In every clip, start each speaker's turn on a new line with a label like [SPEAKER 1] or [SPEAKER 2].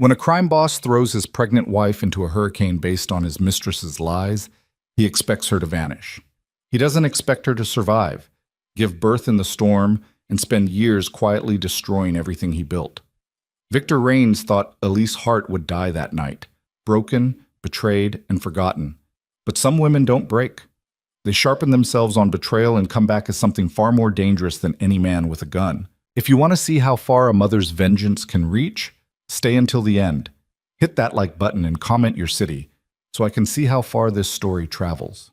[SPEAKER 1] When a crime boss throws his pregnant wife into a hurricane based on his mistress's lies, he expects her to vanish. He doesn't expect her to survive, give birth in the storm, and spend years quietly destroying everything he built. Victor Raines thought Elise Hart would die that night, broken, betrayed, and forgotten. But some women don't break. They sharpen themselves on betrayal and come back as something far more dangerous than any man with a gun. If you want to see how far a mother's vengeance can reach, stay until the end. Hit that like button and comment your city, so I can see how far this story travels.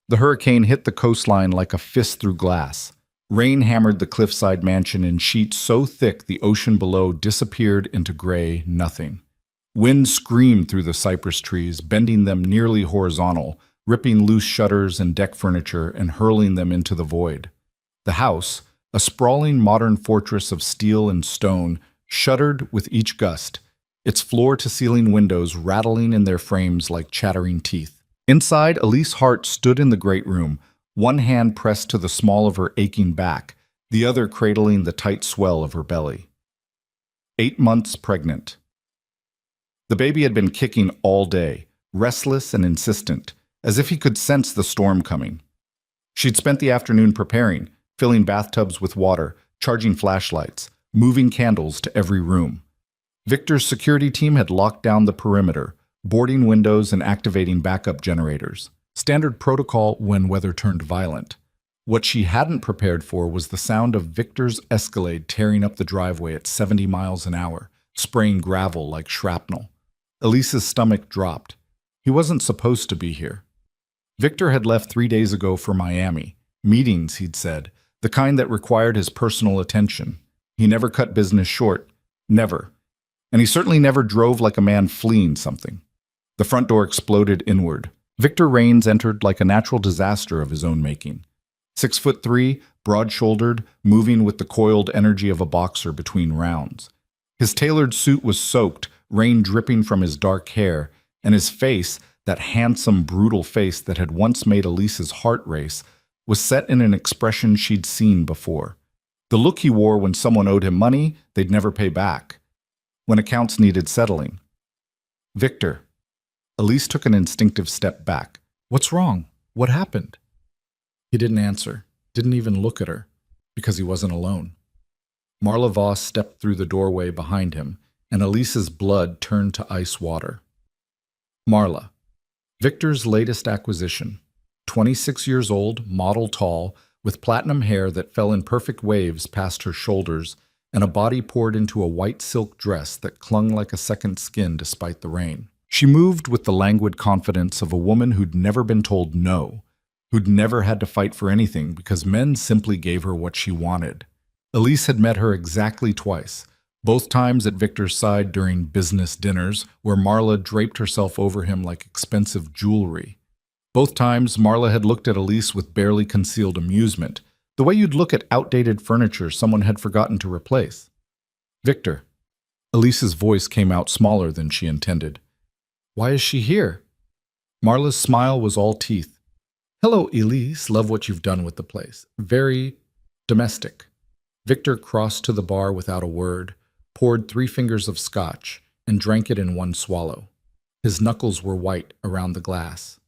[SPEAKER 1] The hurricane hit the coastline like a fist through glass. Rain hammered the cliffside mansion in sheets so thick the ocean below disappeared into gray nothing. Wind screamed through the cypress trees, bending them nearly horizontal, ripping loose shutters and deck furniture and hurling them into the void. The house, a sprawling modern fortress of steel and stone, shuddered with each gust, its floor-to-ceiling windows rattling in their frames like chattering teeth. Inside, Elise Hart stood in the great room, one hand pressed to the small of her aching back, the other cradling the tight swell of her belly. 8 months pregnant. The baby had been kicking all day, restless and insistent, as if he could sense the storm coming. She'd spent the afternoon preparing, filling bathtubs with water, charging flashlights, moving candles to every room. Victor's security team had locked down the perimeter, boarding windows and activating backup generators. Standard protocol when weather turned violent. What she hadn't prepared for was the sound of Victor's Escalade tearing up the driveway at 70 miles an hour, spraying gravel like shrapnel. Elise's stomach dropped. He wasn't supposed to be here. Victor had left 3 days ago for Miami. Meetings, he'd said, the kind that required his personal attention. He never cut business short. Never. And he certainly never drove like a man fleeing something. The front door exploded inward. Victor Raines entered like a natural disaster of his own making. 6'3", broad-shouldered, moving with the coiled energy of a boxer between rounds. His tailored suit was soaked, rain dripping from his dark hair, and his face, that handsome, brutal face that had once made Elise's heart race, was set in an expression she'd seen before. The look he wore when someone owed him money they'd never pay back. When accounts needed settling. Victor. Elise took an instinctive step back. What's wrong? What happened? He didn't answer, didn't even look at her, because he wasn't alone. Marla Voss stepped through the doorway behind him, and Elise's blood turned to ice water. Marla. Victor's latest acquisition. 26 years old, model tall, with platinum hair that fell in perfect waves past her shoulders, and a body poured into a white silk dress that clung like a second skin despite the rain. She moved with the languid confidence of a woman who'd never been told no, who'd never had to fight for anything because men simply gave her what she wanted. Elise had met her exactly twice, both times at Victor's side during business dinners, where Marla draped herself over him like expensive jewelry. Both times, Marla had looked at Elise with barely concealed amusement, the way you'd look at outdated furniture someone had forgotten to replace. Victor. Elise's voice came out smaller than she intended. Why is she here? Marla's smile was all teeth. Hello, Elise. Love what you've done with the place. Very domestic. Victor crossed to the bar without a word, poured 3 fingers of scotch, and drank it in one swallow. His knuckles were white around the glass.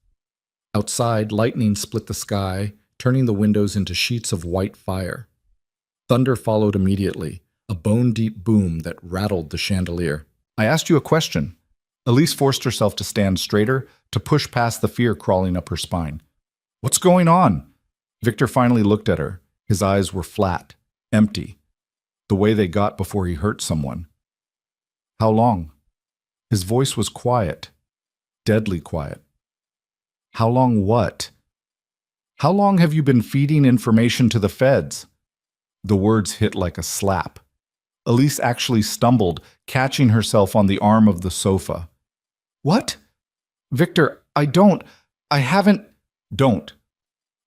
[SPEAKER 1] Outside, lightning split the sky, turning the windows into sheets of white fire. Thunder followed immediately, a bone-deep boom that rattled the chandelier. I asked you a question. Elise forced herself to stand straighter, to push past the fear crawling up her spine. What's going on? Victor finally looked at her. His eyes were flat, empty, the way they got before he hurt someone. How long? His voice was quiet, deadly quiet. How long what? How long have you been feeding information to the feds? The words hit like a slap. Elise actually stumbled, catching herself on the arm of the sofa. What? Victor, I haven't. Don't.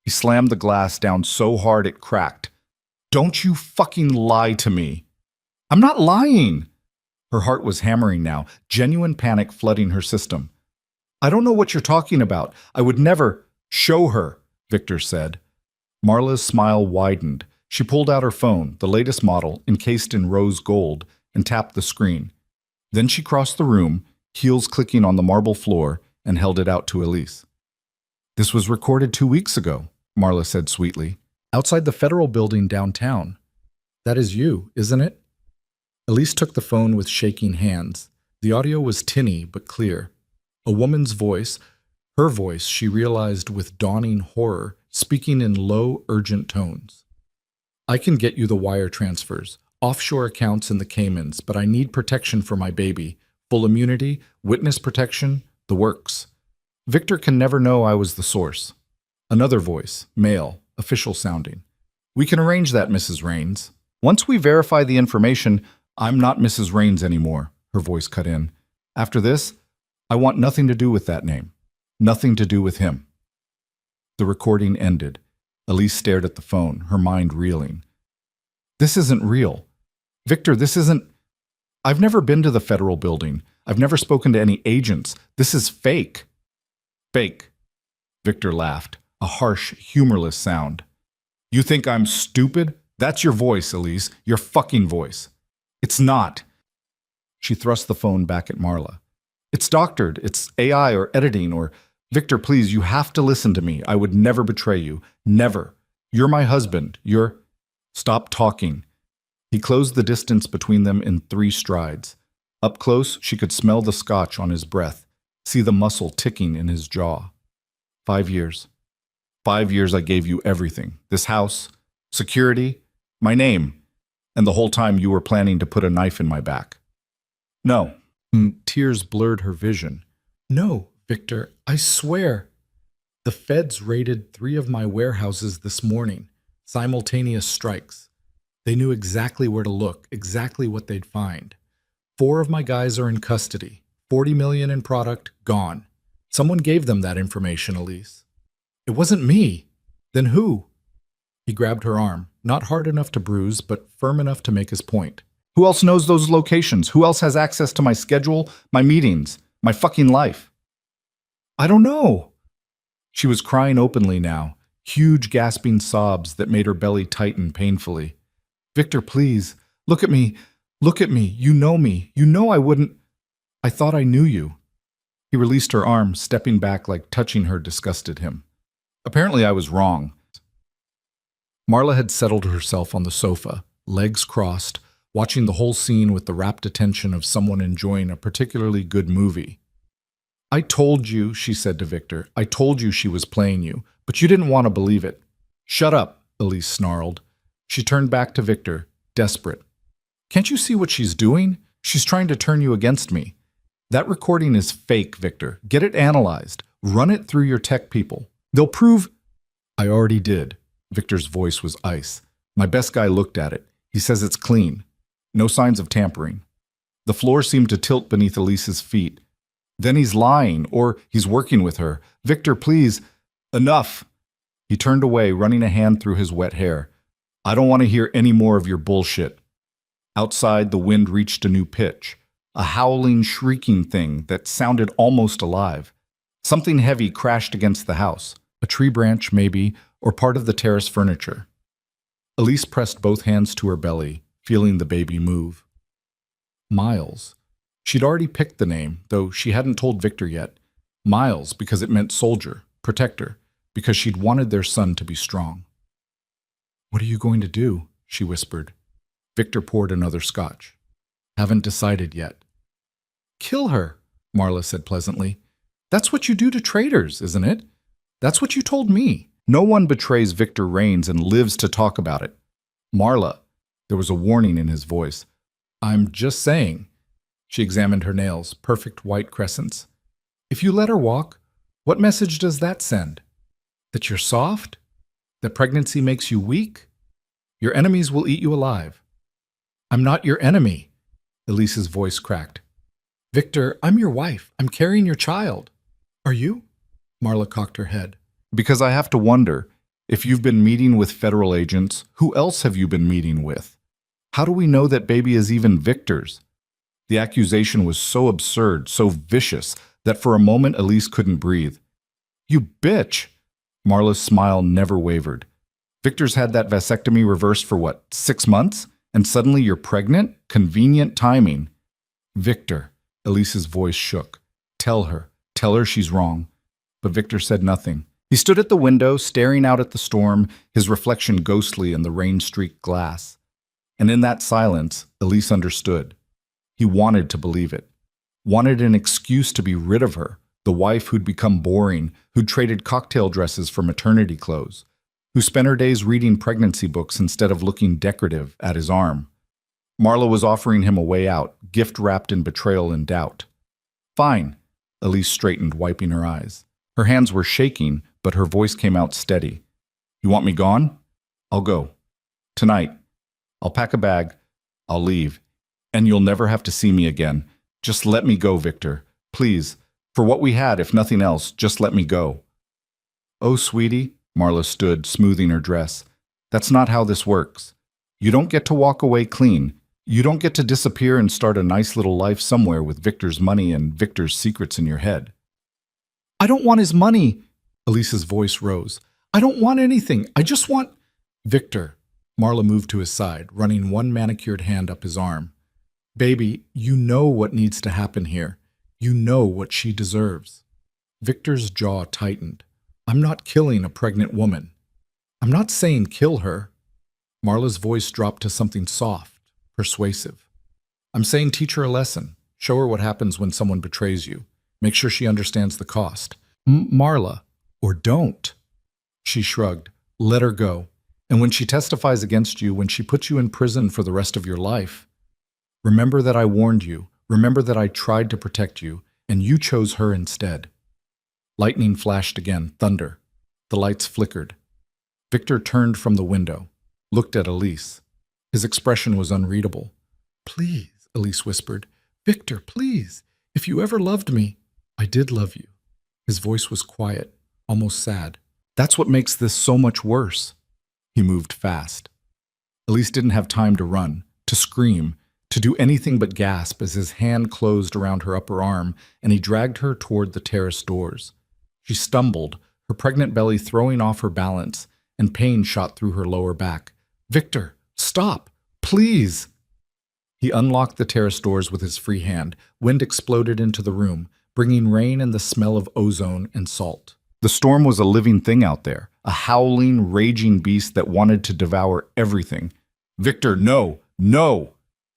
[SPEAKER 1] He slammed the glass down so hard it cracked. Don't you fucking lie to me. I'm not lying. Her heart was hammering now, genuine panic flooding her system. I don't know what you're talking about. I would never. Show her, Victor said. Marla's smile widened. She pulled out her phone, the latest model, encased in rose gold, and tapped the screen. Then she crossed the room, heels clicking on the marble floor, and held it out to Elise. "This was recorded 2 weeks ago," Marla said sweetly. "Outside the federal building downtown. That is you, isn't it?" Elise took the phone with shaking hands. The audio was tinny but clear. A woman's voice, her voice, she realized with dawning horror, speaking in low, urgent tones. "I can get you the wire transfers, offshore accounts in the Caymans, but I need protection for my baby. Full immunity, witness protection, the works. Victor can never know I was the source." Another voice, male, official sounding. "We can arrange that, Mrs. Raines. Once we verify the information, I'm not Mrs. Raines anymore," her voice cut in. "After this, I want nothing to do with that name. Nothing to do with him." The recording ended. Elise stared at the phone, her mind reeling. "This isn't real. Victor, this isn't... I've never been to the federal building. I've never spoken to any agents. This is fake." "Fake." Victor laughed, a harsh, humorless sound. "You think I'm stupid? That's your voice, Elise. Your fucking voice." "It's not." She thrust the phone back at Marla. "It's doctored. It's AI or editing or... Victor, please, you have to listen to me. I would never betray you. Never. You're my husband. You're..." "Stop talking." He closed the distance between them in 3 strides. Up close, she could smell the scotch on his breath, see the muscle ticking in his jaw. 5 years. 5 years I gave you everything. This house, security, my name. And the whole time you were planning to put a knife in my back. No. Tears blurred her vision. "No, Victor, I swear. The feds raided 3 of my warehouses this morning. Simultaneous strikes. They knew exactly where to look, exactly what they'd find. 4 of my guys are in custody. 40 million in product, gone. Someone gave them that information, Elise." "It wasn't me." "Then who?" He grabbed her arm, not hard enough to bruise, but firm enough to make his point. "Who else knows those locations? Who else has access to my schedule, my meetings, my fucking life?" "I don't know." She was crying openly now, huge gasping sobs that made her belly tighten painfully. "Victor, please, look at me. Look at me. You know me. You know I wouldn't... I thought I knew you." He released her arm, stepping back like touching her disgusted him. "Apparently I was wrong." Marla had settled herself on the sofa, legs crossed, watching the whole scene with the rapt attention of someone enjoying a particularly good movie. "I told you," she said to Victor. "I told you she was playing you, but you didn't want to believe it." "Shut up," Elise snarled. She turned back to Victor, desperate. "Can't you see what she's doing? She's trying to turn you against me. That recording is fake, Victor. Get it analyzed. Run it through your tech people. They'll prove..." "I already did." Victor's voice was ice. "My best guy looked at it. He says it's clean. No signs of tampering." The floor seemed to tilt beneath Elise's feet. "Then he's lying, or he's working with her. Victor, please..." "Enough!" He turned away, running a hand through his wet hair. "I don't want to hear any more of your bullshit." Outside, the wind reached a new pitch, a howling, shrieking thing that sounded almost alive. Something heavy crashed against the house, a tree branch maybe, or part of the terrace furniture. Elise pressed both hands to her belly, feeling the baby move. Miles. She'd already picked the name, though she hadn't told Victor yet. Miles, because it meant soldier, protector, because she'd wanted their son to be strong. "What are you going to do?" she whispered. Victor poured another scotch. "Haven't decided yet." "Kill her," Marla said pleasantly. "That's what you do to traitors, isn't it? That's what you told me. No one betrays Victor Raines and lives to talk about it." "Marla," there was a warning in his voice. "I'm just saying." She examined her nails, perfect white crescents. "If you let her walk, what message does that send? That you're soft? That pregnancy makes you weak? Your enemies will eat you alive." "I'm not your enemy," Elise's voice cracked. "Victor, I'm your wife. I'm carrying your child." "Are you?" Marla cocked her head. "Because I have to wonder, if you've been meeting with federal agents, who else have you been meeting with? How do we know that baby is even Victor's?" The accusation was so absurd, so vicious, that for a moment Elise couldn't breathe. "You bitch!" Marla's smile never wavered. "Victor's had that vasectomy reversed for what, 6 months? And suddenly you're pregnant? Convenient timing." Victor. Elise's voice shook. Tell her she's wrong. But Victor said nothing. He stood at the window, staring out at the storm, his reflection ghostly in the rain-streaked glass. And in that silence, Elise understood. He wanted to believe it. Wanted an excuse to be rid of her, the wife who'd become boring, who'd traded cocktail dresses for maternity clothes, who spent her days reading pregnancy books instead of looking decorative at his arm. Marla was offering him a way out, gift wrapped in betrayal and doubt. Fine, Elise straightened, wiping her eyes. Her hands were shaking, but her voice came out steady. You want me gone? I'll go. Tonight. I'll pack a bag. I'll leave. And you'll never have to see me again. Just let me go, Victor. Please. For what we had, if nothing else, just let me go. Oh, sweetie, Marla stood, smoothing her dress. That's not how this works. You don't get to walk away clean. You don't get to disappear and start a nice little life somewhere with Victor's money and Victor's secrets in your head. I don't want his money. Elise's voice rose. I don't want anything. I just want... Victor. Marla moved to his side, running one manicured hand up his arm. Baby, you know what needs to happen here. You know what she deserves. Victor's jaw tightened. I'm not killing a pregnant woman. I'm not saying kill her. Marla's voice dropped to something soft, persuasive. I'm saying teach her a lesson. Show her what happens when someone betrays you. Make sure she understands the cost. Marla, or don't. She shrugged. Let her go. And when she testifies against you, when she puts you in prison for the rest of your life, remember that I warned you. Remember that I tried to protect you, and you chose her instead. Lightning flashed again, thunder. The lights flickered. Victor turned from the window, looked at Elise. His expression was unreadable. Please, Elise whispered. Victor, please. If you ever loved me, I did love you. His voice was quiet, almost sad. That's what makes this so much worse. He moved fast. Elise didn't have time to run, to scream, to do anything but gasp as his hand closed around her upper arm and he dragged her toward the terrace doors. She stumbled, her pregnant belly throwing off her balance, and pain shot through her lower back. Victor, stop, please. He unlocked the terrace doors with his free hand. Wind exploded into the room, bringing rain and the smell of ozone and salt. The storm was a living thing out there, a howling, raging beast that wanted to devour everything. Victor, no, no!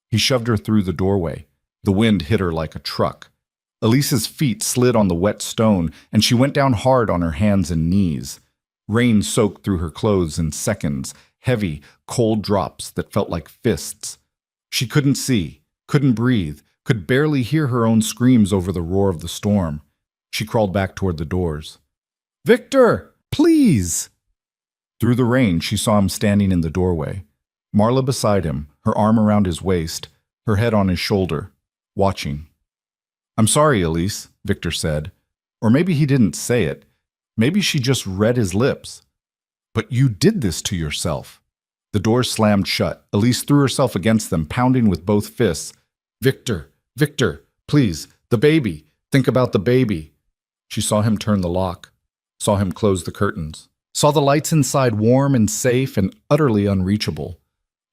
[SPEAKER 1] He shoved her through the doorway. The wind hit her like a truck. Elise's feet slid on the wet stone, and she went down hard on her hands and knees. Rain soaked through her clothes in seconds, heavy, cold drops that felt like fists. She couldn't see, couldn't breathe, could barely hear her own screams over the roar of the storm. She crawled back toward the doors. Victor, please! Through the rain, she saw him standing in the doorway. Marla beside him, her arm around his waist, her head on his shoulder, watching. I'm sorry, Elise, Victor said. Or maybe he didn't say it. Maybe she just read his lips. But you did this to yourself. The doors slammed shut. Elise threw herself against them, pounding with both fists. Victor, Victor, please, the baby. Think about the baby. She saw him turn the lock, saw him close the curtains, saw the lights inside warm and safe and utterly unreachable.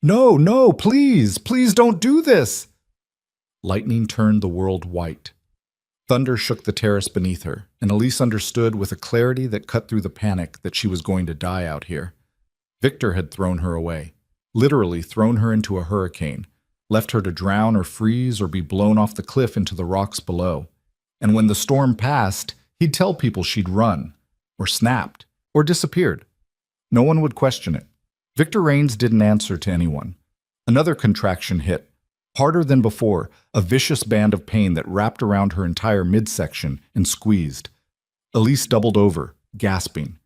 [SPEAKER 1] No, no, please, please don't do this. Lightning turned the world white. Thunder shook the terrace beneath her, and Elise understood with a clarity that cut through the panic that she was going to die out here. Victor had thrown her away, literally thrown her into a hurricane, left her to drown or freeze or be blown off the cliff into the rocks below. And when the storm passed, he'd tell people she'd run, or snapped, or disappeared. No one would question it. Victor Raines didn't answer to anyone. Another contraction hit, harder than before, a vicious band of pain that wrapped around her entire midsection and squeezed. Elise doubled over, gasping.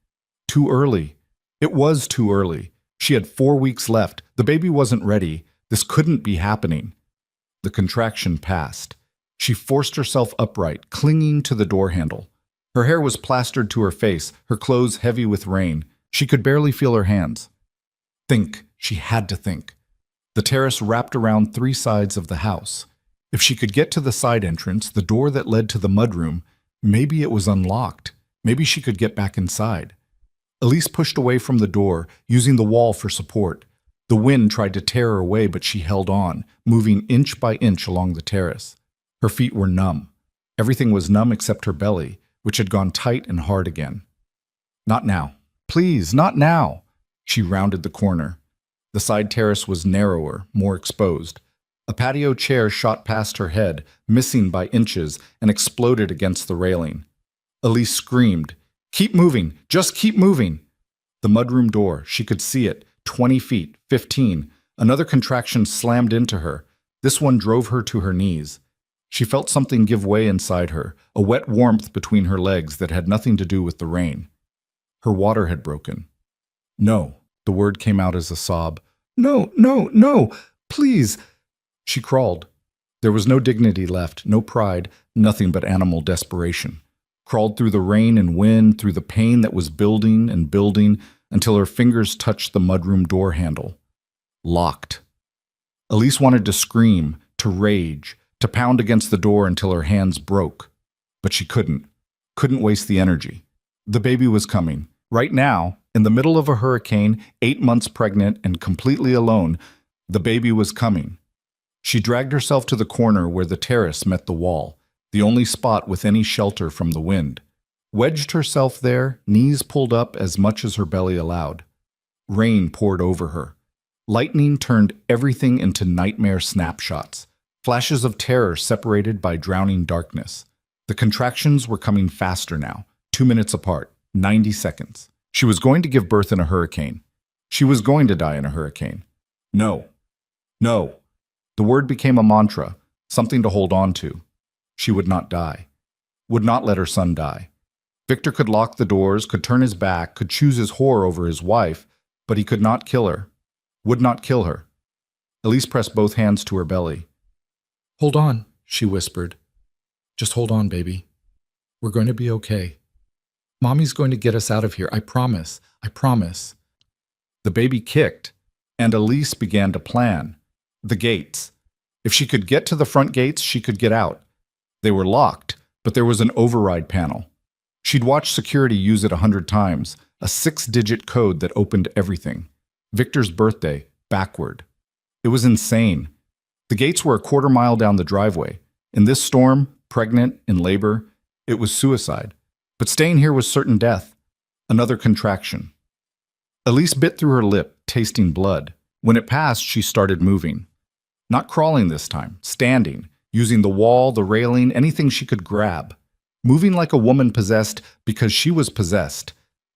[SPEAKER 1] Too early. It was too early. She had 4 weeks left. The baby wasn't ready. This couldn't be happening. The contraction passed. She forced herself upright, clinging to the door handle. Her hair was plastered to her face, her clothes heavy with rain. She could barely feel her hands. Think. She had to think. The terrace wrapped around 3 sides of the house. If she could get to the side entrance, the door that led to the mudroom, maybe it was unlocked. Maybe she could get back inside. Elise pushed away from the door, using the wall for support. The wind tried to tear her away, but she held on, moving inch by inch along the terrace. Her feet were numb. Everything was numb except her belly, which had gone tight and hard again. Not now. Please, not now. She rounded the corner. The side terrace was narrower, more exposed. A patio chair shot past her head, missing by inches, and exploded against the railing. Elise screamed, "Keep moving! Just keep moving!" The mudroom door, she could see it, 20 feet, 15. Another contraction slammed into her. This one drove her to her knees. She felt something give way inside her, a wet warmth between her legs that had nothing to do with the rain. Her water had broken. "No," the word came out as a sob. "No, no, no, please." She crawled. There was no dignity left, no pride, nothing but animal desperation. Crawled through the rain and wind, through the pain that was building and building, until her fingers touched the mudroom door handle. Locked. Elise wanted to scream, to rage, to pound against the door until her hands broke. But she couldn't. Couldn't waste the energy. The baby was coming. Right now, in the middle of a hurricane, 8 months pregnant and completely alone, the baby was coming. She dragged herself to the corner where the terrace met the wall, the only spot with any shelter from the wind. Wedged herself there, knees pulled up as much as her belly allowed. Rain poured over her. Lightning turned everything into nightmare snapshots. Flashes of terror separated by drowning darkness. The contractions were coming faster now, 2 minutes apart, 90 seconds. She was going to give birth in a hurricane. She was going to die in a hurricane. No. No. The word became a mantra, something to hold on to. She would not die. Would not let her son die. Victor could lock the doors, could turn his back, could choose his horror over his wife, but he could not kill her. Would not kill her. Elise pressed both hands to her belly. "Hold on," she whispered. "Just hold on, baby. We're going to be okay. Mommy's going to get us out of here, I promise. I promise." The baby kicked, and Elise began to plan. The gates. If she could get to the front gates, she could get out. They were locked, but there was an override panel. She'd watched security use it 100 times, a 6-digit code that opened everything. Victor's birthday, backward. It was insane. The gates were a quarter-mile down the driveway. In this storm, pregnant, in labor, it was suicide. But staying here was certain death. Another contraction. Elise bit through her lip, tasting blood. When it passed, she started moving. Not crawling this time, standing, using the wall, the railing, anything she could grab. Moving like a woman possessed because she was possessed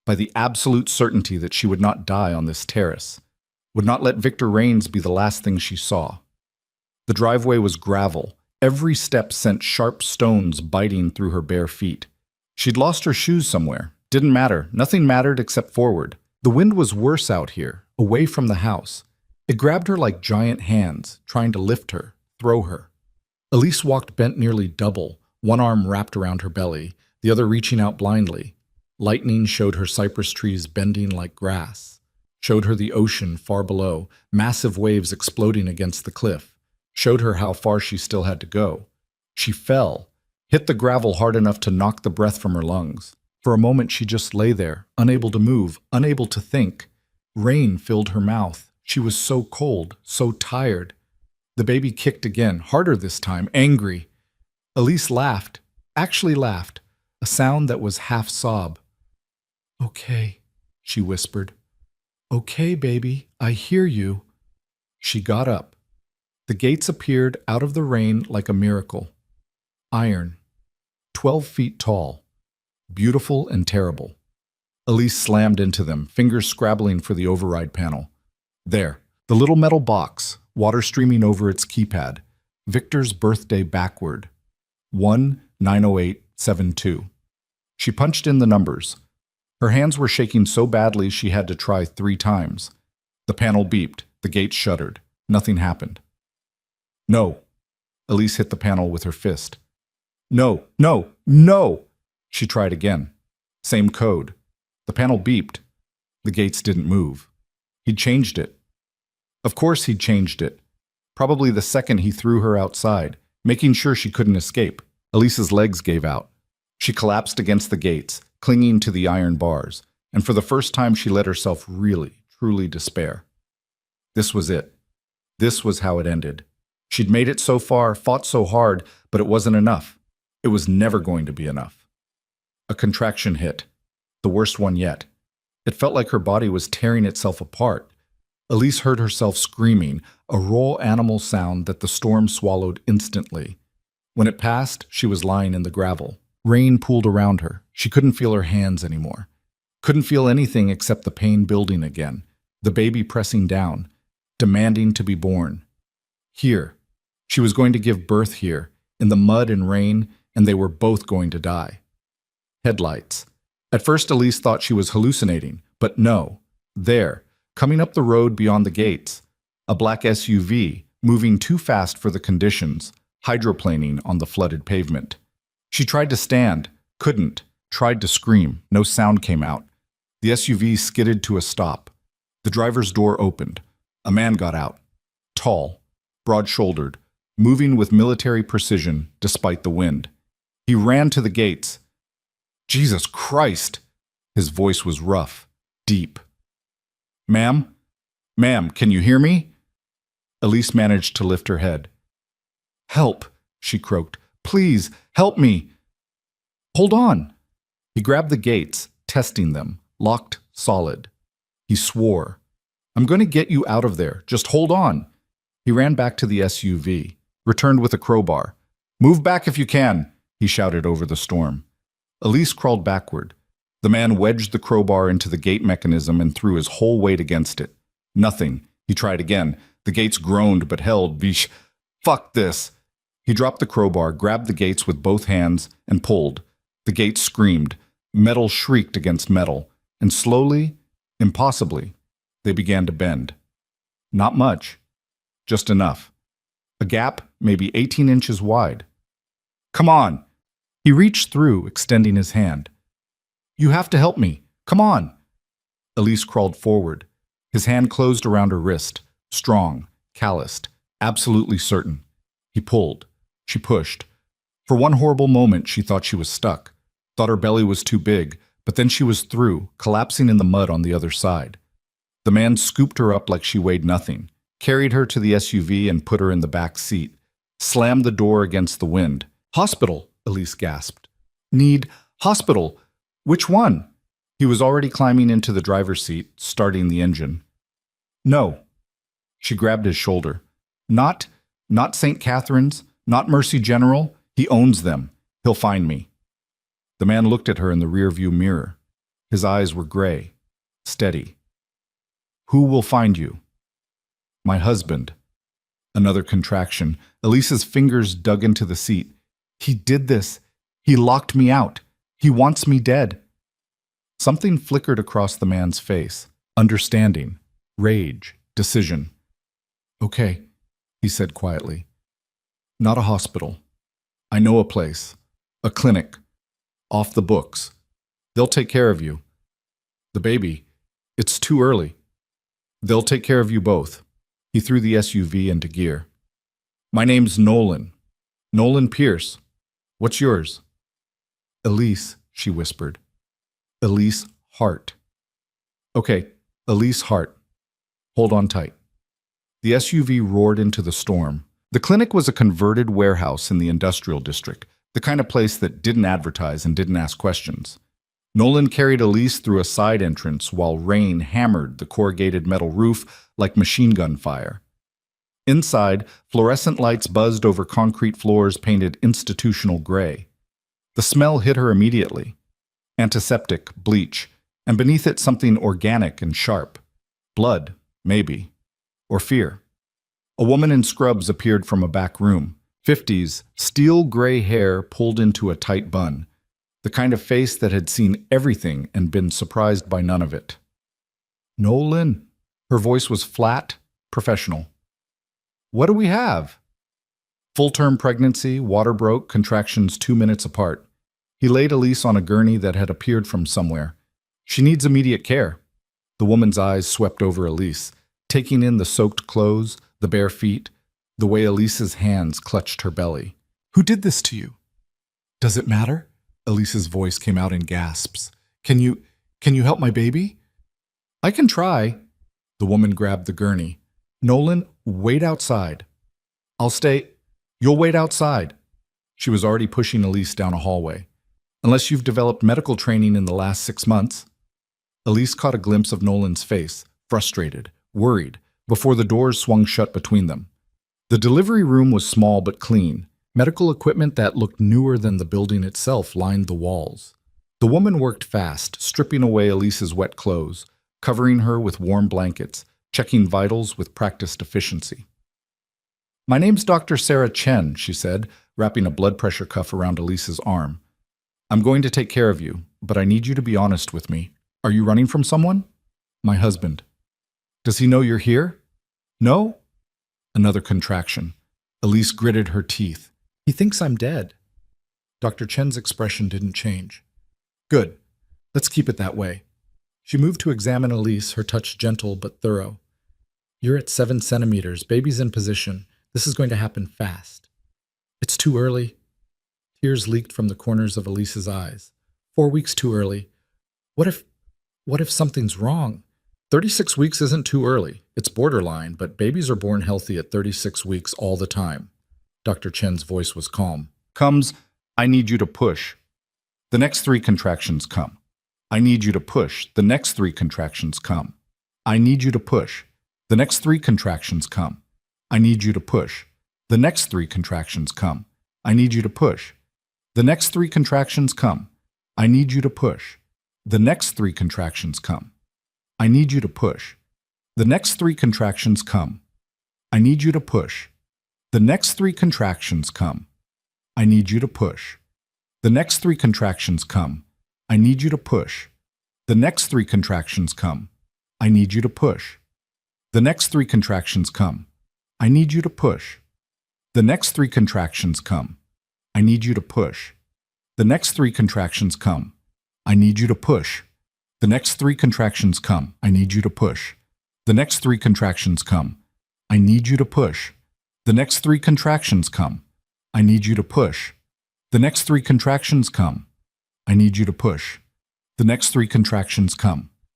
[SPEAKER 1] by the absolute certainty that she would not die on this terrace, would not let Victor Raines be the last thing she saw. The driveway was gravel. Every step sent sharp stones biting through her bare feet. She'd lost her shoes somewhere. Didn't matter. Nothing mattered except forward. The wind was worse out here, away from the house. It grabbed her like giant hands, trying to lift her, throw her. Elise walked bent nearly double, one arm wrapped around her belly, the other reaching out blindly. Lightning showed her cypress trees bending like grass, showed her the ocean far below, massive waves exploding against the cliff, showed her how far she still had to go. She fell, hit the gravel hard enough to knock the breath from her lungs. For a moment she just lay there, unable to move, unable to think. Rain filled her mouth. She was so cold, so tired. The baby kicked again, harder this time, angry. Elise laughed, actually laughed, a sound that was half sob. "Okay," she whispered. "Okay, baby, I hear you." She got up. The gates appeared out of the rain like a miracle. Iron. 12 feet tall. Beautiful and terrible. Elise slammed into them, fingers scrabbling for the override panel. There, the little metal box, water streaming over its keypad. Victor's birthday backward. 190872. She punched in the numbers. Her hands were shaking so badly she had to try 3 times. The panel beeped. The gate shuddered. Nothing happened. "No." Elise hit the panel with her fist. "No, no, no!" She tried again. Same code. The panel beeped. The gates didn't move. He'd changed it. Of course he'd changed it. Probably the second he threw her outside, making sure she couldn't escape. Elise's legs gave out. She collapsed against the gates, clinging to the iron bars, and for the first time she let herself really, truly despair. This was it. This was how it ended. She'd made it so far, fought so hard, but it wasn't enough. It was never going to be enough. A contraction hit, the worst one yet. It felt like her body was tearing itself apart. Elise heard herself screaming, a raw animal sound that the storm swallowed instantly. When it passed, she was lying in the gravel. Rain pooled around her. She couldn't feel her hands anymore. Couldn't feel anything except the pain building again, the baby pressing down, demanding to be born. Here. She was going to give birth here, in the mud and rain, and they were both going to die. Headlights. At first Elise thought she was hallucinating, but no. There, coming up the road beyond the gates, a black SUV, moving too fast for the conditions, hydroplaning on the flooded pavement. She tried to stand, couldn't, tried to scream, no sound came out. The SUV skidded to a stop. The driver's door opened. A man got out. Tall, broad-shouldered, moving with military precision despite the wind. He ran to the gates. Jesus Christ! His voice was rough, deep. Ma'am? Ma'am, can you hear me? Elise managed to lift her head. Help, she croaked. Please, help me. Hold on. He grabbed the gates, testing them, locked solid. He swore. I'm going to get you out of there. Just hold on. He ran back to the SUV, returned with a crowbar. Move back if you can, he shouted over the storm. Elise crawled backward. The man wedged the crowbar into the gate mechanism and threw his whole weight against it. Nothing. He tried again. The gates groaned but held. Vish. Fuck this. He dropped the crowbar, grabbed the gates with both hands, and pulled. The gates screamed. Metal shrieked against metal. And slowly, impossibly, they began to bend. Not much. Just enough. A gap, maybe 18 inches wide. Come on. He reached through, extending his hand. You have to help me. Come on. Elise crawled forward. His hand closed around her wrist, strong, calloused, absolutely certain. He pulled. She pushed. For one horrible moment, she thought she was stuck, thought her belly was too big, but then she was through, collapsing in the mud on the other side. The man scooped her up like she weighed nothing, carried her to the SUV and put her in the back seat, slammed the door against the wind. Hospital, Elise gasped. Need hospital. Which one? He was already climbing into the driver's seat, starting the engine. No. She grabbed his shoulder. Not St. Catherine's, not Mercy General. He owns them. He'll find me. The man looked at her in the rearview mirror. His eyes were gray, steady. Who will find you? My husband. Another contraction. Elise's fingers dug into the seat. He did this. He locked me out. He wants me dead. Something flickered across the man's face. Understanding, rage, decision. Okay, he said quietly. Not a hospital. I know a place. A clinic. Off the books. They'll take care of you. The baby. It's too early. They'll take care of you both. He threw the SUV into gear. My name's Nolan. Nolan Pierce. What's yours? Elise, she whispered. Elise Hart. Okay, Elise Hart. Hold on tight. The SUV roared into the storm. The clinic was a converted warehouse in the industrial district, the kind of place that didn't advertise and didn't ask questions. Nolan carried Elise through a side entrance while rain hammered the corrugated metal roof like machine gun fire. Inside, fluorescent lights buzzed over concrete floors painted institutional gray. The smell hit her immediately. Antiseptic, bleach, and beneath it something organic and sharp. Blood, maybe. Or fear. A woman in scrubs appeared from a back room. 50s, steel gray hair pulled into a tight bun. The kind of face that had seen everything and been surprised by none of it. Nolan. Her voice was flat, professional. What do we have? Full-term pregnancy, water broke, contractions 2 minutes apart. He laid Elise on a gurney that had appeared from somewhere. She needs immediate care. The woman's eyes swept over Elise, taking in the soaked clothes, the bare feet, the way Elise's hands clutched her belly. Who did this to you? Does it matter? Elise's voice came out in gasps. Can you help my baby? I can try. The woman grabbed the gurney. Nolan, wait outside. I'll stay. You'll wait outside. She was already pushing Elise down a hallway. Unless you've developed medical training in the last 6 months. Elise caught a glimpse of Nolan's face, frustrated, worried, before the doors swung shut between them. The delivery room was small but clean. Medical equipment that looked newer than the building itself lined the walls. The woman worked fast, stripping away Elise's wet clothes, covering her with warm blankets, checking vitals with practiced efficiency. "My name's Dr. Sarah Chen," she said, wrapping a blood pressure cuff around Elise's arm. "I'm going to take care of you, but I need you to be honest with me. Are you running from someone?" "My husband." "Does he know you're here?" "No?" Another contraction. Elise gritted her teeth. "He thinks I'm dead." Dr. Chen's expression didn't change. "Good. Let's keep it that way." She moved to examine Elise, her touch gentle but thorough. "You're at 7 centimeters. Baby's in position. This is going to happen fast." "It's too early." Tears leaked from the corners of Elise's eyes. 4 weeks too early. What if something's wrong? 36 weeks isn't too early. It's borderline, but babies are born healthy at 36 weeks all the time. Dr. Chen's voice was calm. "Comes, I need you to push. The next 3 contractions come. I need you to push. The next 3 contractions come. I need you to push. The next 3 contractions come. I need you to push. The next 3 contractions come. I need you to push. The next 3 contractions come. I need you to push. The next 3 contractions come. I need you to push. The next 3 contractions come. I need you to push. The next 3 contractions come. I need you to push. The next 3 contractions come. I need you to push. The next 3 contractions come. I need you to push. The next 3 contractions come. I need you to push. The next 3 contractions come. I need you to push. The next 3 contractions come. I need you to push. The next 3 contractions come. I need you to push. The next 3 contractions come. I need you to push. The next 3 contractions come. I need you to push. The next 3 contractions come. I need you to push. The next 3 contractions come. I need you to push. The next 3 contractions come. I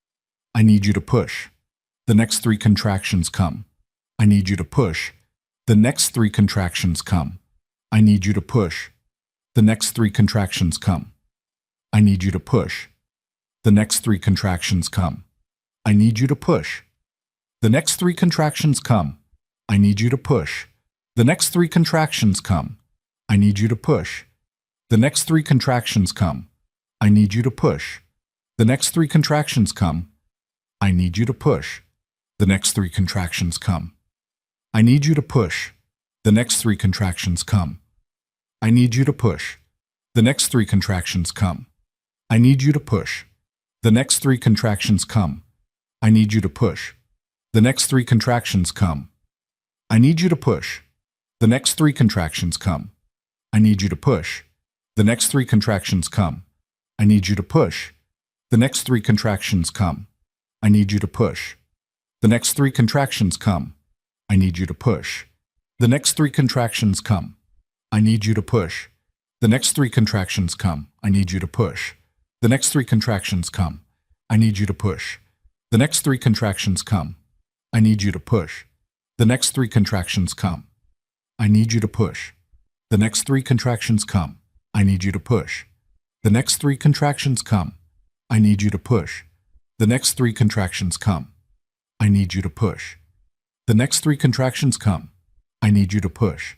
[SPEAKER 1] need you to push. The next 3 contractions come. I need you to push. The next 3 contractions come. I need you to push. The next 3 contractions come. I need you to push. The next 3 contractions come. I need you to push. The next 3 contractions come. I need you to push. The next 3 contractions come. I need you to push. The next 3 contractions come. I need you to push. The next 3 contractions come. I need you to push. The next 3 contractions come. I need you to push. The next 3 contractions come. I need you to push. The next 3 contractions come. I need you to push. The next 3 contractions come. I need you to push. The next 3 contractions come. I need you to push. The next 3 contractions come. I need you to push. The next 3 contractions come. I need you to push. The next 3 contractions come. I need you to push. The next 3 contractions come. I need you to push. The next 3 contractions come. I need you to push. The next 3 contractions come. I need you to push. The next 3 contractions come. I need you to push. The next 3 contractions come. I need you to push. The next 3 contractions come. I need you to push. The next 3 contractions come. I need you to push. The next 3 contractions come. I need you to push. The next 3 contractions come. I need you to push.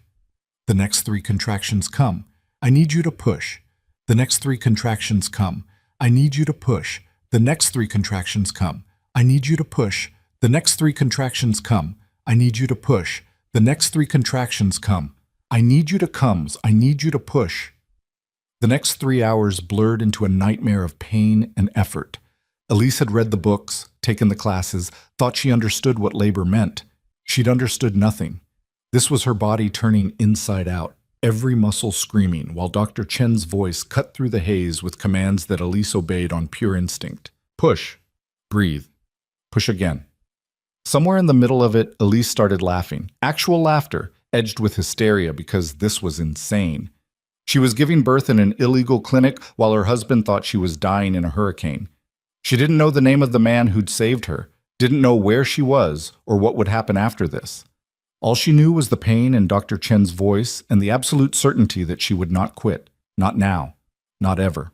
[SPEAKER 1] The next 3 contractions come. I need you to push. The next 3 contractions come. I need you to push. The next 3 contractions come. I need you to push. The next 3 contractions come. I need you to push. The next 3 contractions come. I need you to comes. I need you to push. The next 3 hours blurred into a nightmare of pain and effort. Elise had read the books, taken the classes, thought she understood what labor meant. She'd understood nothing. This was her body turning inside out, every muscle screaming, while Dr. Chen's voice cut through the haze with commands that Elise obeyed on pure instinct. Push. Breathe. Push again. Somewhere in the middle of it, Elise started laughing. Actual laughter, edged with hysteria because this was insane. She was giving birth in an illegal clinic while her husband thought she was dying in a hurricane. She didn't know the name of the man who'd saved her, didn't know where she was or what would happen after this. All she knew was the pain in Dr. Chen's voice and the absolute certainty that she would not quit. Not now. Not ever.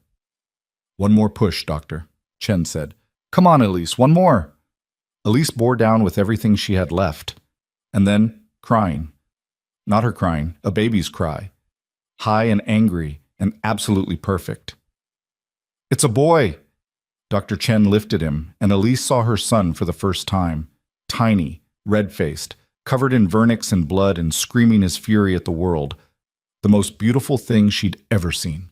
[SPEAKER 1] "One more push, doctor," Chen said. "Come on, Elise, one more." Elise bore down with everything she had left. And then, crying. Not her crying, a baby's cry. High and angry and absolutely perfect. "It's a boy!" Dr. Chen lifted him, and Elise saw her son for the first time. Tiny, red-faced, covered in vernix and blood and screaming his fury at the world. The most beautiful thing she'd ever seen.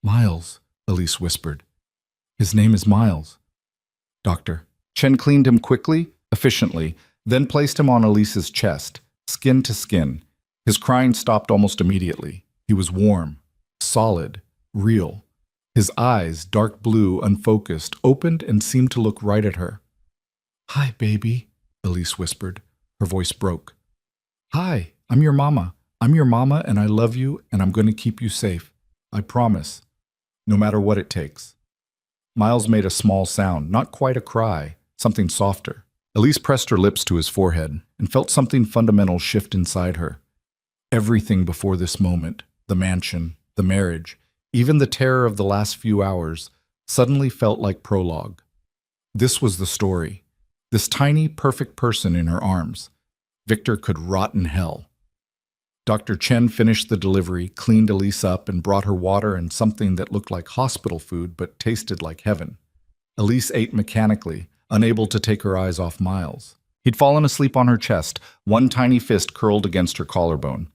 [SPEAKER 1] "Miles," Elise whispered. "His name is Miles." "Doctor." Chen cleaned him quickly, efficiently, then placed him on Elise's chest, skin to skin. His crying stopped almost immediately. He was warm, solid, real. His eyes, dark blue, unfocused, opened and seemed to look right at her. "Hi, baby," Elise whispered. Her voice broke. "Hi, I'm your mama. I'm your mama and I love you and I'm going to keep you safe. I promise. No matter what it takes." Miles made a small sound, not quite a cry, something softer. Elise pressed her lips to his forehead and felt something fundamental shift inside her. Everything before this moment, the mansion, the marriage, even the terror of the last few hours, suddenly felt like prologue. This was the story. This tiny, perfect person in her arms. Victor could rot in hell. Dr. Chen finished the delivery, cleaned Elise up, and brought her water and something that looked like hospital food but tasted like heaven. Elise ate mechanically, unable to take her eyes off Miles. He'd fallen asleep on her chest, one tiny fist curled against her collarbone.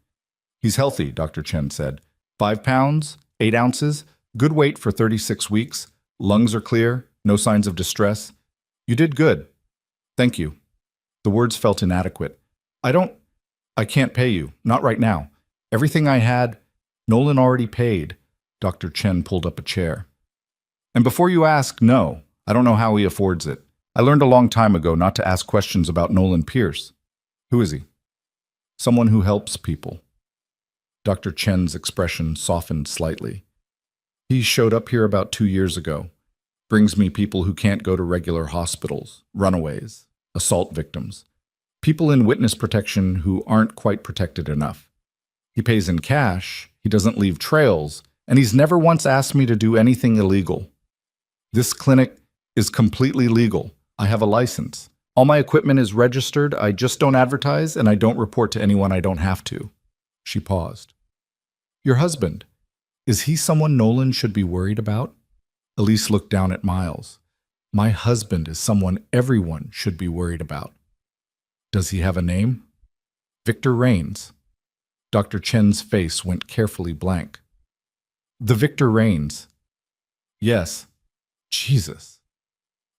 [SPEAKER 1] "He's healthy," Dr. Chen said. 5 pounds, 8 ounces, good weight for 36 weeks, lungs are clear, no signs of distress. You did good. Thank you." The words felt inadequate. I can't pay you, not right now. Everything I had, Nolan already paid." Dr. Chen pulled up a chair. "And before you ask, no, I don't know how he affords it. I learned a long time ago not to ask questions about Nolan Pierce." "Who is he?" "Someone who helps people." Dr. Chen's expression softened slightly. "He showed up here about 2 years ago. Brings me people who can't go to regular hospitals, runaways, assault victims. People in witness protection who aren't quite protected enough. He pays in cash, he doesn't leave trails, and he's never once asked me to do anything illegal. This clinic is completely legal. I have a license. All my equipment is registered, I just don't advertise, and I don't report to anyone I don't have to." She paused. "Your husband, is he someone Nolan should be worried about?" Elise looked down at Miles. "My husband is someone everyone should be worried about." "Does he have a name?" "Victor Rains." Dr. Chen's face went carefully blank. "The Victor Rains." "Yes." "Jesus."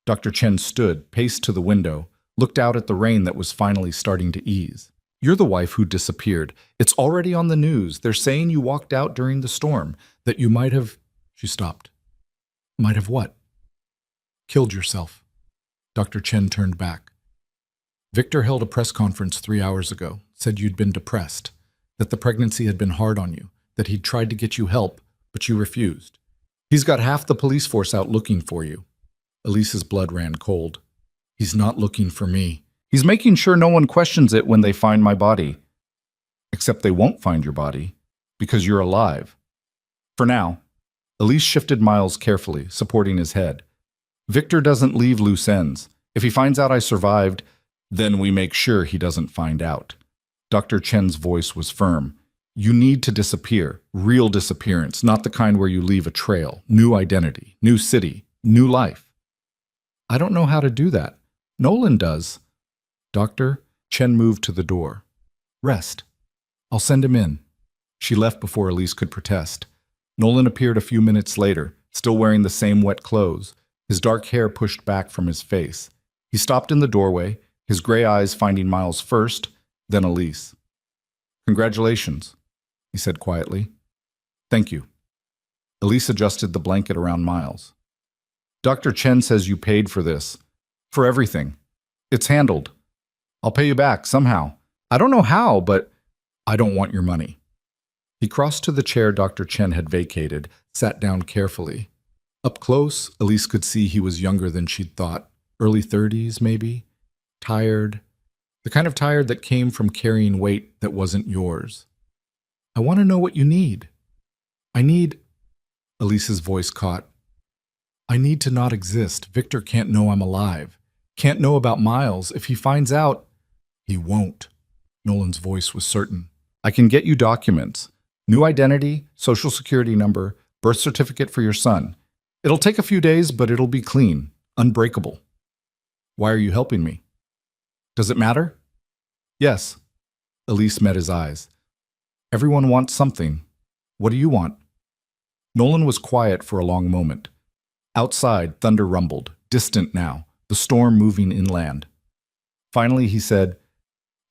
[SPEAKER 1] Dr. Chen stood, paced to the window, looked out at the rain that was finally starting to ease. "You're the wife who disappeared. It's already on the news. They're saying you walked out during the storm, that you might have—" She stopped. "Might have what?" "Killed yourself." Dr. Chen turned back. "Victor held a press conference 3 hours ago, said you'd been depressed, that the pregnancy had been hard on you, that he'd tried to get you help, but you refused. He's got half the police force out looking for you." Elise's blood ran cold. "He's not looking for me. He's making sure no one questions it when they find my body. Except they won't find your body, because you're alive. For now." Elise shifted Miles carefully, supporting his head. "Victor doesn't leave loose ends. If he finds out I survived, then we make sure he doesn't find out." Dr. Chen's voice was firm. "You need to disappear, real disappearance, not the kind where you leave a trail, new identity, new city, new life." "I don't know how to do that. Nolan does." "Doctor," Chen moved to the door. "Rest. I'll send him in." She left before Elise could protest. Nolan appeared a few minutes later, still wearing the same wet clothes, his dark hair pushed back from his face. He stopped in the doorway, his gray eyes finding Miles first, then Elise. "Congratulations," he said quietly. "Thank you." Elise adjusted the blanket around Miles. "Dr. Chen says you paid for this. For everything. It's handled. I'll pay you back somehow. I don't know how, but I don't want your money." He crossed to the chair Dr. Chen had vacated, sat down carefully. Up close, Elise could see he was younger than she'd thought. Early 30s, maybe. Tired. The kind of tired that came from carrying weight that wasn't yours. I want to know what you need. I need, Elise's voice caught. I need to not exist. Victor can't know I'm alive. Can't know about Miles. If he finds out, he won't. Nolan's voice was certain. I can get you documents. New identity, social security number, birth certificate for your son. It'll take a few days, but it'll be clean, unbreakable. Why are you helping me? Does it matter? Yes. Elise met his eyes. Everyone wants something. What do you want? Nolan was quiet for a long moment. Outside, thunder rumbled, distant now, the storm moving inland. Finally, he said,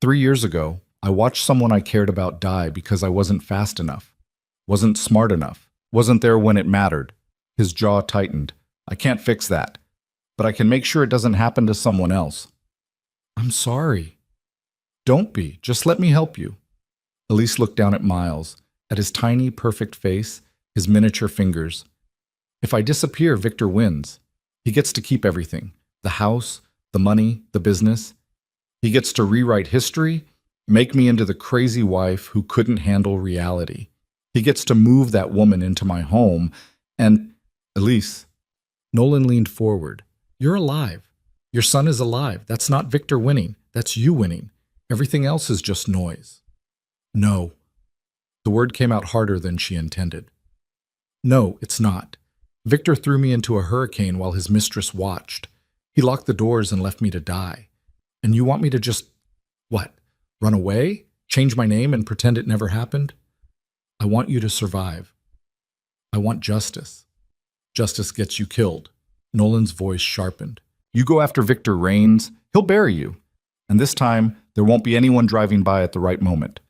[SPEAKER 1] 3 years ago, I watched someone I cared about die because I wasn't fast enough, wasn't smart enough, wasn't there when it mattered. His jaw tightened. I can't fix that, but I can make sure it doesn't happen to someone else. I'm sorry. Don't be. Just let me help you. Elise looked down at Miles, at his tiny, perfect face, his miniature fingers. If I disappear, Victor wins. He gets to keep everything. The house, the money, the business. He gets to rewrite history, make me into the crazy wife who couldn't handle reality. He gets to move that woman into my home, and Elise. Nolan leaned forward. You're alive. Your son is alive. That's not Victor winning. That's you winning. Everything else is just noise. No. The word came out harder than she intended. No, it's not. Victor threw me into a hurricane while his mistress watched. He locked the doors and left me to die. And you want me to just, what, run away? Change my name and pretend it never happened? I want you to survive. I want justice. Justice gets you killed. Nolan's voice sharpened. You go after Victor Rains, he'll bury you. And this time, there won't be anyone driving by at the right moment.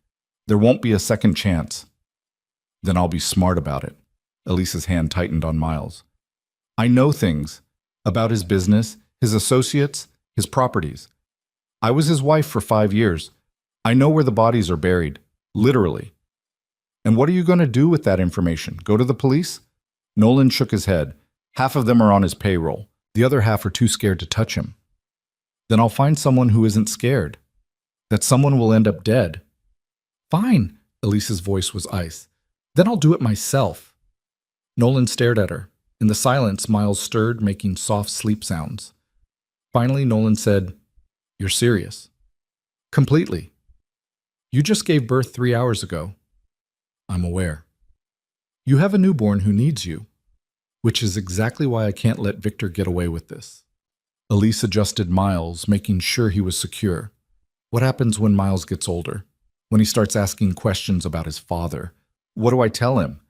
[SPEAKER 1] There won't be a second chance. Then I'll be smart about it. Elise's hand tightened on Miles. I know things about his business, his associates, his properties. I was his wife for 5 years. I know where the bodies are buried, literally. And what are you going to do with that information? Go to the police? Nolan shook his head. Half of them are on his payroll. The other half are too scared to touch him. Then I'll find someone who isn't scared. That someone will end up dead. Fine, Elise's voice was ice. Then I'll do it myself. Nolan stared at her. In the silence, Miles stirred, making soft sleep sounds. Finally, Nolan said, You're serious. Completely. You just gave birth 3 hours ago. I'm aware. You have a newborn who needs you, which is exactly why I can't let Victor get away with this. Elise adjusted Miles, making sure he was secure. What happens when Miles gets older? When he starts asking questions about his father? What do I tell him?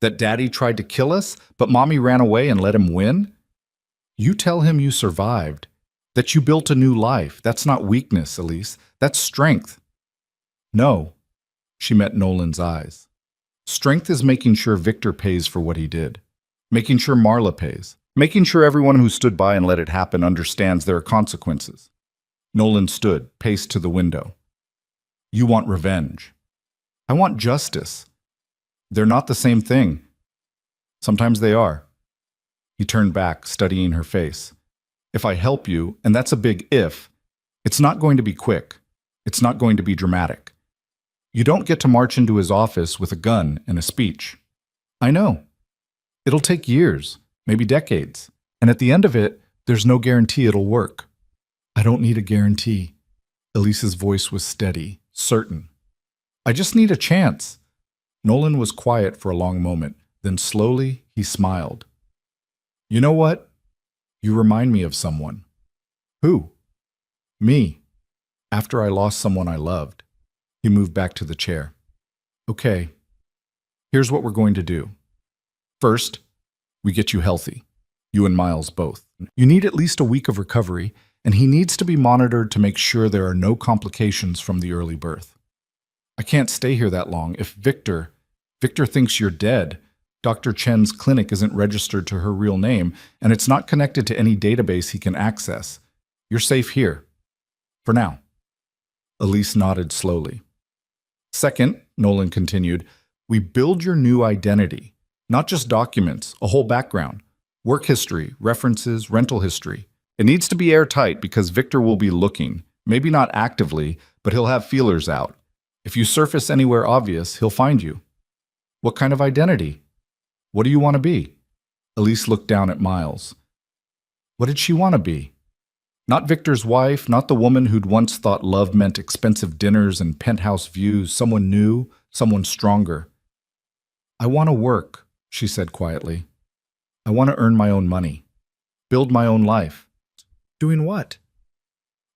[SPEAKER 1] That Daddy tried to kill us, but Mommy ran away and let him win? You tell him you survived, that you built a new life. That's not weakness, Elise. That's strength. No, she met Nolan's eyes. Strength is making sure Victor pays for what he did. Making sure Marla pays. Making sure everyone who stood by and let it happen understands there are consequences. Nolan stood, paced to the window. You want revenge. I want justice. They're not the same thing. Sometimes they are. He turned back, studying her face. If I help you, and that's a big if, it's not going to be quick. It's not going to be dramatic. You don't get to march into his office with a gun and a speech. I know. It'll take years, maybe decades. And at the end of it, there's no guarantee it'll work. I don't need a guarantee. Elise's voice was steady, certain. I just need a chance. Nolan was quiet for a long moment. Then slowly, he smiled. You know what? You remind me of someone. Who? Me. After I lost someone I loved. He moved back to the chair. Okay, here's what we're going to do. First, we get you healthy. You and Miles both. You need at least a week of recovery, and he needs to be monitored to make sure there are no complications from the early birth. I can't stay here that long. If Victor thinks you're dead, Dr. Chen's clinic isn't registered to her real name, and it's not connected to any database he can access. You're safe here. For now. Elise nodded slowly. Second, Nolan continued, we build your new identity. Not just documents, a whole background. Work history, references, rental history. It needs to be airtight because Victor will be looking, Maybe not actively, but he'll have feelers out. If you surface anywhere obvious, he'll find you. What kind of identity? What do you want to be? Elise looked down at Miles. What did she want to be? Not Victor's wife, not the woman who'd once thought love meant expensive dinners and penthouse views, someone new, someone stronger. I want to work, she said quietly. I want to earn my own money. Build my own life. Doing what?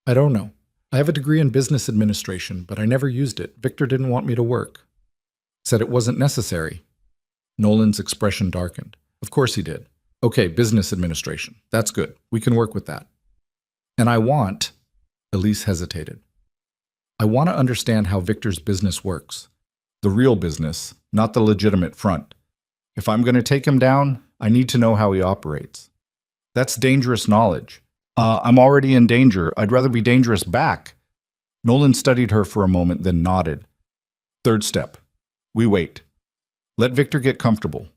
[SPEAKER 1] I don't know. I have a degree in business administration, but I never used it. Victor didn't want me to work. Said it wasn't necessary. Nolan's expression darkened. Of course he did. Okay, business administration. That's good. We can work with that. And I want, Elise hesitated. I want to understand how Victor's business works. The real business, not the legitimate front. If I'm going to take him down, I need to know how he operates. That's dangerous knowledge. I'm already in danger. I'd rather be dangerous back. Nolan studied her for a moment, then nodded. Third step. We wait. Let Victor get comfortable.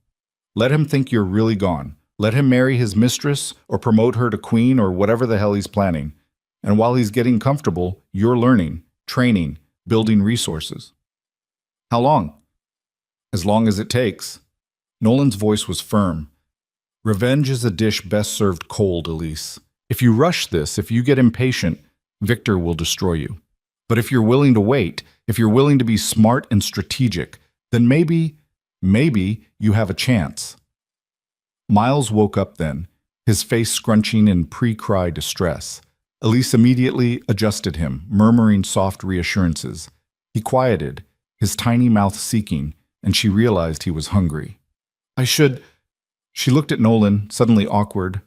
[SPEAKER 1] Let him think you're really gone. Let him marry his mistress or promote her to queen or whatever the hell he's planning. And while he's getting comfortable, you're learning, training, building resources. How long? As long as it takes. Nolan's voice was firm. Revenge is a dish best served cold, Elise. If you rush this, if you get impatient, Victor will destroy you. But if you're willing to wait, if you're willing to be smart and strategic, then maybe you have a chance. Miles woke up then, his face scrunching in pre-cry distress. Elise immediately adjusted him, murmuring soft reassurances. He quieted, his tiny mouth seeking, and she realized he was hungry. She looked at Nolan, suddenly awkward.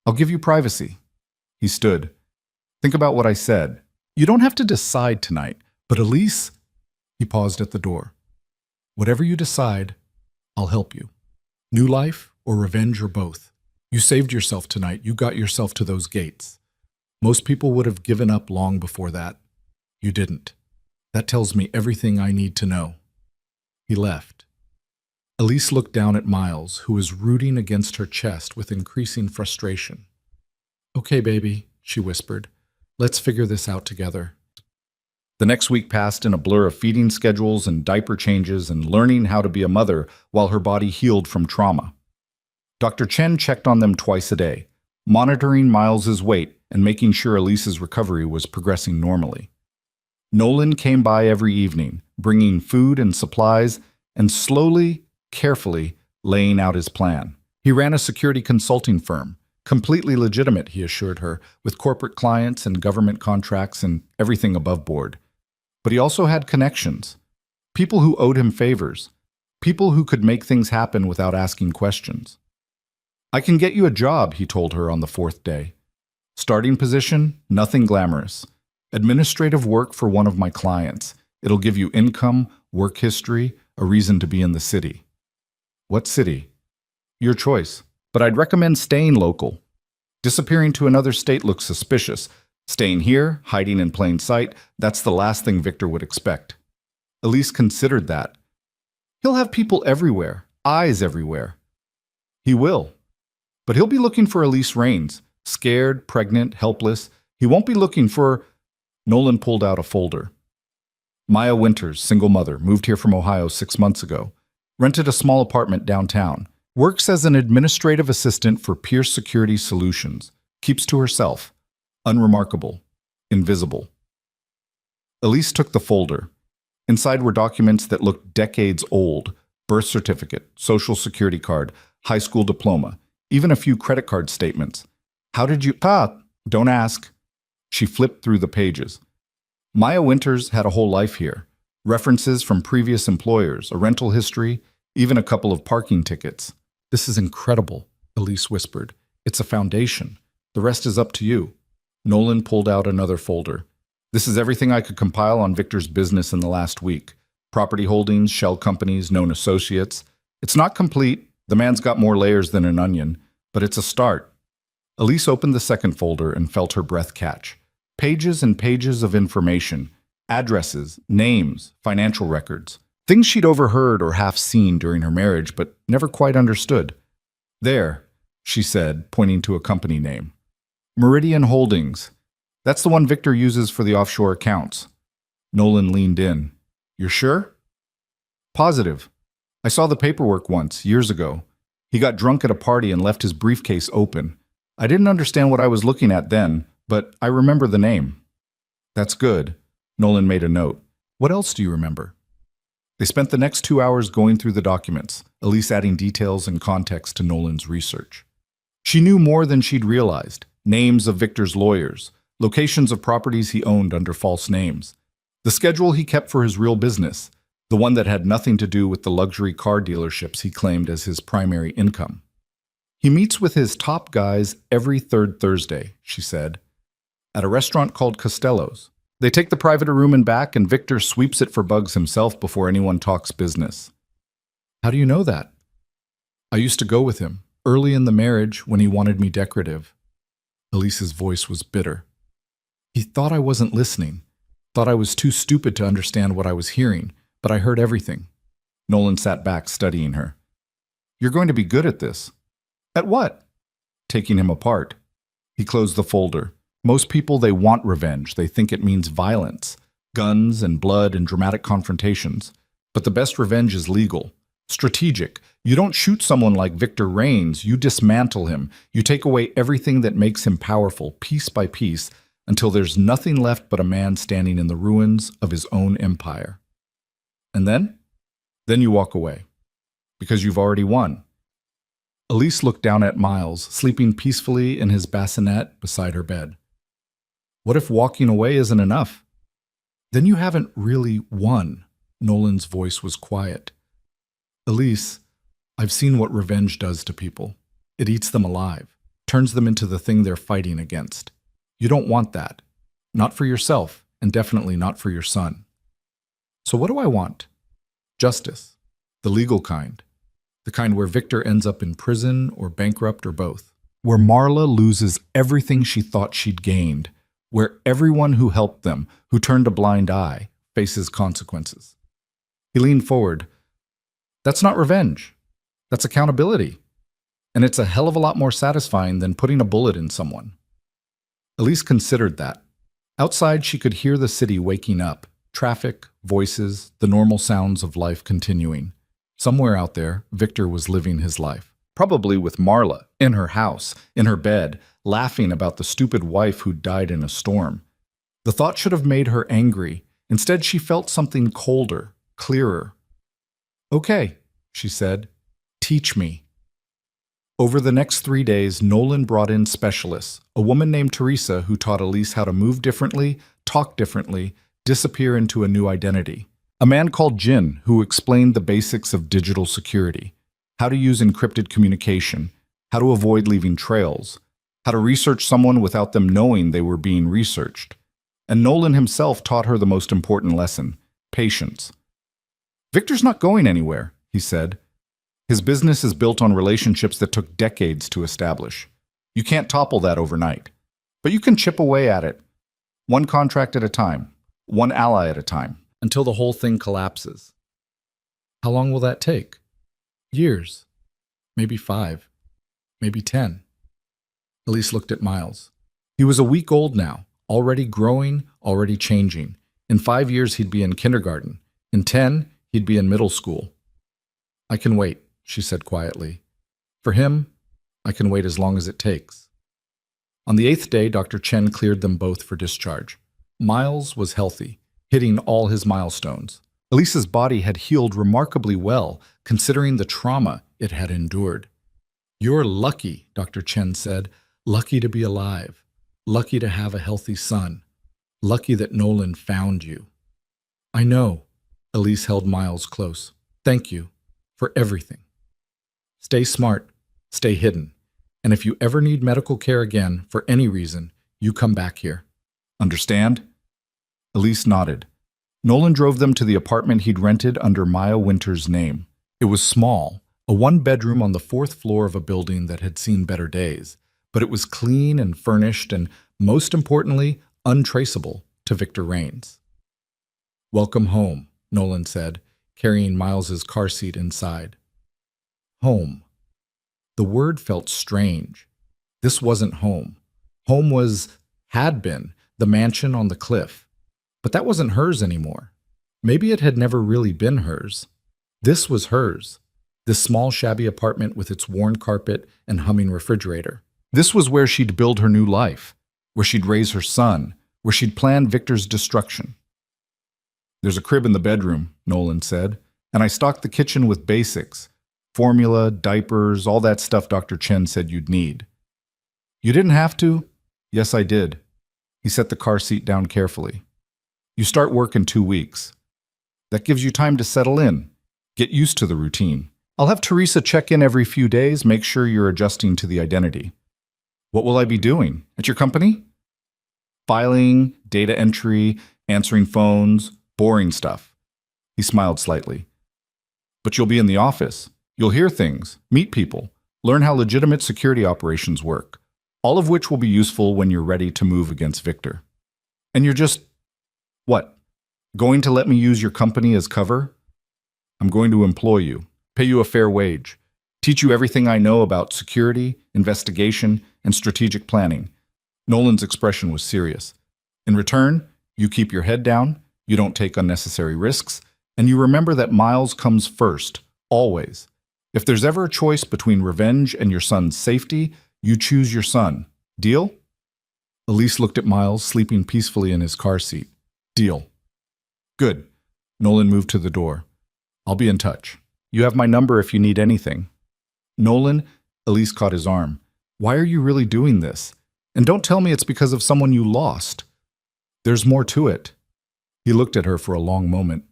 [SPEAKER 1] I'll give you privacy. He stood. Think about what I said. You don't have to decide tonight, but Elise, he paused at the door. Whatever you decide, I'll help you. New life or revenge or both. You saved yourself tonight. You got yourself to those gates. Most people would have given up long before that. You didn't. That tells me everything I need to know. He left. Elise looked down at Miles, who was rooting against her chest with increasing frustration. Okay, baby, she whispered. Let's figure this out together. The next week passed in a blur of feeding schedules and diaper changes and learning how to be a mother while her body healed from trauma. Dr. Chen checked on them twice a day, monitoring Miles's weight and making sure Elise's recovery was progressing normally. Nolan came by every evening, bringing food and supplies and slowly, carefully laying out his plan. He ran a security consulting firm, completely legitimate, he assured her, with corporate clients and government contracts and everything above board. But he also had connections, people who owed him favors, people who could make things happen without asking questions. I can get you a job, he told her on the fourth day. Starting position, nothing glamorous. Administrative work for one of my clients. It'll give you income, work history, a reason to be in the city. What city? Your choice. But I'd recommend staying local. Disappearing to another state looks suspicious. Staying here, hiding in plain sight, that's the last thing Victor would expect. Elise considered that. He'll have people everywhere, eyes everywhere. He will. But he'll be looking for Elise Raines, scared, pregnant, helpless. He won't be looking for... Nolan pulled out a folder. Maya Winters, single mother, moved here from Ohio 6 months ago. Rented a small apartment downtown. Works as an administrative assistant for Pierce Security Solutions. Keeps to herself. Unremarkable. Invisible. Elise took the folder. Inside were documents that looked decades old. Birth certificate, social security card, high school diploma, even a few credit card statements. How did you... Don't ask. She flipped through the pages. Maya Winters had a whole life here. References from previous employers, a rental history, even a couple of parking tickets. This is incredible, Elise whispered. It's a foundation. The rest is up to you. Nolan pulled out another folder. This is everything I could compile on Victor's business in the last week. Property holdings, shell companies, known associates. It's not complete. The man's got more layers than an onion, but it's a start. Elise opened the second folder and felt her breath catch. Pages and pages of information. Addresses, names, financial records. Things she'd overheard or half seen during her marriage, but never quite understood. There, she said, pointing to a company name. Meridian Holdings. That's the one Victor uses for the offshore accounts. Nolan leaned in. You're sure? Positive. I saw the paperwork once, years ago. He got drunk at a party and left his briefcase open. I didn't understand what I was looking at then, but I remember the name. That's good. Nolan made a note. What else do you remember? They spent the next 2 hours going through the documents, Elise adding details and context to Nolan's research. She knew more than she'd realized. Names of Victor's lawyers, locations of properties he owned under false names, the schedule he kept for his real business, the one that had nothing to do with the luxury car dealerships he claimed as his primary income. He meets with his top guys every third Thursday, she said, at a restaurant called Costello's. They take the private room and back, and Victor sweeps it for bugs himself before anyone talks business. How do you know that? I used to go with him, early in the marriage when he wanted me decorative. Elise's voice was bitter. He thought I wasn't listening, thought I was too stupid to understand what I was hearing, but I heard everything. Nolan sat back, studying her. You're going to be good at this. At what? Taking him apart. He closed the folder. Most people, they want revenge. They think it means violence, guns and blood and dramatic confrontations. But the best revenge is legal, strategic. You don't shoot someone like Victor Raines. You dismantle him. You take away everything that makes him powerful, piece by piece, until there's nothing left but a man standing in the ruins of his own empire. And then? Then you walk away. Because you've already won. Elise looked down at Miles, sleeping peacefully in his bassinet beside her bed. What if walking away isn't enough? Then you haven't really won. Nolan's voice was quiet. Elise, I've seen what revenge does to people. It eats them alive, turns them into the thing they're fighting against. You don't want that. Not for yourself, and definitely not for your son. So what do I want? Justice. The legal kind. The kind where Victor ends up in prison or bankrupt or both. Where Marla loses everything she thought she'd gained. Where everyone who helped them, who turned a blind eye, faces consequences. He leaned forward. That's not revenge. That's accountability. And it's a hell of a lot more satisfying than putting a bullet in someone. Elise considered that. Outside, she could hear the city waking up. Traffic, voices, the normal sounds of life continuing. Somewhere out there, Victor was living his life. Probably with Marla, in her house, in her bed, laughing about the stupid wife who died in a storm. The thought should have made her angry. Instead, she felt something colder, clearer. Okay, she said, teach me. Over the next 3 days, Nolan brought in specialists, a woman named Teresa who taught Elise how to move differently, talk differently, disappear into a new identity. A man called Jin who explained the basics of digital security, how to use encrypted communication, how to avoid leaving trails, how to research someone without them knowing they were being researched. And Nolan himself taught her the most important lesson, patience. Victor's not going anywhere, he said. His business is built on relationships that took decades to establish. You can't topple that overnight. But you can chip away at it, one contract at a time, one ally at a time, until the whole thing collapses. How long will that take? Years. Maybe 5. Maybe 10. Elise looked at Miles. He was a week old now, already growing, already changing. In 5 years, he'd be in kindergarten. In 10, he'd be in middle school. I can wait, she said quietly. For him, I can wait as long as it takes. On the 8th day, Dr. Chen cleared them both for discharge. Miles was healthy, hitting all his milestones. Elise's body had healed remarkably well, considering the trauma it had endured. You're lucky, Dr. Chen said. Lucky to be alive. Lucky to have a healthy son. Lucky that Nolan found you. I know. Elise held Miles close. Thank you for everything. Stay smart. Stay hidden. And if you ever need medical care again, for any reason, you come back here. Understand? Elise nodded. Nolan drove them to the apartment he'd rented under Maya Winter's name. It was small, a one-bedroom on the 4th floor of a building that had seen better days, but it was clean and furnished and, most importantly, untraceable to Victor Raines. Welcome home, Nolan said, carrying Miles's car seat inside. Home. The word felt strange. This wasn't home. Home had been the mansion on the cliff. But that wasn't hers anymore. Maybe it had never really been hers. This was hers. This small, shabby apartment with its worn carpet and humming refrigerator. This was where she'd build her new life, where she'd raise her son, where she'd plan Victor's destruction. "There's a crib in the bedroom," Nolan said, "and I stocked the kitchen with basics. Formula, diapers, all that stuff Dr. Chen said you'd need." "You didn't have to?" "Yes, I did." He set the car seat down carefully. "You start work in 2 weeks. That gives you time to settle in, get used to the routine. I'll have Teresa check in every few days, make sure you're adjusting to the identity." "What will I be doing? At your company?" "Filing, data entry, answering phones, boring stuff." He smiled slightly. "But you'll be in the office. You'll hear things, meet people, learn how legitimate security operations work, all of which will be useful when you're ready to move against Victor. And you're just, what, going to let me use your company as cover? I'm going to employ you, pay you a fair wage, teach you everything I know about security, investigation, and strategic planning." Nolan's expression was serious. "In return, you keep your head down, you don't take unnecessary risks, and you remember that Miles comes first, always. If there's ever a choice between revenge and your son's safety, you choose your son. Deal?" Elise looked at Miles, sleeping peacefully in his car seat. "Deal." "Good." Nolan moved to the door. "I'll be in touch. You have my number if you need anything." "Nolan," Elise caught his arm. "Why are you really doing this? And don't tell me it's because of someone you lost. There's more to it." He looked at her for a long moment.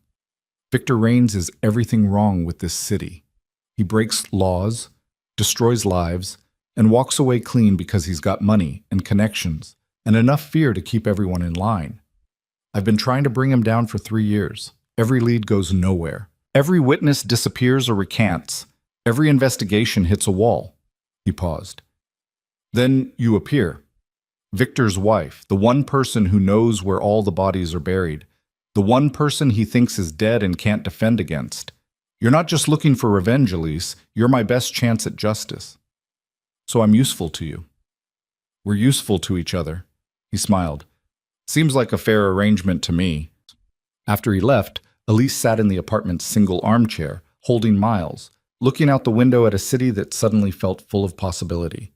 [SPEAKER 1] "Victor Reigns is everything wrong with this city. He breaks laws, destroys lives, and walks away clean because he's got money and connections and enough fear to keep everyone in line. I've been trying to bring him down for 3 years. Every lead goes nowhere. Every witness disappears or recants. Every investigation hits a wall." He paused. "Then you appear. Victor's wife, the one person who knows where all the bodies are buried, the one person he thinks is dead and can't defend against. You're not just looking for revenge, Elise. You're my best chance at justice. So I'm useful to you. We're useful to each other." He smiled. "Seems like a fair arrangement to me." After he left, Elise sat in the apartment's single armchair, holding Miles, looking out the window at a city that suddenly felt full of possibility.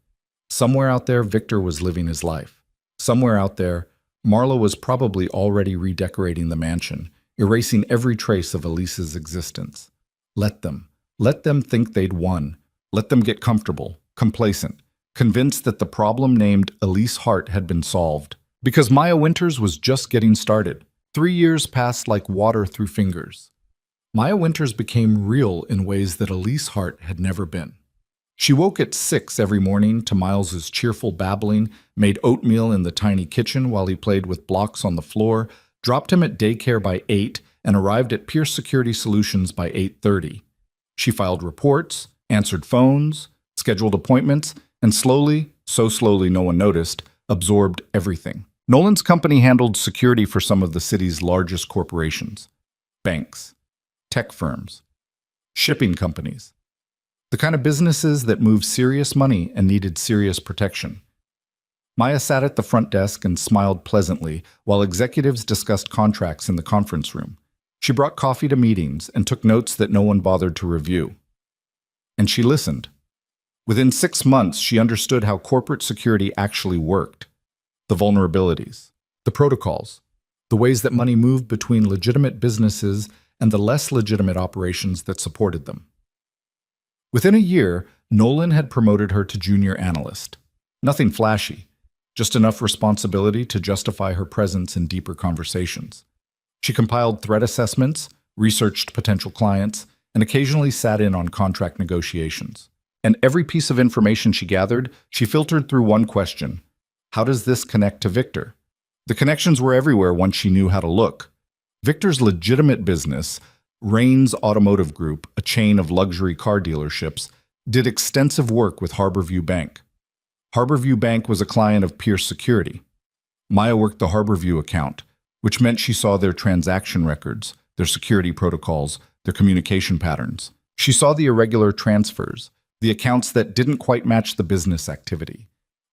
[SPEAKER 1] Somewhere out there, Victor was living his life. Somewhere out there, Marla was probably already redecorating the mansion, erasing every trace of Elise's existence. Let them think they'd won. Let them get comfortable, complacent, convinced that the problem named Elise Hart had been solved. Because Maya Winters was just getting started. 3 years passed like water through fingers. Maya Winters became real in ways that Elise Hart had never been. She woke at 6 every morning to Miles's cheerful babbling, made oatmeal in the tiny kitchen while he played with blocks on the floor, dropped him at daycare by 8, and arrived at Pierce Security Solutions by 8:30. She filed reports, answered phones, scheduled appointments, and slowly, so slowly no one noticed, absorbed everything. Nolan's company handled security for some of the city's largest corporations. Banks, tech firms, shipping companies. The kind of businesses that moved serious money and needed serious protection. Maya sat at the front desk and smiled pleasantly while executives discussed contracts in the conference room. She brought coffee to meetings and took notes that no one bothered to review. And she listened. Within 6 months, she understood how corporate security actually worked. The vulnerabilities, the protocols, the ways that money moved between legitimate businesses and the less legitimate operations that supported them. Within a year, Nolan had promoted her to junior analyst. Nothing flashy, just enough responsibility to justify her presence in deeper conversations. She compiled threat assessments, researched potential clients, and occasionally sat in on contract negotiations. And every piece of information she gathered, she filtered through one question: how does this connect to Victor? The connections were everywhere once she knew how to look. Victor's legitimate business, Reigns Automotive Group, a chain of luxury car dealerships, did extensive work with Harborview Bank. Harborview Bank was a client of Pierce Security. Maya worked the Harborview account, which meant she saw their transaction records, their security protocols, their communication patterns. She saw the irregular transfers, the accounts that didn't quite match the business activity.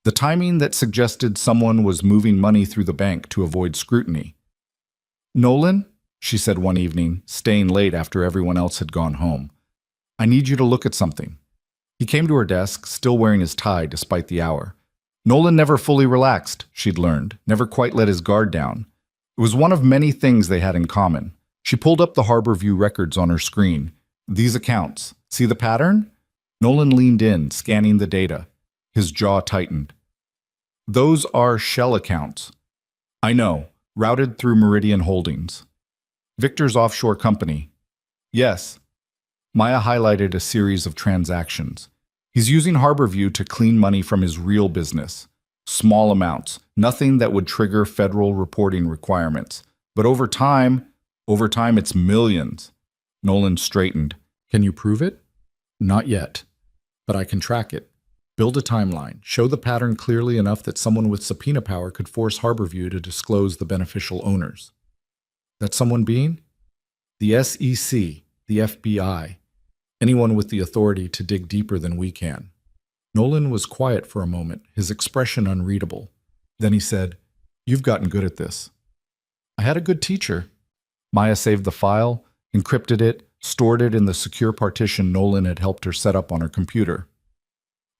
[SPEAKER 1] the timing that suggested someone was moving money through the bank to avoid scrutiny. "Nolan," she said one evening, staying late after everyone else had gone home, "I need you to look at something." He came to her desk, still wearing his tie despite the hour. Nolan never fully relaxed, she'd learned, never quite let his guard down. It was one of many things they had in common. She pulled up the Harborview records on her screen. "These accounts. See the pattern?" Nolan leaned in, scanning the data. His jaw tightened. "Those are shell accounts." "I know. Routed through Meridian Holdings." "Victor's offshore company." "Yes." Maya highlighted a series of transactions. "He's using Harborview to clean money from his real business. Small amounts, nothing that would trigger federal reporting requirements. But over time it's millions." Nolan straightened. "Can you prove it?" "Not yet. But I can track it. Build a timeline. Show the pattern clearly enough that someone with subpoena power could force Harborview to disclose the beneficial owners." "That someone being?" "The SEC, the FBI. Anyone with the authority to dig deeper than we can." Nolan was quiet for a moment, his expression unreadable. Then he said, "You've gotten good at this." "I had a good teacher." Maya saved the file, encrypted it, stored it in the secure partition Nolan had helped her set up on her computer.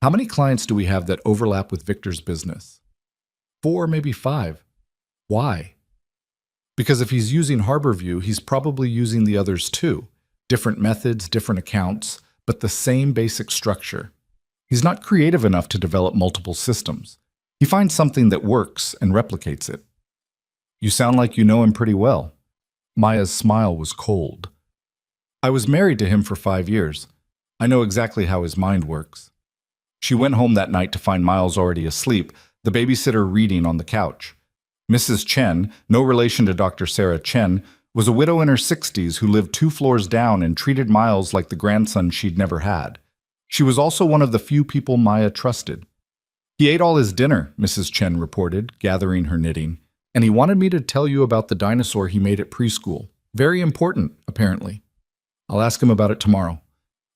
[SPEAKER 1] "How many clients do we have that overlap with Victor's business?" 4, maybe 5. "Why?" "Because if he's using Harborview, he's probably using the others too. Different methods, different accounts, but the same basic structure. He's not creative enough to develop multiple systems. He finds something that works and replicates it." "You sound like you know him pretty well." Maya's smile was cold. "I was married to him for 5 years. I know exactly how his mind works." She went home that night to find Miles already asleep, the babysitter reading on the couch. Mrs. Chen, no relation to Dr. Sarah Chen, was a widow in her 60s who lived 2 floors down and treated Miles like the grandson she'd never had. She was also one of the few people Maya trusted. "He ate all his dinner," Mrs. Chen reported, gathering her knitting, "and he wanted me to tell you about the dinosaur he made at preschool. Very important, apparently. I'll ask him about it tomorrow."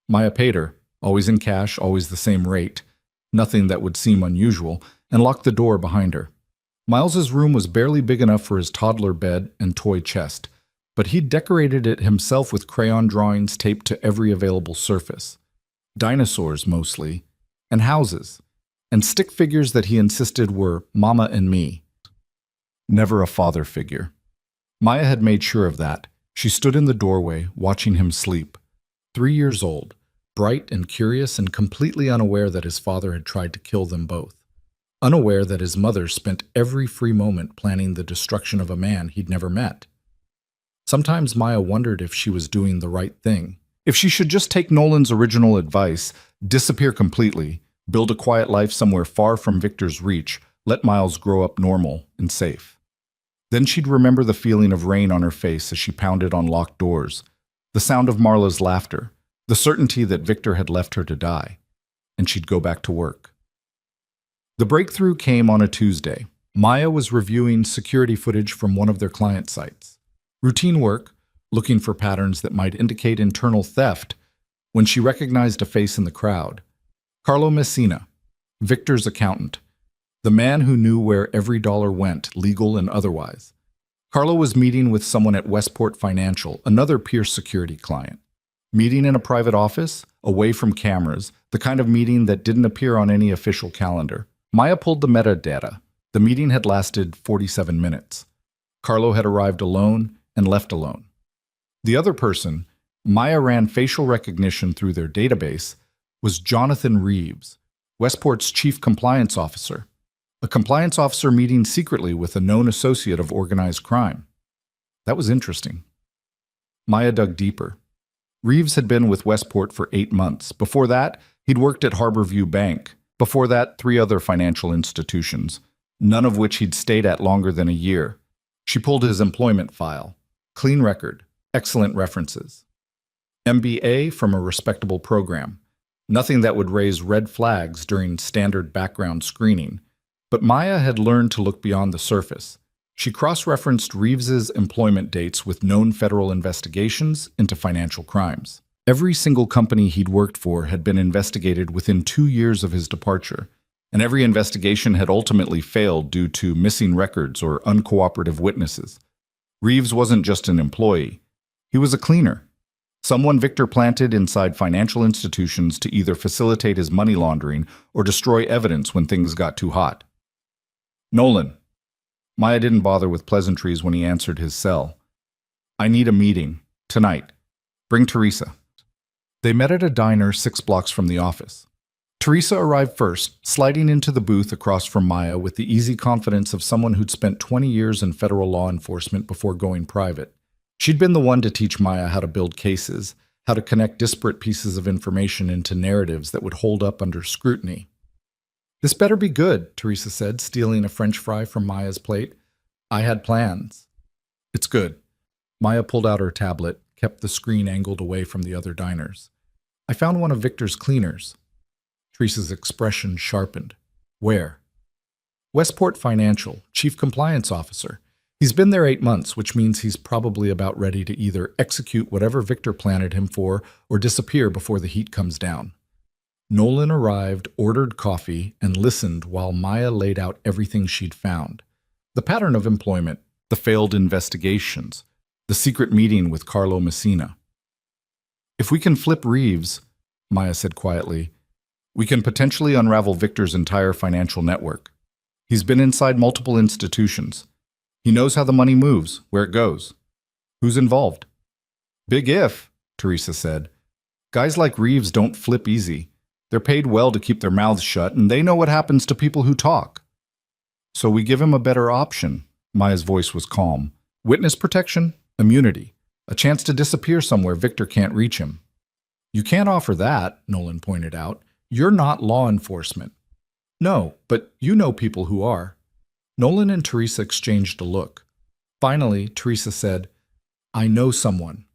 [SPEAKER 1] Maya paid her, always in cash, always the same rate, nothing that would seem unusual, and locked the door behind her. Miles's room was barely big enough for his toddler bed and toy chest, but he'd decorated it himself with crayon drawings taped to every available surface. Dinosaurs, mostly, and houses, and stick figures that he insisted were Mama and me. Never a father figure. Maya had made sure of that. She stood in the doorway, watching him sleep. 3 years old, bright and curious and completely unaware that his father had tried to kill them both. Unaware that his mother spent every free moment planning the destruction of a man he'd never met. Sometimes Maya wondered if she was doing the right thing. If she should just take Nolan's original advice, disappear completely, build a quiet life somewhere far from Victor's reach, let Miles grow up normal and safe. Then she'd remember the feeling of rain on her face as she pounded on locked doors, the sound of Marla's laughter, the certainty that Victor had left her to die, and she'd go back to work. The breakthrough came on a Tuesday. Maya was reviewing security footage from one of their client sites. Routine work, looking for patterns that might indicate internal theft, when she recognized a face in the crowd. Carlo Messina, Victor's accountant, the man who knew where every dollar went, legal and otherwise. Carlo was meeting with someone at Westport Financial, another Pierce Security client. Meeting in a private office, away from cameras, the kind of meeting that didn't appear on any official calendar. Maya pulled the metadata. The meeting had lasted 47 minutes. Carlo had arrived alone and left alone. The other person, Maya ran facial recognition through their database, was Jonathan Reeves, Westport's chief compliance officer. A compliance officer meeting secretly with a known associate of organized crime. That was interesting. Maya dug deeper. Reeves had been with Westport for 8 months. Before that, he'd worked at Harborview Bank. Before that, 3 other financial institutions, none of which he'd stayed at longer than a year. She pulled his employment file. Clean record, excellent references. MBA from a respectable program. Nothing that would raise red flags during standard background screening. But Maya had learned to look beyond the surface. She cross-referenced Reeves's employment dates with known federal investigations into financial crimes. Every single company he'd worked for had been investigated within 2 years of his departure, and every investigation had ultimately failed due to missing records or uncooperative witnesses. Reeves wasn't just an employee. He was a cleaner. Someone Victor planted inside financial institutions to either facilitate his money laundering or destroy evidence when things got too hot. Nolan. Maya didn't bother with pleasantries when he answered his cell. I need a meeting. Tonight. Bring Teresa. They met at a diner 6 blocks from the office. Teresa arrived first, sliding into the booth across from Maya with the easy confidence of someone who'd spent 20 years in federal law enforcement before going private. She'd been the one to teach Maya how to build cases, how to connect disparate pieces of information into narratives that would hold up under scrutiny. This better be good, Teresa said, stealing a French fry from Maya's plate. I had plans. It's good. Maya pulled out her tablet, kept the screen angled away from the other diners. I found one of Victor's cleaners. Teresa's expression sharpened. Where? Westport Financial, Chief Compliance Officer. He's been there 8 months, which means he's probably about ready to either execute whatever Victor planted him for or disappear before the heat comes down. Nolan arrived, ordered coffee, and listened while Maya laid out everything she'd found. The pattern of employment, the failed investigations, the secret meeting with Carlo Messina. If we can flip Reeves, Maya said quietly, we can potentially unravel Victor's entire financial network. He's been inside multiple institutions. He knows how the money moves, where it goes. Who's involved? Big if, Teresa said. Guys like Reeves don't flip easy. They're paid well to keep their mouths shut, and they know what happens to people who talk. So we give him a better option. Maya's voice was calm. Witness protection, immunity, a chance to disappear somewhere Victor can't reach him. You can't offer that, Nolan pointed out. You're not law enforcement. No, but you know people who are. Nolan and Teresa exchanged a look. Finally, Teresa said, I know someone.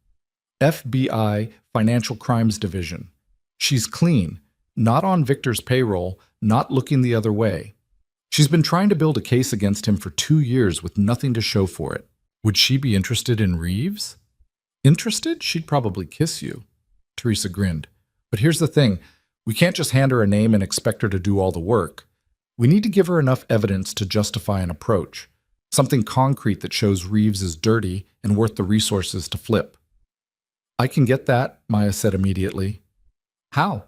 [SPEAKER 1] FBI Financial Crimes Division. She's clean, not on Victor's payroll, not looking the other way. She's been trying to build a case against him for 2 years with nothing to show for it. Would she be interested in Reeves? Interested? She'd probably kiss you. Teresa grinned. But here's the thing. We can't just hand her a name and expect her to do all the work. We need to give her enough evidence to justify an approach. Something concrete that shows Reeves is dirty and worth the resources to flip. I can get that, Maya said immediately. How?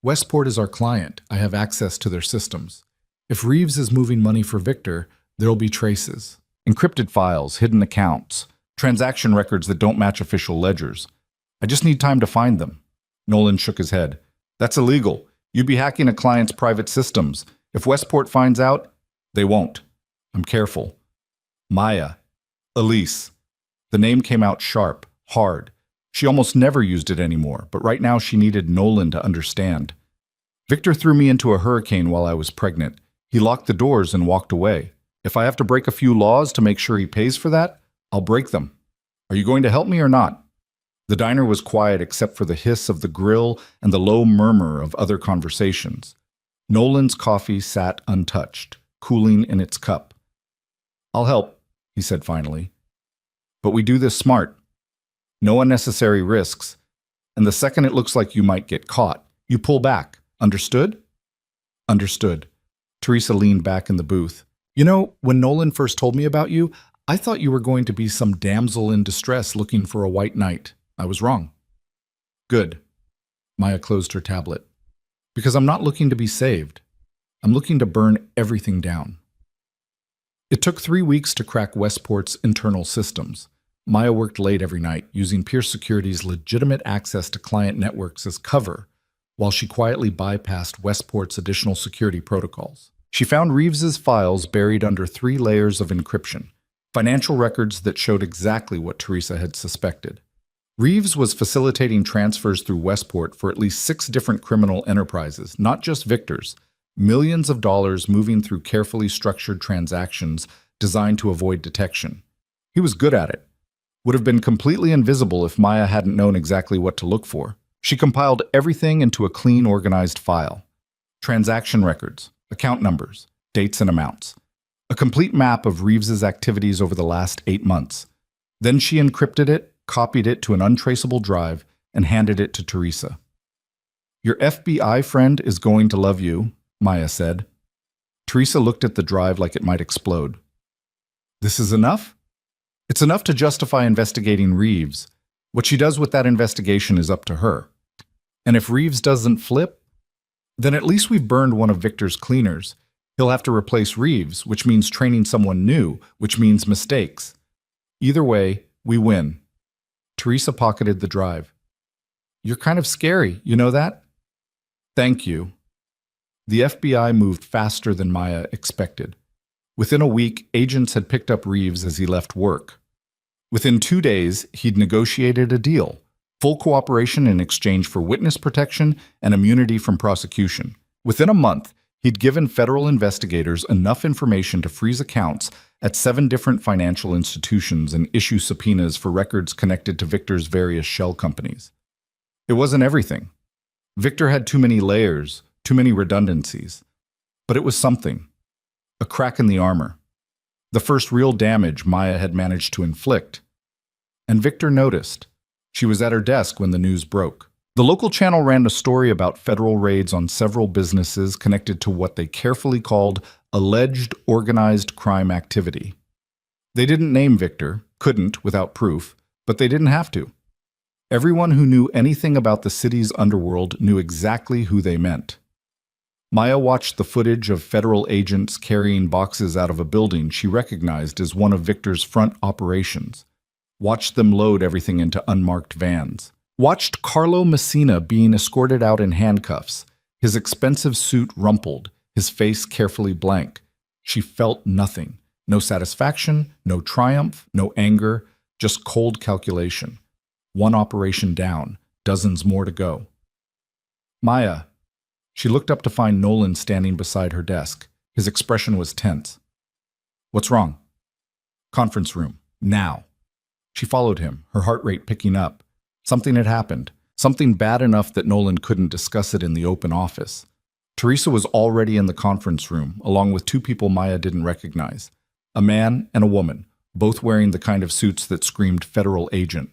[SPEAKER 1] Westport is our client. I have access to their systems. If Reeves is moving money for Victor, there'll be traces. Encrypted files, hidden accounts, transaction records that don't match official ledgers. I just need time to find them. Nolan shook his head. That's illegal. You'd be hacking a client's private systems. If Westport finds out, they won't. I'm careful. Maya. Elise. The name came out sharp, hard. She almost never used it anymore, but right now she needed Nolan to understand. Victor threw me into a hurricane while I was pregnant. He locked the doors and walked away. If I have to break a few laws to make sure he pays for that, I'll break them. Are you going to help me or not? The diner was quiet except for the hiss of the grill and the low murmur of other conversations. Nolan's coffee sat untouched, cooling in its cup. I'll help, he said finally. But we do this smart. No unnecessary risks. And the second it looks like you might get caught, you pull back. Understood? Understood. Teresa leaned back in the booth. You know, when Nolan first told me about you, I thought you were going to be some damsel in distress looking for a white knight. I was wrong. Good. Maya closed her tablet. Because I'm not looking to be saved. I'm looking to burn everything down. It took 3 weeks to crack Westport's internal systems. Maya worked late every night, using Pierce Security's legitimate access to client networks as cover, while she quietly bypassed Westport's additional security protocols. She found Reeves's files buried under 3 layers of encryption, financial records that showed exactly what Teresa had suspected. Reeves was facilitating transfers through Westport for at least 6 different criminal enterprises, not just Victor's, millions of dollars moving through carefully structured transactions designed to avoid detection. He was good at it. Would have been completely invisible if Maya hadn't known exactly what to look for. She compiled everything into a clean, organized file. Transaction records, account numbers, dates and amounts. A complete map of Reeves's activities over the last 8 months. Then she encrypted it, copied it to an untraceable drive, and handed it to Teresa. Your FBI friend is going to love you, Maya said. Teresa looked at the drive like it might explode. This is enough? It's enough to justify investigating Reeves. What she does with that investigation is up to her. And if Reeves doesn't flip, then at least we've burned one of Victor's cleaners. He'll have to replace Reeves, which means training someone new, which means mistakes. Either way, we win. Teresa pocketed the drive. You're kind of scary, you know that? Thank you. The FBI moved faster than Maya expected. Within a week, agents had picked up Reeves as he left work. Within 2 days, he'd negotiated a deal. Full cooperation in exchange for witness protection and immunity from prosecution. Within a month, he'd given federal investigators enough information to freeze accounts at 7 different financial institutions and issue subpoenas for records connected to Victor's various shell companies. It wasn't everything. Victor had too many layers, too many redundancies. But it was something. A crack in the armor. The first real damage Maya had managed to inflict. And Victor noticed. She was at her desk when the news broke. The local channel ran a story about federal raids on several businesses connected to what they carefully called alleged organized crime activity. They didn't name Victor, couldn't without proof, but they didn't have to. Everyone who knew anything about the city's underworld knew exactly who they meant. Maya watched the footage of federal agents carrying boxes out of a building she recognized as one of Victor's front operations. Watched them load everything into unmarked vans. Watched Carlo Messina being escorted out in handcuffs, his expensive suit rumpled, his face carefully blank. She felt nothing. No satisfaction, no triumph, no anger, just cold calculation. One operation down, dozens more to go. Maya. She looked up to find Nolan standing beside her desk. His expression was tense. What's wrong? Conference room. Now. She followed him, her heart rate picking up. Something had happened. Something bad enough that Nolan couldn't discuss it in the open office. Teresa was already in the conference room, along with 2 people Maya didn't recognize. A man and a woman, both wearing the kind of suits that screamed federal agent.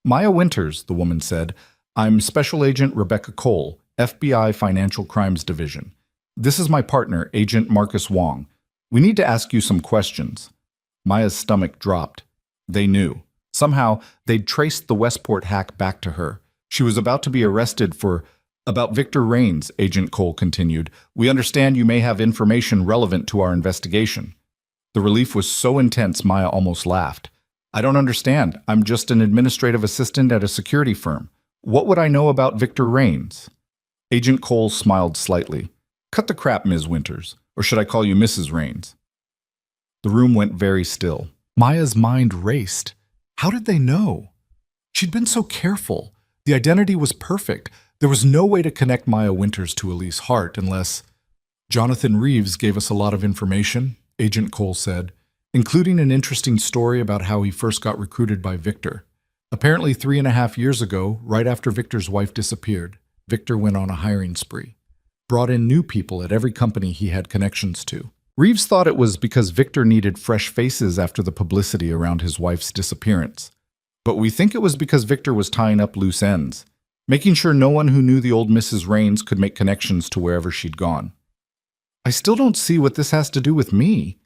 [SPEAKER 1] Maya Winters, the woman said. I'm Special Agent Rebecca Cole, FBI Financial Crimes Division. This is my partner, Agent Marcus Wong. We need to ask you some questions. Maya's stomach dropped. They knew. Somehow, they'd traced the Westport hack back to her. She was about to be arrested for... About Victor Raines, Agent Cole continued. We understand you may have information relevant to our investigation. The relief was so intense Maya almost laughed. I don't understand. I'm just an administrative assistant at a security firm. What would I know about Victor Raines? Agent Cole smiled slightly. Cut the crap, Ms. Winters. Or should I call you Mrs. Raines? The room went very still. Maya's mind raced. How did they know? She'd been so careful. The identity was perfect. There was no way to connect Maya Winters to Elise Hart unless... Jonathan Reeves gave us a lot of information, Agent Cole said, including an interesting story about how he first got recruited by Victor. Apparently 3.5 years ago, right after Victor's wife disappeared, Victor went on a hiring spree. Brought in new people at every company he had connections to. Reeves thought it was because Victor needed fresh faces after the publicity around his wife's disappearance. But we think it was because Victor was tying up loose ends, making sure no one who knew the old Mrs. Raines could make connections to wherever she'd gone. I still don't see what this has to do with me.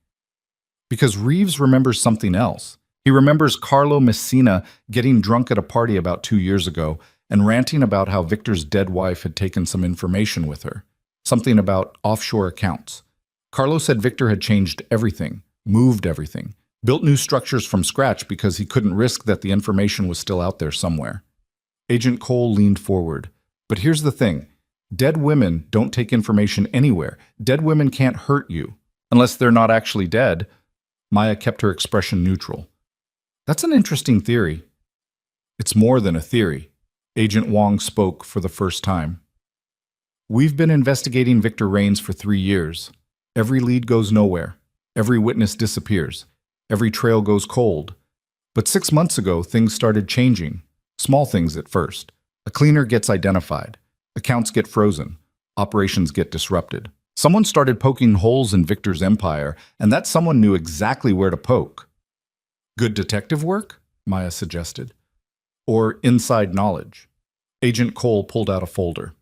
[SPEAKER 1] Because Reeves remembers something else. He remembers Carlo Messina getting drunk at a party about 2 years ago and ranting about how Victor's dead wife had taken some information with her. Something about offshore accounts. Carlo said Victor had changed everything, moved everything, built new structures from scratch because he couldn't risk that the information was still out there somewhere. Agent Cole leaned forward. But here's the thing. Dead women don't take information anywhere. Dead women can't hurt you. Unless they're not actually dead. Maya kept her expression neutral. That's an interesting theory. It's more than a theory. Agent Wong spoke for the first time. We've been investigating Victor Raines for 3 years. Every lead goes nowhere. Every witness disappears. Every trail goes cold. But 6 months ago, things started changing. Small things at first. A cleaner gets identified. Accounts get frozen. Operations get disrupted. Someone started poking holes in Victor's empire, and that someone knew exactly where to poke. Good detective work? Maya suggested. Or inside knowledge. Agent Cole pulled out a folder.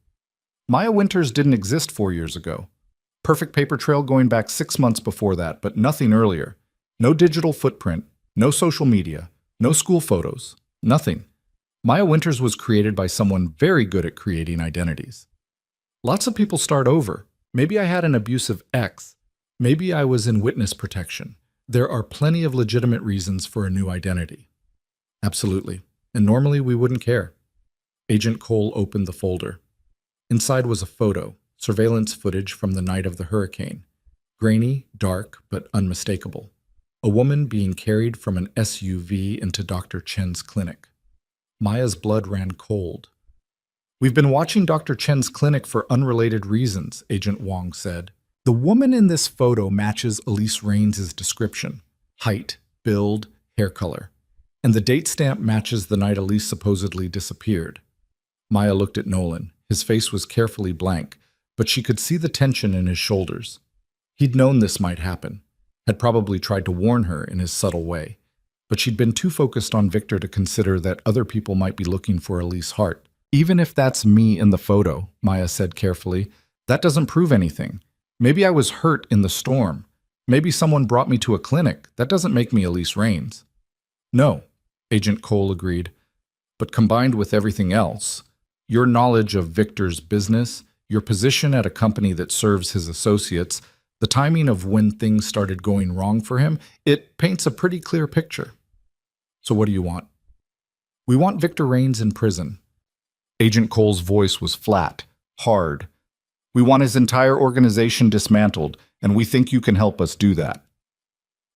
[SPEAKER 1] Maya Winters didn't exist 4 years ago. Perfect paper trail going back 6 months before that, but nothing earlier. No digital footprint, no social media, no school photos, nothing. Maya Winters was created by someone very good at creating identities. Lots of people start over. Maybe I had an abusive ex. Maybe I was in witness protection. There are plenty of legitimate reasons for a new identity. Absolutely. And normally we wouldn't care. Agent Cole opened the folder. Inside was a photo, surveillance footage from the night of the hurricane. Grainy, dark, but unmistakable. A woman being carried from an SUV into Dr. Chen's clinic. Maya's blood ran cold. "We've been watching Dr. Chen's clinic for unrelated reasons," Agent Wong said. "The woman in this photo matches Elise Rains' description. Height, build, hair color. And the date stamp matches the night Elise supposedly disappeared." Maya looked at Nolan. His face was carefully blank, but she could see the tension in his shoulders. He'd known this might happen, had probably tried to warn her in his subtle way, but she'd been too focused on Victor to consider that other people might be looking for Elise's heart. "Even if that's me in the photo," Maya said carefully, "that doesn't prove anything. Maybe I was hurt in the storm. Maybe someone brought me to a clinic. That doesn't make me Elise Rains." "No," Agent Cole agreed, "but combined with everything else, your knowledge of Victor's business, your position at a company that serves his associates, the timing of when things started going wrong for him, it paints a pretty clear picture." "So what do you want?" "We want Victor Rains in prison." Agent Cole's voice was flat, hard. "We want his entire organization dismantled, and we think you can help us do that."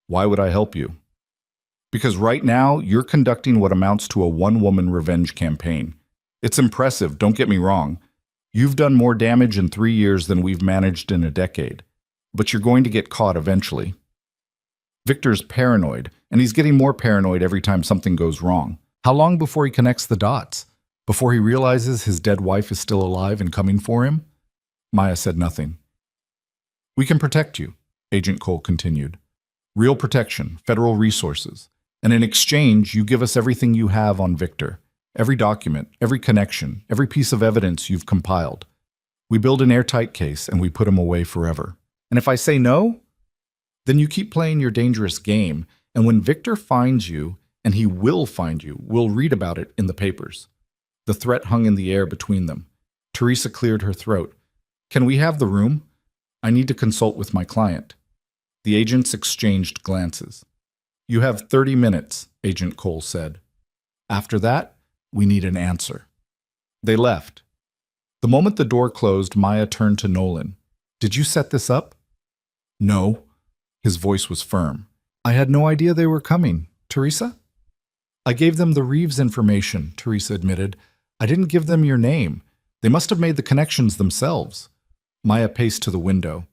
[SPEAKER 1] "Why would I help you?" "Because right now, you're conducting what amounts to a one-woman revenge campaign. It's impressive, don't get me wrong. You've done more damage in 3 years than we've managed in a decade. But you're going to get caught eventually. Victor's paranoid, and he's getting more paranoid every time something goes wrong. How long before he connects the dots? Before he realizes his dead wife is still alive and coming for him?" Maya said nothing. "We can protect you," Agent Cole continued. "Real protection, federal resources. And in exchange, you give us everything you have on Victor. Every document, every connection, every piece of evidence you've compiled. We build an airtight case and we put him away forever. And if I say no, then you keep playing your dangerous game, and when Victor finds you, and he will find you, we'll read about it in the papers." The threat hung in the air between them. Teresa cleared her throat. "Can we have the room? I need to consult with my client." The agents exchanged glances. "You have 30 minutes, Agent Cole said. "After that, we need an answer." They left. The moment the door closed, Maya turned to Nolan. "Did you set this up?" "No." His voice was firm. "I had no idea they were coming. Teresa?" "I gave them the Reeves information," Teresa admitted. "I didn't give them your name. They must have made the connections themselves." Maya paced to the window.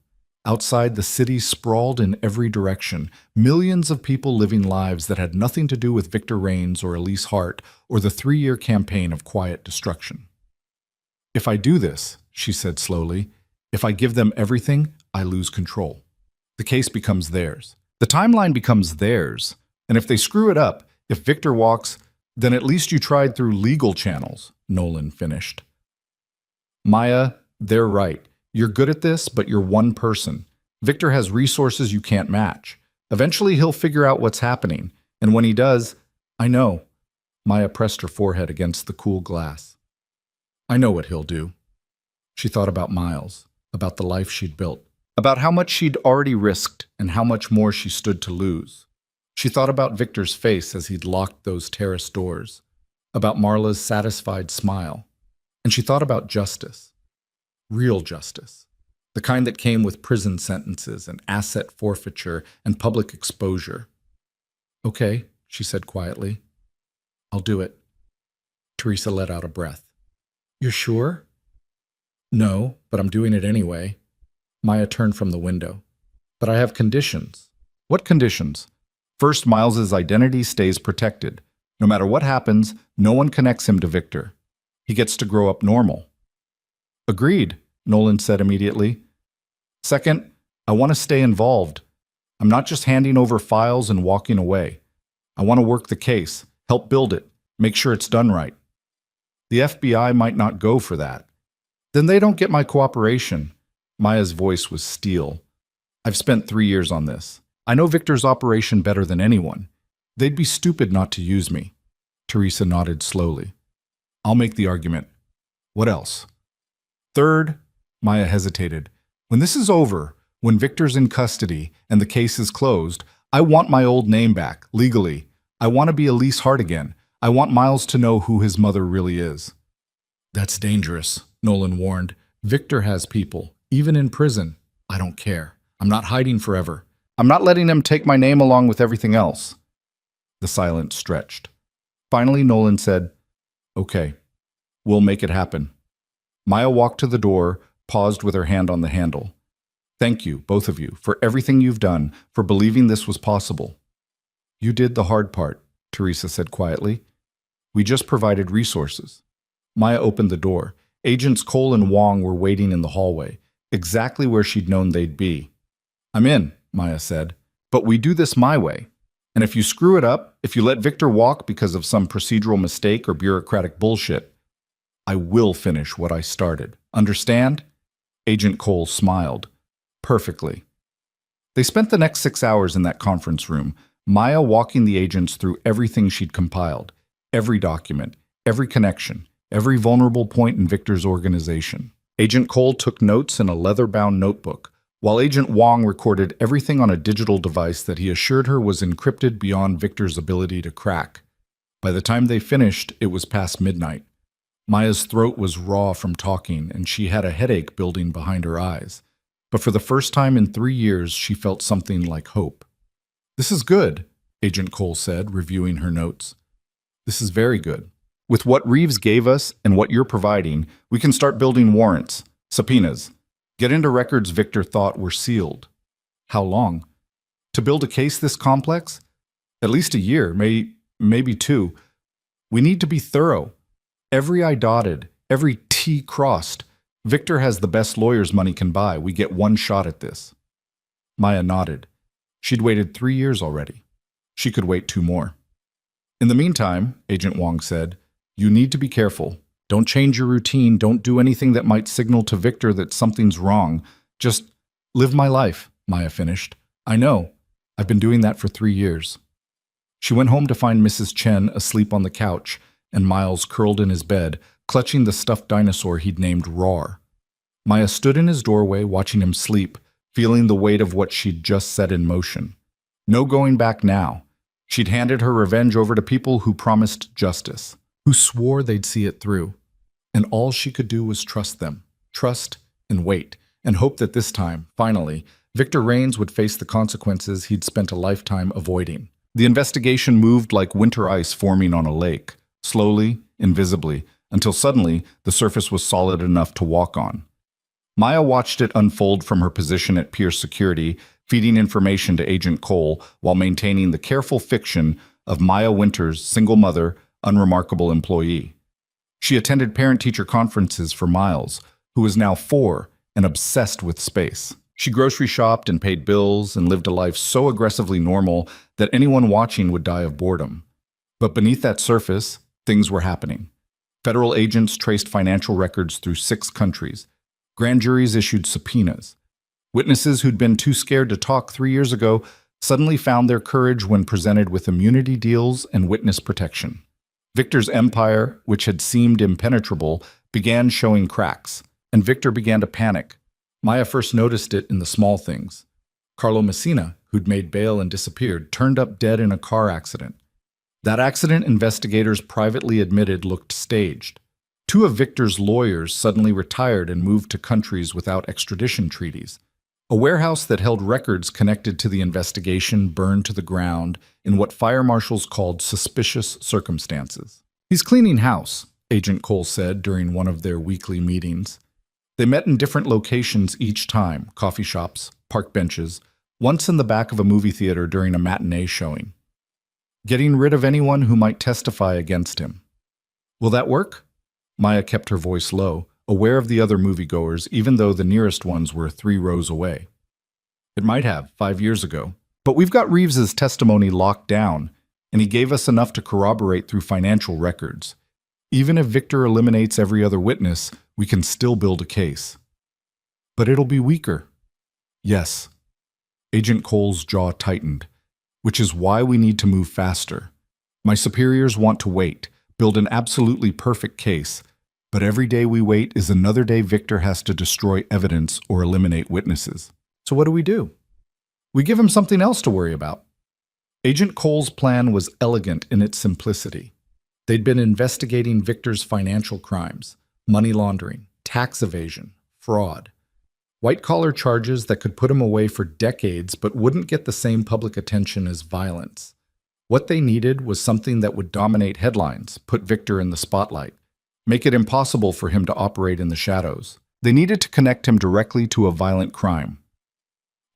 [SPEAKER 1] Outside, the city sprawled in every direction, millions of people living lives that had nothing to do with Victor Rains or Elise Hart or the 3-year campaign of quiet destruction. "If I do this," she said slowly, "if I give them everything, I lose control. The case becomes theirs. The timeline becomes theirs. And if they screw it up, if Victor walks, then at least you tried through legal channels," Nolan finished. "Maya, they're right. You're good at this, but you're one person. Victor has resources you can't match. Eventually he'll figure out what's happening. And when he does, I know." Maya pressed her forehead against the cool glass. "I know what he'll do." She thought about Miles, about the life she'd built, about how much she'd already risked and how much more she stood to lose. She thought about Victor's face as he'd locked those terrace doors, about Marla's satisfied smile, and she thought about justice. Real justice. The kind that came with prison sentences and asset forfeiture and public exposure. "Okay," she said quietly. "I'll do it." Teresa let out a breath. "You're sure?" "No, but I'm doing it anyway." Maya turned from the window. "But I have conditions." "What conditions?" "First, Miles's identity stays protected. No matter what happens, no one connects him to Victor. He gets to grow up normal." "Agreed," Nolan said immediately. "Second, I want to stay involved. I'm not just handing over files and walking away. I want to work the case, help build it, make sure it's done right. The FBI might not go for that. Then they don't get my cooperation. Maya's voice was steel. I've spent 3 years on this. I know Victor's operation better than anyone. They'd be stupid not to use me. Teresa nodded slowly. I'll make the argument. What else? Third, Maya hesitated. When this is over, when Victor's in custody and the case is closed, I want my old name back, legally. I want to be Elise Hart again. I want Miles to know who his mother really is. That's dangerous, Nolan warned. Victor has people, even in prison. I don't care. I'm not hiding forever. I'm not letting him take my name along with everything else. The silence stretched. Finally, Nolan said, Okay, we'll make it happen. Maya walked to the door, paused with her hand on the handle. Thank you, both of you, for everything you've done, for believing this was possible. You did the hard part, Teresa said quietly. We just provided resources. Maya opened the door. Agents Cole and Wong were waiting in the hallway, exactly where she'd known they'd be. I'm in, Maya said, but we do this my way. And if you screw it up, if you let Victor walk because of some procedural mistake or bureaucratic bullshit, I will finish what I started. Understand? Agent Cole smiled. Perfectly. They spent the next 6 hours in that conference room, Maya walking the agents through everything she'd compiled, every document, every connection, every vulnerable point in Victor's organization. Agent Cole took notes in a leather-bound notebook, while Agent Wong recorded everything on a digital device that he assured her was encrypted beyond Victor's ability to crack. By the time they finished, it was past midnight. Maya's throat was raw from talking, and she had a headache building behind her eyes. But for the first time in 3 years, she felt something like hope. This is good, Agent Cole said, reviewing her notes. This is very good. With what Reeves gave us and what you're providing, we can start building warrants, subpoenas, get into records Victor thought were sealed. How long? To build a case this complex? At least a year, maybe 2. We need to be thorough. Every I dotted, every T crossed. Victor has the best lawyers money can buy. We get one shot at this. Maya nodded. She'd waited 3 years already. She could wait 2 more. In the meantime, Agent Wong said, you need to be careful. Don't change your routine. Don't do anything that might signal to Victor that something's wrong. Just live my life, Maya finished. I know. I've been doing that for 3 years. She went home to find Mrs. Chen asleep on the couch and Miles curled in his bed, clutching the stuffed dinosaur he'd named Roar. Maya stood in his doorway, watching him sleep, feeling the weight of what she'd just set in motion. No going back now. She'd handed her revenge over to people who promised justice, who swore they'd see it through. And all she could do was trust them, trust and wait, and hope that this time, finally, Victor Raines would face the consequences he'd spent a lifetime avoiding. The investigation moved like winter ice forming on a lake, slowly, invisibly, until suddenly the surface was solid enough to walk on. Maya watched it unfold from her position at Pierce Security, feeding information to Agent Cole while maintaining the careful fiction of Maya Winters' single mother, unremarkable employee. She attended parent-teacher conferences for Miles, who was now 4 and obsessed with space. She grocery shopped and paid bills and lived a life so aggressively normal that anyone watching would die of boredom. But beneath that surface, things were happening. Federal agents traced financial records through 6 countries. Grand juries issued subpoenas. Witnesses who'd been too scared to talk 3 years ago suddenly found their courage when presented with immunity deals and witness protection. Victor's empire, which had seemed impenetrable, began showing cracks, and Victor began to panic. Maya first noticed it in the small things. Carlo Messina, who'd made bail and disappeared, turned up dead in a car accident. That accident, investigators privately admitted, looked staged. 2 of Victor's lawyers suddenly retired and moved to countries without extradition treaties. A warehouse that held records connected to the investigation burned to the ground in what fire marshals called suspicious circumstances. He's cleaning house, Agent Cole said during one of their weekly meetings. They met in different locations each time, coffee shops, park benches, once in the back of a movie theater during a matinee showing. Getting rid of anyone who might testify against him. Will that work? Maya kept her voice low, aware of the other moviegoers, even though the nearest ones were 3 rows away. It might have, 5 years ago. But we've got Reeves's testimony locked down, and he gave us enough to corroborate through financial records. Even if Victor eliminates every other witness, we can still build a case. But it'll be weaker. Yes. Agent Cole's jaw tightened, which is why we need to move faster. My superiors want to wait, build an absolutely perfect case, but every day we wait is another day Victor has to destroy evidence or eliminate witnesses. So what do? We give him something else to worry about. Agent Cole's plan was elegant in its simplicity. They'd been investigating Victor's financial crimes, money laundering, tax evasion, fraud. White-collar charges that could put him away for decades but wouldn't get the same public attention as violence. What they needed was something that would dominate headlines, put Victor in the spotlight, make it impossible for him to operate in the shadows. They needed to connect him directly to a violent crime.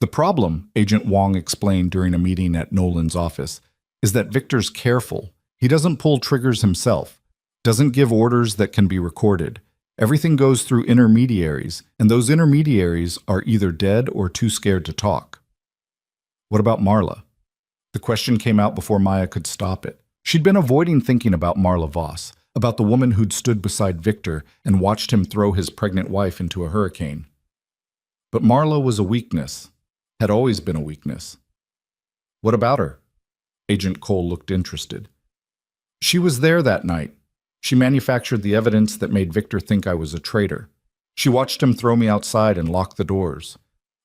[SPEAKER 1] The problem, Agent Wong explained during a meeting at Nolan's office, is that Victor's careful. He doesn't pull triggers himself, doesn't give orders that can be recorded. Everything goes through intermediaries, and those intermediaries are either dead or too scared to talk. What about Marla? The question came out before Maya could stop it. She'd been avoiding thinking about Marla Voss, about the woman who'd stood beside Victor and watched him throw his pregnant wife into a hurricane. But Marla was a weakness, had always been a weakness. What about her? Agent Cole looked interested. She was there that night. She manufactured the evidence that made Victor think I was a traitor. She watched him throw me outside and lock the doors.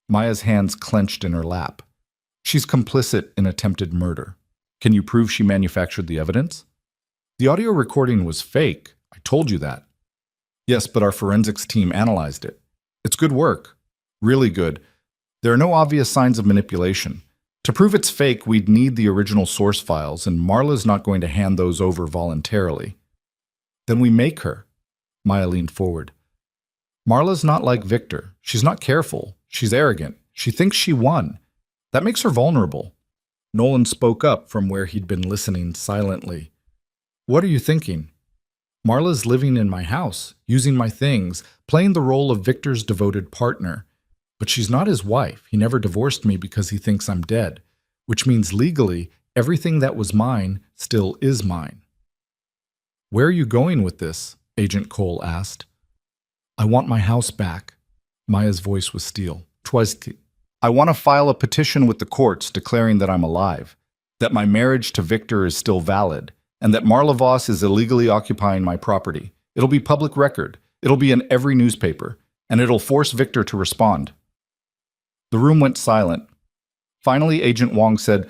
[SPEAKER 1] Maya's hands clenched in her lap. She's complicit in attempted murder. Can you prove she manufactured the evidence? The audio recording was fake. I told you that. Yes, but our forensics team analyzed it. It's good work. Really good. There are no obvious signs of manipulation. To prove it's fake, we'd need the original source files, and Marla's not going to hand those over voluntarily. Then we make her. Maya leaned forward. Marla's not like Victor. She's not careful. She's arrogant. She thinks she won. That makes her vulnerable. Nolan spoke up from where he'd been listening silently. What are you thinking? Marla's living in my house, using my things, playing the role of Victor's devoted partner. But she's not his wife. He never divorced me because he thinks I'm dead, which means legally, everything that was mine still is mine. Where are you going with this? Agent Cole asked. I want my house back. Maya's voice was steel. I want to file a petition with the courts declaring that I'm alive, that my marriage to Victor is still valid, and that Marla Voss is illegally occupying my property. It'll be public record. It'll be in every newspaper, and it'll force Victor to respond. The room went silent. Finally, Agent Wong said,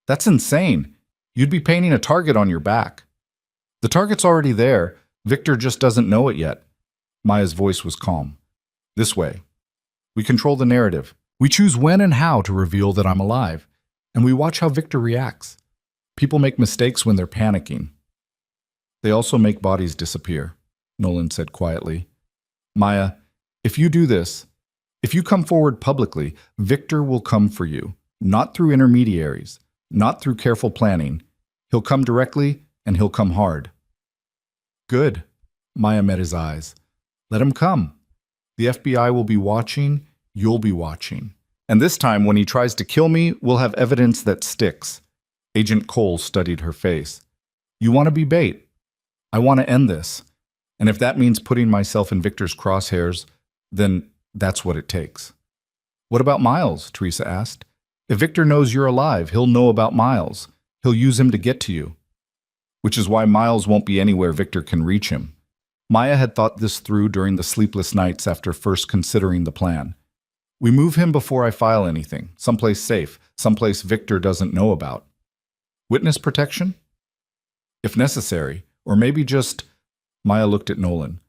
[SPEAKER 1] That's insane. You'd be painting a target on your back. The target's already there. Victor just doesn't know it yet. Maya's voice was calm. This way. We control the narrative. We choose when and how to reveal that I'm alive, and we watch how Victor reacts. People make mistakes when they're panicking. They also make bodies disappear, Nolan said quietly. Maya, if you do this, if you come forward publicly, Victor will come for you, not through intermediaries, not through careful planning. He'll come directly, and he'll come hard. Good. Maya met his eyes. Let him come. The FBI will be watching, you'll be watching. And this time, when he tries to kill me, we'll have evidence that sticks. Agent Cole studied her face. You want to be bait. I want to end this. And if that means putting myself in Victor's crosshairs, then that's what it takes. What about Miles? Teresa asked. If Victor knows you're alive, he'll know about Miles. He'll use him to get to you. Which is why Miles won't be anywhere Victor can reach him. Maya had thought this through during the sleepless nights after first considering the plan. We move him before I file anything, someplace safe, someplace Victor doesn't know about. Witness protection? If necessary, or maybe just, Maya looked at Nolan,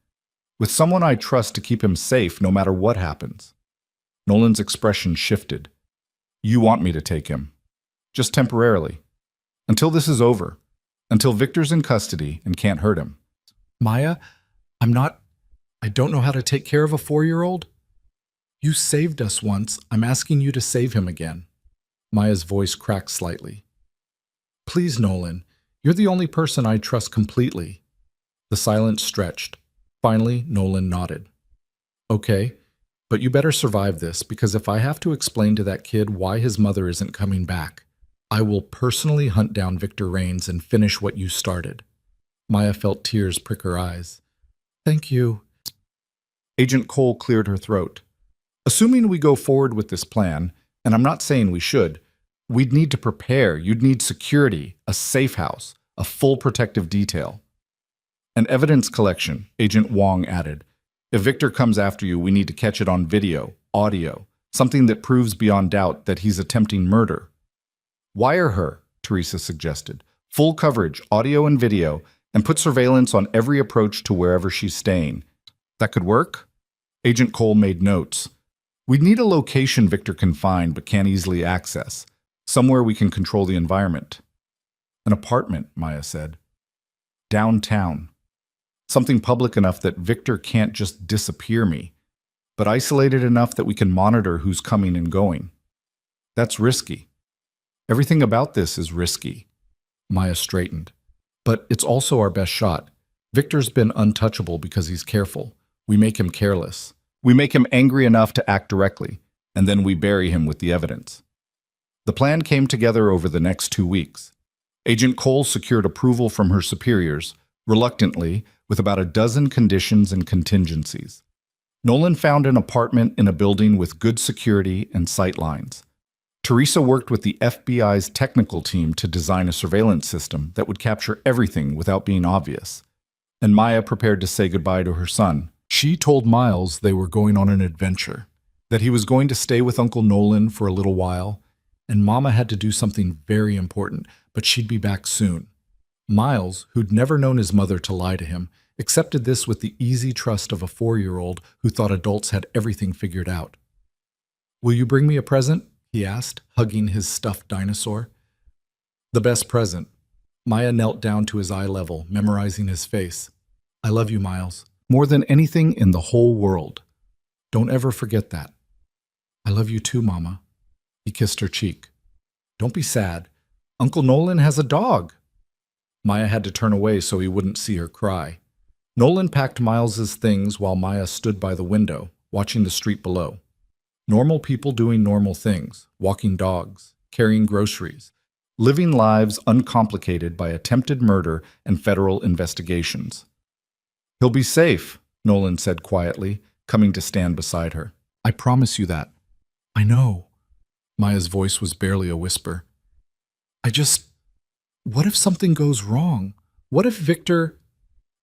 [SPEAKER 1] with someone I trust to keep him safe no matter what happens. Nolan's expression shifted. You want me to take him. Just temporarily. Until this is over. Until Victor's in custody and can't hurt him. Maya, I don't know how to take care of a 4-year-old. You saved us once. I'm asking you to save him again. Maya's voice cracked slightly. Please, Nolan, you're the only person I trust completely. The silence stretched. Finally, Nolan nodded. Okay, but you better survive this, because if I have to explain to that kid why his mother isn't coming back, I will personally hunt down Victor Rains and finish what you started. Maya felt tears prick her eyes. Thank you. Agent Cole cleared her throat. Assuming we go forward with this plan, and I'm not saying we should, we'd need to prepare. You'd need security, a safe house, a full protective detail. An evidence collection, Agent Wong added. If Victor comes after you, we need to catch it on video, audio, something that proves beyond doubt that he's attempting murder. Wire her, Teresa suggested. Full coverage, audio and video, and put surveillance on every approach to wherever she's staying. That could work? Agent Cole made notes. We'd need a location Victor can find but can't easily access. Somewhere we can control the environment. An apartment, Maya said. Downtown. Something public enough that Victor can't just disappear me, but isolated enough that we can monitor who's coming and going. That's risky. Everything about this is risky. Maya straightened. But it's also our best shot. Victor's been untouchable because he's careful. We make him careless. We make him angry enough to act directly, and then we bury him with the evidence. The plan came together over the next 2 weeks. Agent Cole secured approval from her superiors, reluctantly, with about a dozen conditions and contingencies. Nolan found an apartment in a building with good security and sight lines. Teresa worked with the FBI's technical team to design a surveillance system that would capture everything without being obvious. And Maya prepared to say goodbye to her son. She told Miles they were going on an adventure, that he was going to stay with Uncle Nolan for a little while, and Mama had to do something very important, but she'd be back soon. Miles, who'd never known his mother to lie to him, accepted this with the easy trust of a 4-year-old who thought adults had everything figured out. Will you bring me a present? He asked, hugging his stuffed dinosaur. The best present. Maya knelt down to his eye level, memorizing his face. I love you, Miles. More than anything in the whole world. Don't ever forget that. I love you too, Mama. He kissed her cheek. Don't be sad. Uncle Nolan has a dog. Maya had to turn away so he wouldn't see her cry. Nolan packed Miles's things while Maya stood by the window, watching the street below. Normal people doing normal things, walking dogs, carrying groceries, living lives uncomplicated by attempted murder and federal investigations. He'll be safe, Nolan said quietly, coming to stand beside her. I promise you that. I know. Maya's voice was barely a whisper. What if something goes wrong? What if Victor...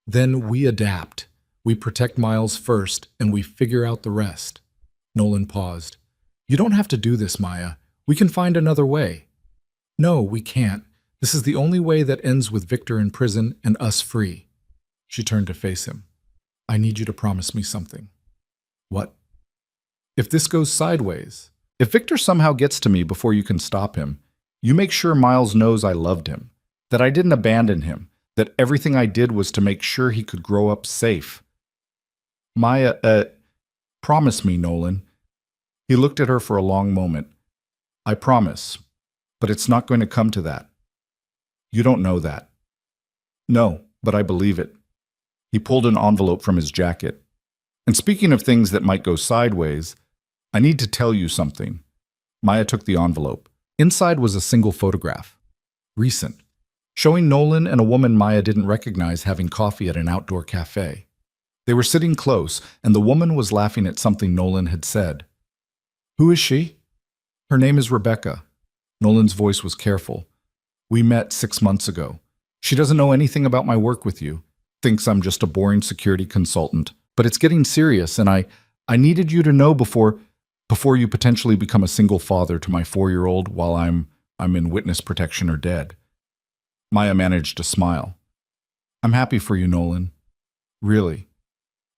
[SPEAKER 1] Then we adapt. We protect Miles first, and we figure out the rest. Nolan paused. You don't have to do this, Maya. We can find another way. No, we can't. This is the only way that ends with Victor in prison and us free. She turned to face him. I need you to promise me something. What? If this goes sideways, if Victor somehow gets to me before you can stop him, you make sure Miles knows I loved him, that I didn't abandon him, that everything I did was to make sure he could grow up safe. Maya, promise me, Nolan. He looked at her for a long moment. I promise, but it's not going to come to that. You don't know that. No, but I believe it. He pulled an envelope from his jacket. And speaking of things that might go sideways, I need to tell you something. Maya took the envelope. Inside was a single photograph. Recent. Showing Nolan and a woman Maya didn't recognize having coffee at an outdoor cafe. They were sitting close, and the woman was laughing at something Nolan had said. Who is she? Her name is Rebecca. Nolan's voice was careful. We met 6 months ago. She doesn't know anything about my work with you. Thinks I'm just a boring security consultant. But it's getting serious, and I needed you to know before you potentially become a single father to my 4-year-old while I'm in witness protection or dead. Maya managed to smile. I'm happy for you, Nolan. Really.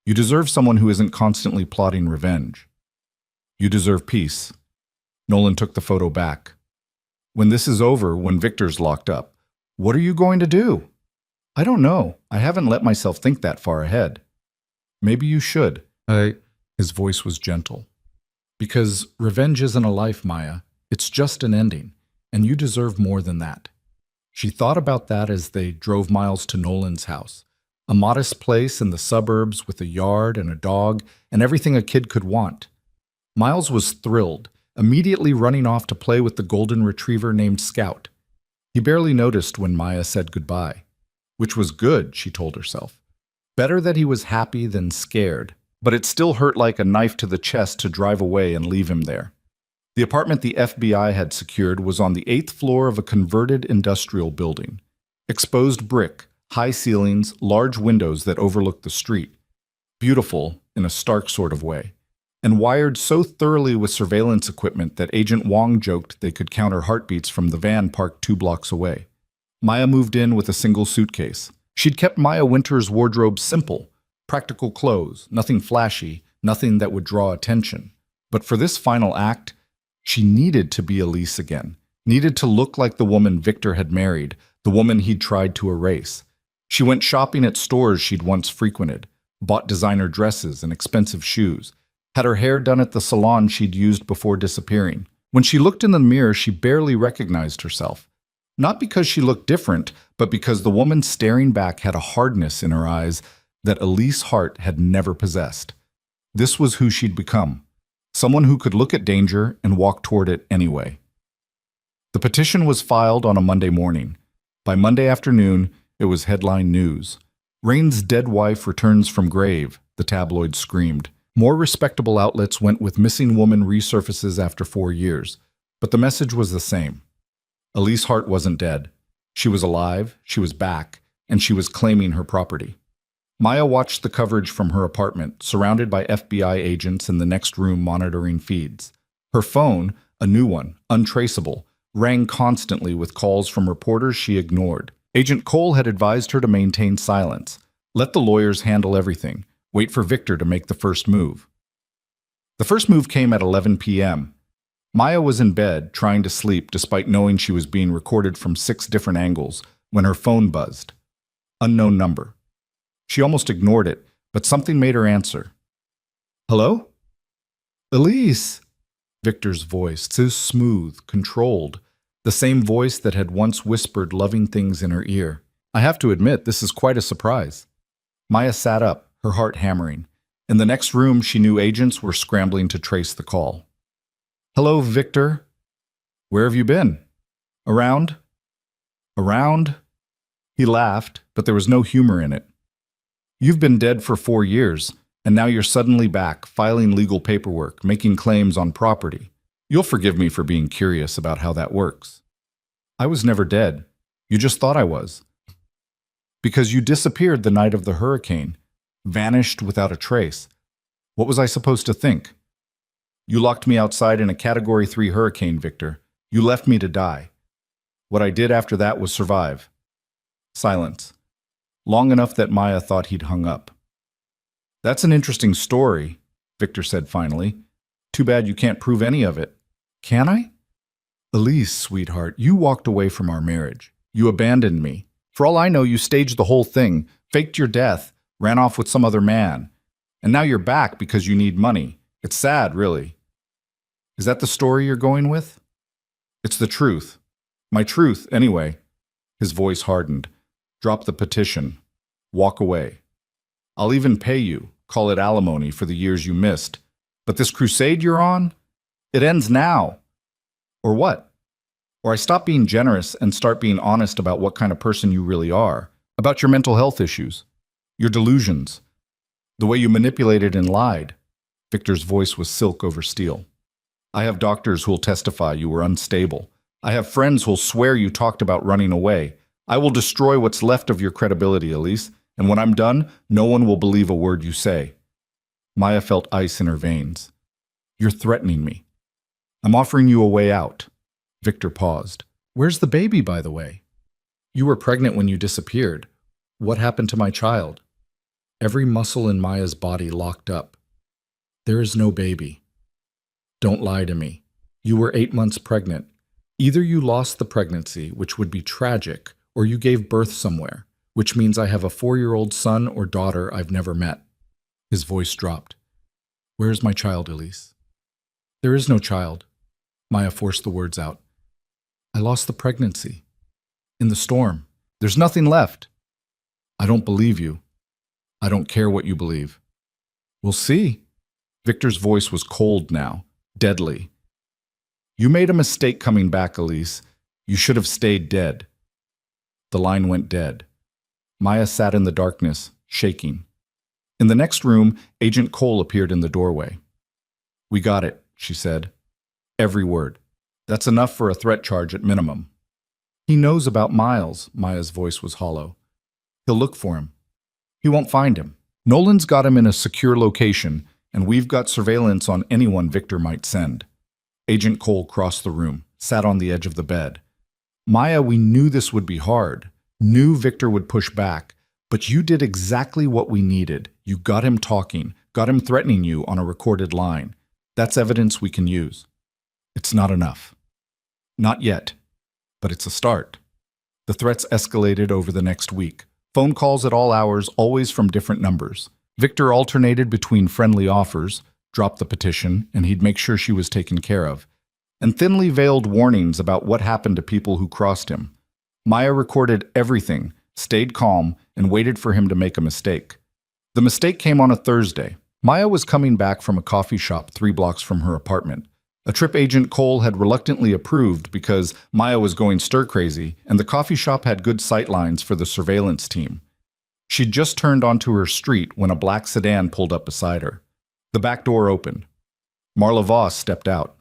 [SPEAKER 1] You deserve someone who isn't constantly plotting revenge. You deserve peace. Nolan took the photo back. When this is over, when Victor's locked up, what are you going to do? I don't know. I haven't let myself think that far ahead. Maybe you should. His voice was gentle. Because revenge isn't a life, Maya. It's just an ending, and you deserve more than that. She thought about that as they drove Miles to Nolan's house, a modest place in the suburbs with a yard and a dog and everything a kid could want. Miles was thrilled, immediately running off to play with the golden retriever named Scout. He barely noticed when Maya said goodbye. which was good, she told herself. Better that he was happy than scared, but it still hurt like a knife to the chest to drive away and leave him there. The apartment the FBI had secured was on the 8th floor of a converted industrial building. Exposed brick, high ceilings, large windows that overlooked the street. Beautiful in a stark sort of way, and wired so thoroughly with surveillance equipment that Agent Wong joked they could counter heartbeats from the van parked 2 blocks away. Maya moved in with a single suitcase. She'd kept Maya Winter's wardrobe simple, practical clothes, nothing flashy, nothing that would draw attention. But for this final act, she needed to be Elise again, needed to look like the woman Victor had married, the woman he'd tried to erase. She went shopping at stores she'd once frequented, bought designer dresses and expensive shoes, had her hair done at the salon she'd used before disappearing. When she looked in the mirror, she barely recognized herself. Not because she looked different, but because the woman staring back had a hardness in her eyes that Elise Hart had never possessed. This was who she'd become, someone who could look at danger and walk toward it anyway. The petition was filed on a Monday morning. By Monday afternoon, it was headline news. Rain's dead wife returns from grave, the tabloid screamed. More respectable outlets went with missing woman resurfaces after 4 years, but the message was the same. Elise Hart wasn't dead. She was alive, she was back, and she was claiming her property. Maya watched the coverage from her apartment, surrounded by FBI agents in the next room monitoring feeds. Her phone, a new one, untraceable, rang constantly with calls from reporters she ignored. Agent Cole had advised her to maintain silence. Let the lawyers handle everything. Wait for Victor to make the first move. The first move came at 11 p.m. Maya was in bed, trying to sleep despite knowing she was being recorded from 6 different angles, when her phone buzzed. Unknown number. She almost ignored it, but something made her answer. Hello? Elise! Victor's voice, so smooth, controlled, the same voice that had once whispered loving things in her ear. I have to admit, this is quite a surprise. Maya sat up, her heart hammering. In the next room, she knew agents were scrambling to trace the call. Hello, Victor. Where have you been? Around? Around? He laughed, but there was no humor in it. You've been dead for 4 years, and now you're suddenly back, filing legal paperwork, making claims on property. You'll forgive me for being curious about how that works. I was never dead. You just thought I was. Because you disappeared the night of the hurricane, vanished without a trace. What was I supposed to think? You locked me outside in a Category 3 hurricane, Victor. You left me to die. What I did after that was survive. Silence. Long enough that Maya thought he'd hung up. That's an interesting story, Victor said finally. Too bad you can't prove any of it. Can I? Elise, sweetheart, you walked away from our marriage. You abandoned me. For all I know, you staged the whole thing, faked your death, ran off with some other man. And now you're back because you need money. It's sad, really. Is that the story you're going with? It's the truth. My truth, anyway. His voice hardened. Drop the petition. Walk away. I'll even pay you, call it alimony for the years you missed. But this crusade you're on? It ends now. Or what? Or I stop being generous and start being honest about what kind of person you really are, about your mental health issues, your delusions, the way you manipulated and lied. Victor's voice was silk over steel. I have doctors who'll testify you were unstable. I have friends who'll swear you talked about running away. I will destroy what's left of your credibility, Elise, and when I'm done, no one will believe a word you say. Maya felt ice in her veins. You're threatening me. I'm offering you a way out. Victor paused. Where's the baby, by the way? You were pregnant when you disappeared. What happened to my child? Every muscle in Maya's body locked up. There is no baby. Don't lie to me. You were 8 months pregnant. Either you lost the pregnancy, which would be tragic, or you gave birth somewhere, which means I have a 4-year-old son or daughter I've never met. His voice dropped. Where is my child, Elise? There is no child. Maya forced the words out. I lost the pregnancy. In the storm. There's nothing left. I don't believe you. I don't care what you believe. We'll see. Victor's voice was cold now, deadly. You made a mistake coming back, Elise. You should have stayed dead. The line went dead. Maya sat in the darkness, shaking. In the next room, Agent Cole appeared in the doorway. "We got it," she said. "Every word. That's enough for a threat charge at minimum." "He knows about Miles," Maya's voice was hollow. "He'll look for him. He won't find him. Nolan's got him in a secure location, and we've got surveillance on anyone Victor might send." Agent Cole crossed the room, sat on the edge of the bed. "Maya, we knew this would be hard. Knew Victor would push back. But you did exactly what we needed. You got him talking, got him threatening you on a recorded line. That's evidence we can use." "It's not enough." "Not yet. But it's a start." The threats escalated over the next week. Phone calls at all hours, always from different numbers. Victor alternated between friendly offers, drop the petition, and he'd make sure she was taken care of, and thinly veiled warnings about what happened to people who crossed him. Maya recorded everything, stayed calm, and waited for him to make a mistake. The mistake came on a Thursday. Maya was coming back from a coffee shop 3 blocks from her apartment, a trip Agent Cole had reluctantly approved because Maya was going stir-crazy and the coffee shop had good sightlines for the surveillance team. She'd just turned onto her street when a black sedan pulled up beside her. The back door opened. Marla Voss stepped out.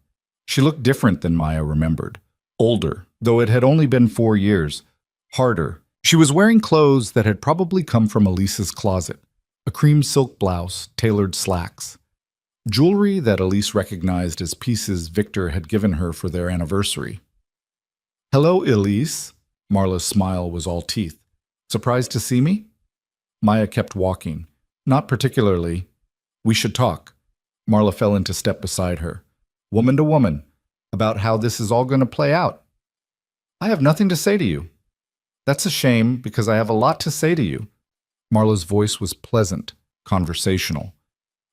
[SPEAKER 1] She looked different than Maya remembered. Older, though it had only been 4 years. Harder. She was wearing clothes that had probably come from Elise's closet. A cream silk blouse, tailored slacks. Jewelry that Elise recognized as pieces Victor had given her for their anniversary. "Hello, Elise." Marla's smile was all teeth. "Surprised to see me?" Maya kept walking. "Not particularly." "We should talk." Marla fell into step beside her. "Woman to woman, about how this is all going to play out." "I have nothing to say to you." "That's a shame, because I have a lot to say to you." Marla's voice was pleasant, conversational.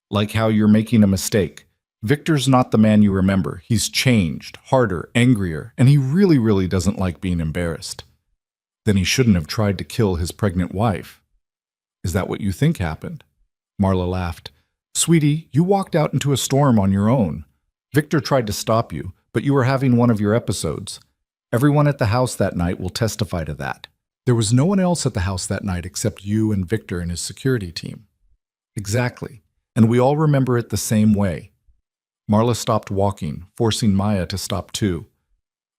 [SPEAKER 1] "Like how you're making a mistake. Victor's not the man you remember. He's changed, harder, angrier, and he really doesn't like being embarrassed." "Then he shouldn't have tried to kill his pregnant wife." "Is that what you think happened?" Marla laughed. "Sweetie, you walked out into a storm on your own. Victor tried to stop you, but you were having one of your episodes. Everyone at the house that night will testify to that. There was no one else at the house that night except you and Victor and his security team." "Exactly. And we all remember it the same way." Marla stopped walking, forcing Maya to stop too.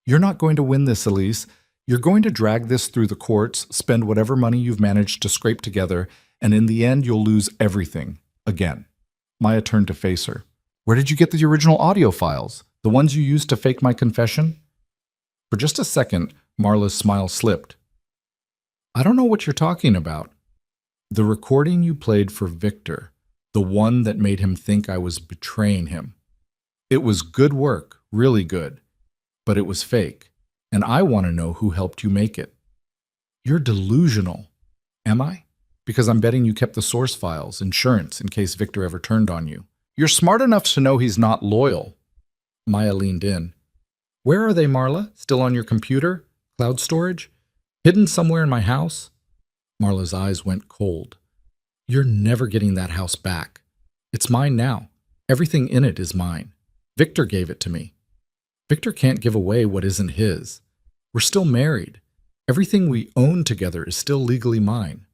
[SPEAKER 1] "You're not going to win this, Elise. You're going to drag this through the courts, spend whatever money you've managed to scrape together, and in the end you'll lose everything. Again." Maya turned to face her. "Where did you get the original audio files? The ones you used to fake my confession?" For just a second, Marla's smile slipped. "I don't know what you're talking about." "The recording you played for Victor. The one that made him think I was betraying him. It was good work, really good. But it was fake. And I want to know who helped you make it." "You're delusional." "Am I? Because I'm betting you kept the source files, insurance, in case Victor ever turned on you. You're smart enough to know he's not loyal." Maya leaned in. "Where are they, Marla? Still on your computer? Cloud storage? Hidden somewhere in my house?" Marla's eyes went cold. "You're never getting that house back. It's mine now. Everything in it is mine. Victor gave it to me. Victor can't give away what isn't his. We're still married. Everything we own together is still legally mine.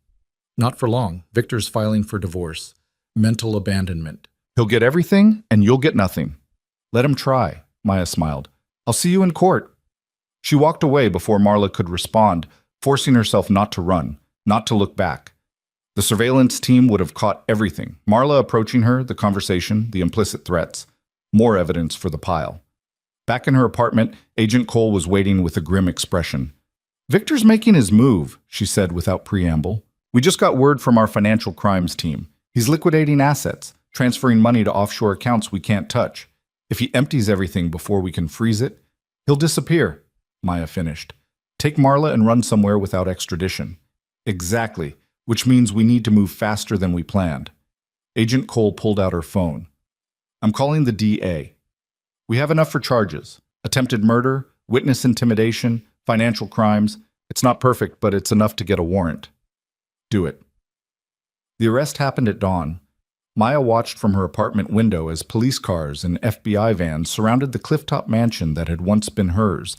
[SPEAKER 1] Not for long. Victor's filing for divorce. Mental abandonment. He'll get everything, and you'll get nothing." "Let him try," Maya smiled. "I'll see you in court." She walked away before Marla could respond, forcing herself not to run, not to look back. The surveillance team would have caught everything. Marla approaching her, the conversation, the implicit threats. More evidence for the pile. Back in her apartment, Agent Cole was waiting with a grim expression. "Victor's making his move," she said without preamble. "We just got word from our financial crimes team. He's liquidating assets, transferring money to offshore accounts we can't touch. If he empties everything before we can freeze it, he'll disappear," Maya finished. "Take Marla and run somewhere without extradition." "Exactly, which means we need to move faster than we planned." Agent Cole pulled out her phone. "I'm calling the DA. We have enough for charges. Attempted murder, witness intimidation, financial crimes. It's not perfect, but it's enough to get a warrant." "Do it." The arrest happened at dawn. Maya watched from her apartment window as police cars and FBI vans surrounded the clifftop mansion that had once been hers.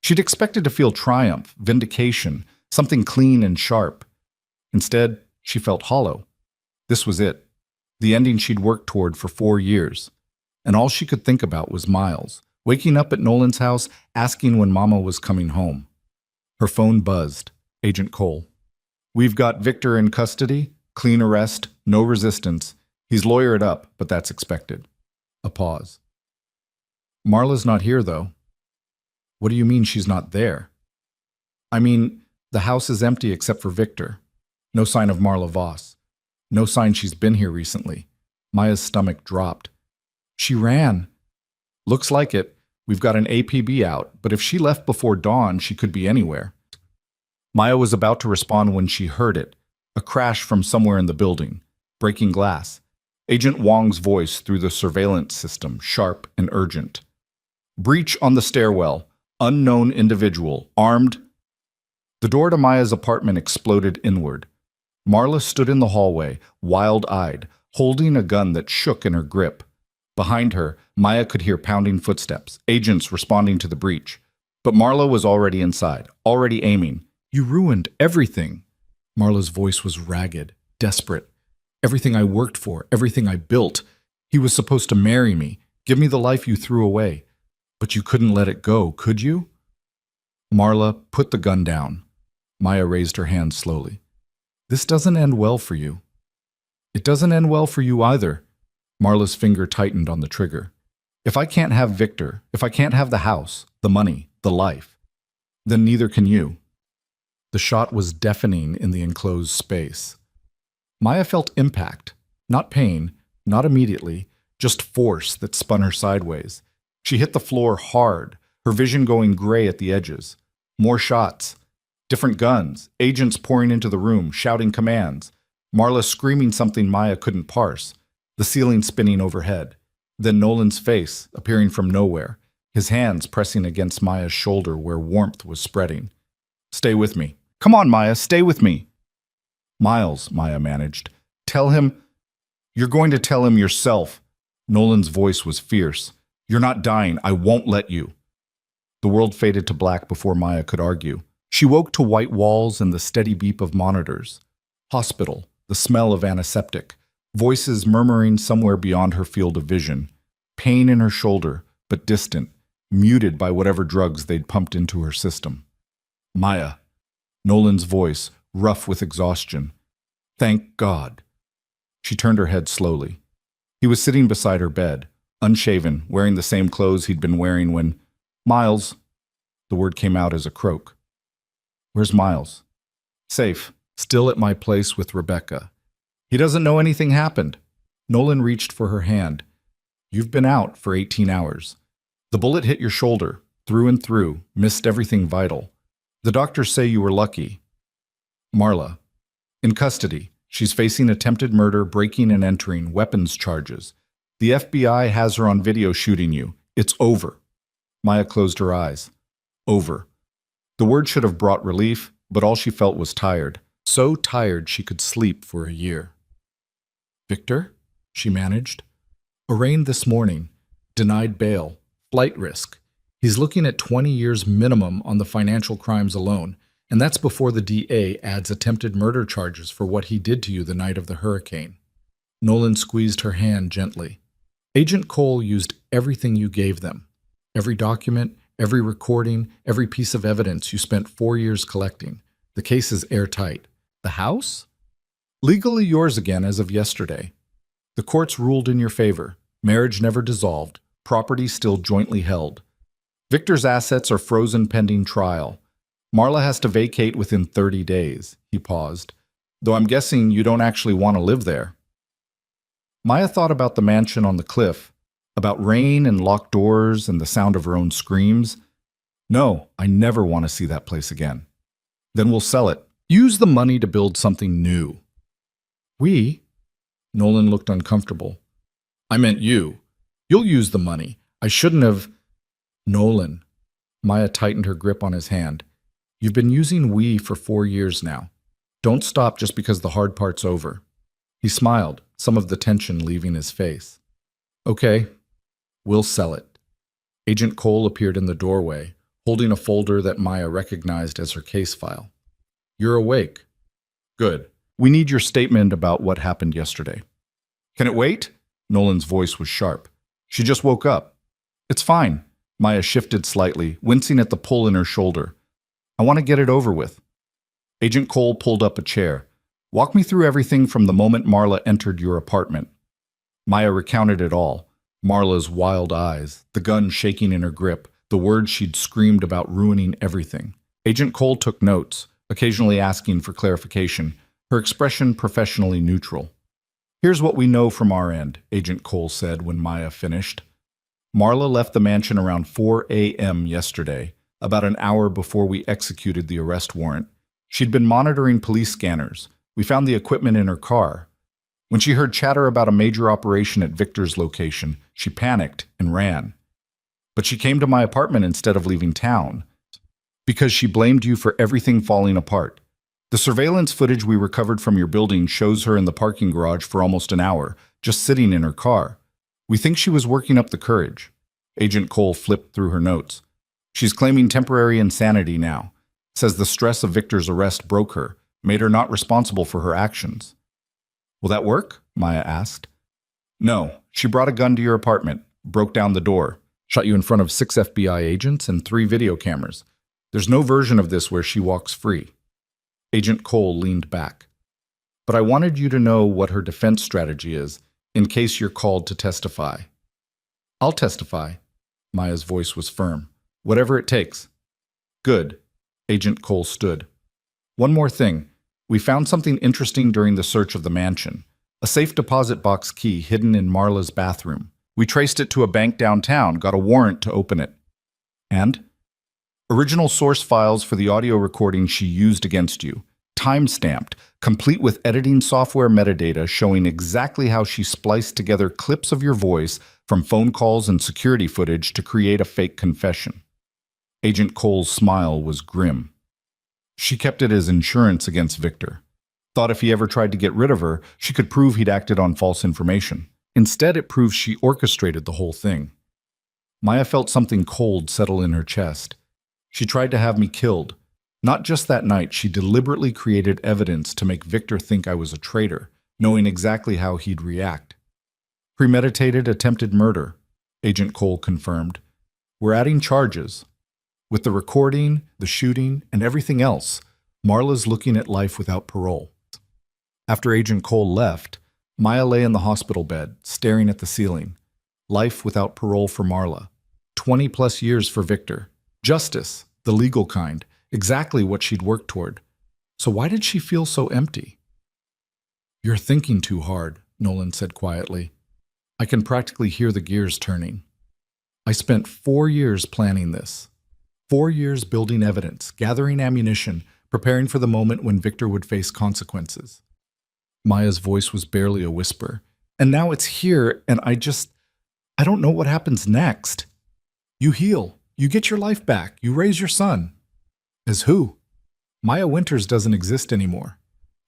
[SPEAKER 1] She'd expected to feel triumph, vindication, something clean and sharp. Instead, she felt hollow. This was it. The ending she'd worked toward for 4 years. And all she could think about was Miles, waking up at Nolan's house, asking when Mama was coming home. Her phone buzzed. Agent Cole. "We've got Victor in custody. Clean arrest. No resistance. He's lawyered up, but that's expected." A pause. "Marla's not here, though." "What do you mean she's not there?" "I mean, the house is empty except for Victor. No sign of Marla Voss. No sign she's been here recently." Maya's stomach dropped. "She ran." "Looks like it. We've got an APB out, but if she left before dawn, she could be anywhere." Maya was about to respond when she heard it, a crash from somewhere in the building, breaking glass. Agent Wong's voice through the surveillance system, sharp and urgent. "Breach on the stairwell. Unknown individual. Armed." The door to Maya's apartment exploded inward. Marla stood in the hallway, wild-eyed, holding a gun that shook in her grip. Behind her, Maya could hear pounding footsteps, agents responding to the breach. But Marla was already inside, already aiming. "You ruined everything." Marla's voice was ragged, desperate. "Everything I worked for, everything I built. He was supposed to marry me, give me the life you threw away. But you couldn't let it go, could you?" "Marla, put the gun down." Maya raised her hand slowly. "This doesn't end well for you." "It doesn't end well for you either." Marla's finger tightened on the trigger. "If I can't have Victor, if I can't have the house, the money, the life, then neither can you." The shot was deafening in the enclosed space. Maya felt impact, not pain, not immediately, just force that spun her sideways. She hit the floor hard, her vision going gray at the edges. More shots. Different guns, agents pouring into the room, shouting commands. Marla screaming something Maya couldn't parse. The ceiling spinning overhead. Then Nolan's face, appearing from nowhere, his hands pressing against Maya's shoulder where warmth was spreading. "Stay with me. Come on, Maya, stay with me." "Miles," Maya managed. "Tell him—" "You're going to tell him yourself." Nolan's voice was fierce. "You're not dying. I won't let you." The world faded to black before Maya could argue. She woke to white walls and the steady beep of monitors. Hospital, the smell of antiseptic, voices murmuring somewhere beyond her field of vision. Pain in her shoulder, but distant, muted by whatever drugs they'd pumped into her system. "Maya." Nolan's voice, rough with exhaustion. "Thank God." She turned her head slowly. He was sitting beside her bed, unshaven, wearing the same clothes he'd been wearing when— "Miles." The word came out as a croak. "Where's Miles?" "Safe. Still at my place with Rebecca." "He doesn't know anything happened." Nolan reached for her hand. "You've been out for 18 hours. The bullet hit your shoulder, through and through, missed everything vital. The doctors say you were lucky." "Marla." "In custody. She's facing attempted murder, breaking and entering, weapons charges. The FBI has her on video shooting you. It's over." Maya closed her eyes. Over. The word should have brought relief, but all she felt was tired. So tired she could sleep for a year. "Victor?" she managed. "Arraigned this morning. Denied bail. Flight risk. He's looking at 20 years minimum on the financial crimes alone, and that's before the DA adds attempted murder charges for what he did to you the night of the hurricane." Nolan squeezed her hand gently. "Agent Cole used everything you gave them. Every document, every recording, every piece of evidence you spent 4 years collecting. The case is airtight. The house? Legally yours again as of yesterday. The courts ruled in your favor. Marriage never dissolved. Property still jointly held. Victor's assets are frozen pending trial. Marla has to vacate within 30 days. He paused. "Though I'm guessing you don't actually want to live there." Maya thought about the mansion on the cliff, about rain and locked doors and the sound of her own screams. "No, I never want to see that place again." "Then we'll sell it. Use the money to build something new." "We?" Nolan looked uncomfortable. "I meant you. You'll use the money. I shouldn't have—" "Nolan." Maya tightened her grip on his hand. "You've been using we for 4 years now. Don't stop just because the hard part's over." He smiled, some of the tension leaving his face. "Okay, we'll sell it." Agent Cole appeared in the doorway, holding a folder that Maya recognized as her case file. "You're awake." "Good. We need your statement about what happened yesterday. Can it wait? Nolan's voice was sharp. She just woke up. It's fine. Maya shifted slightly, wincing at the pull in her shoulder. I want to get it over with. Agent Cole pulled up a chair. Walk me through everything from the moment Marla entered your apartment. Maya recounted it all. Marla's wild eyes, the gun shaking in her grip, the words she'd screamed about ruining everything. Agent Cole took notes, occasionally asking for clarification, her expression professionally neutral. Here's what we know from our end, Agent Cole said when Maya finished. Marla left the mansion around 4 a.m. yesterday, about an hour before we executed the arrest warrant. She'd been monitoring police scanners. We found the equipment in her car. When she heard chatter about a major operation at Victor's location, she panicked and ran. But she came to my apartment instead of leaving town, because she blamed you for everything falling apart. The surveillance footage we recovered from your building shows her in the parking garage for almost an hour, just sitting in her car. We think she was working up the courage. Agent Cole flipped through her notes. She's claiming temporary insanity now. Says the stress of Victor's arrest broke her, made her not responsible for her actions. Will that work? Maya asked. No, she brought a gun to your apartment, broke down the door, shot you in front of 6 FBI agents and 3 video cameras. There's no version of this where she walks free. Agent Cole leaned back. But I wanted you to know what her defense strategy is, in case you're called to testify. I'll testify. Maya's voice was firm. Whatever it takes. Good. Agent Cole stood. One more thing. We found something interesting during the search of the mansion. A safe deposit box key hidden in Marla's bathroom. We traced it to a bank downtown, got a warrant to open it. And? Original source files for the audio recording she used against you. Time-stamped, complete with editing software metadata showing exactly how she spliced together clips of your voice from phone calls and security footage to create a fake confession. Agent Cole's smile was grim. She kept it as insurance against Victor. Thought if he ever tried to get rid of her, she could prove he'd acted on false information. Instead, it proves she orchestrated the whole thing. Maya felt something cold settle in her chest. She tried to have me killed. Not just that night, she deliberately created evidence to make Victor think I was a traitor, knowing exactly how he'd react. Premeditated attempted murder, Agent Cole confirmed. We're adding charges. With the recording, the shooting, and everything else, Marla's looking at life without parole. After Agent Cole left, Maya lay in the hospital bed, staring at the ceiling. Life without parole for Marla. 20+ years for Victor. Justice, the legal kind, exactly what she'd worked toward. So why did she feel so empty? You're thinking too hard, Nolan said quietly. I can practically hear the gears turning. I spent 4 years planning this. 4 years building evidence, gathering ammunition, preparing for the moment when Victor would face consequences. Maya's voice was barely a whisper. And now it's here, and I don't know what happens next. You heal. You get your life back. You raise your son. As who? Maya Winters doesn't exist anymore.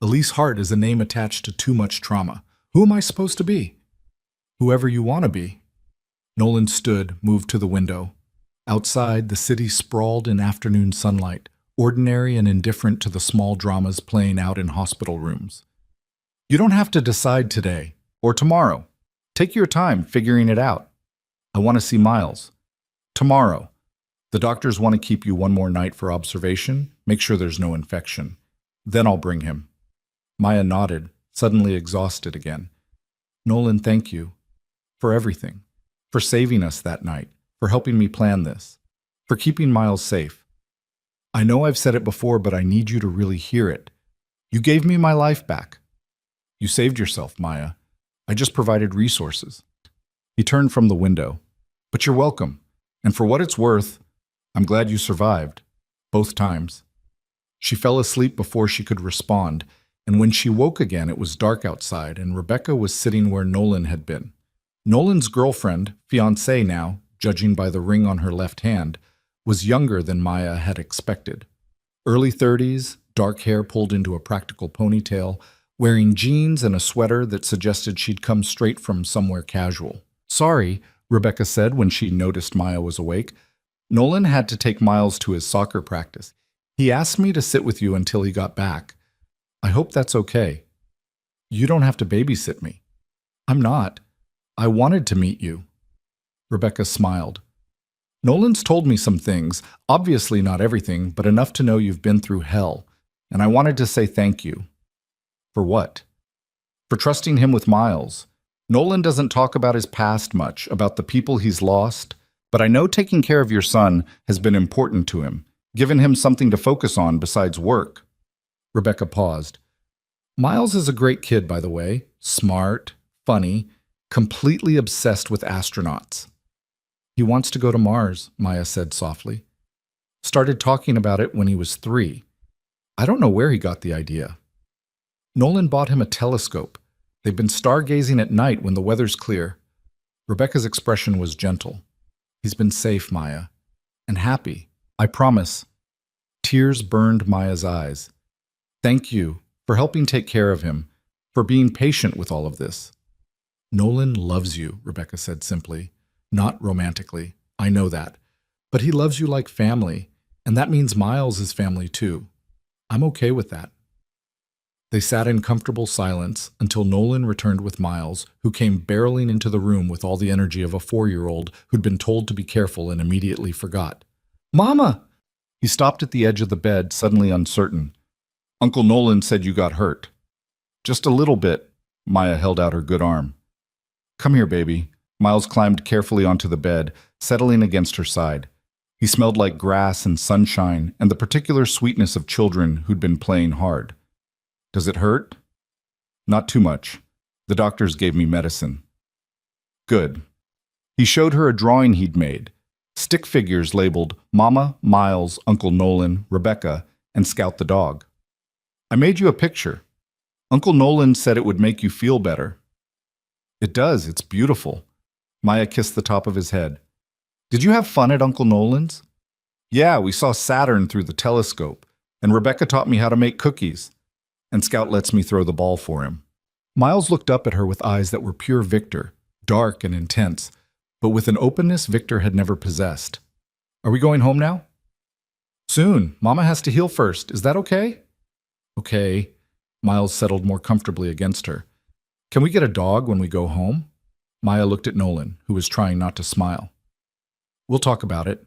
[SPEAKER 1] Elise Hart is a name attached to too much trauma. Who am I supposed to be? Whoever you want to be. Nolan stood, moved to the window. Outside, the city sprawled in afternoon sunlight, ordinary and indifferent to the small dramas playing out in hospital rooms. You don't have to decide today or tomorrow. Take your time figuring it out. I want to see Miles. Tomorrow. The doctors want to keep you one more night for observation, make sure there's no infection. Then I'll bring him. Maya nodded, suddenly exhausted again. Nolan, thank you. For everything. For saving us that night. For helping me plan this. For keeping Miles safe. I know I've said it before, but I need you to really hear it. You gave me my life back. You saved yourself, Maya. I just provided resources. He turned from the window. But you're welcome. And for what it's worth, I'm glad you survived. Both times. She fell asleep before she could respond, and when she woke again, it was dark outside, and Rebecca was sitting where Nolan had been. Nolan's girlfriend, fiancée now, judging by the ring on her left hand, was younger than Maya had expected. Early 30s, dark hair pulled into a practical ponytail, wearing jeans and a sweater that suggested she'd come straight from somewhere casual. Sorry, Rebecca said when she noticed Maya was awake. Nolan had to take Miles to his soccer practice. He asked me to sit with you until he got back. I hope that's okay. You don't have to babysit me. I'm not. I wanted to meet you. Rebecca smiled. Nolan's told me some things, obviously not everything, but enough to know you've been through hell, and I wanted to say thank you. For what? For trusting him with Miles. Nolan doesn't talk about his past much, about the people he's lost, but I know taking care of your son has been important to him, given him something to focus on besides work. Rebecca paused. Miles is a great kid, by the way. Smart, funny, completely obsessed with astronauts. He wants to go to Mars, Maya said softly. Started talking about it when he was 3. I don't know where he got the idea. Nolan bought him a telescope. They've been stargazing at night when the weather's clear. Rebecca's expression was gentle. He's been safe, Maya. And happy. I promise. Tears burned Maya's eyes. Thank you for helping take care of him, for being patient with all of this. Nolan loves you, Rebecca said simply. Not romantically. I know that. But he loves you like family, and that means Miles is family too. I'm okay with that. They sat in comfortable silence until Nolan returned with Miles, who came barreling into the room with all the energy of a 4-year-old who'd been told to be careful and immediately forgot. Mama! He stopped at the edge of the bed, suddenly uncertain. Uncle Nolan said you got hurt. Just a little bit. Maya held out her good arm. Come here, baby. Miles climbed carefully onto the bed, settling against her side. He smelled like grass and sunshine and the particular sweetness of children who'd been playing hard. Does it hurt? Not too much. The doctors gave me medicine. Good. He showed her a drawing he'd made. Stick figures labeled Mama, Miles, Uncle Nolan, Rebecca, and Scout the dog. I made you a picture. Uncle Nolan said it would make you feel better. It does. It's beautiful. Maya kissed the top of his head. Did you have fun at Uncle Nolan's? Yeah, we saw Saturn through the telescope, and Rebecca taught me how to make cookies. And Scout lets me throw the ball for him. Miles looked up at her with eyes that were pure Victor, dark and intense, but with an openness Victor had never possessed. Are we going home now? Soon. Mama has to heal first. Is that okay? Okay. Miles settled more comfortably against her. Can we get a dog when we go home? Maya looked at Nolan, who was trying not to smile. We'll talk about it.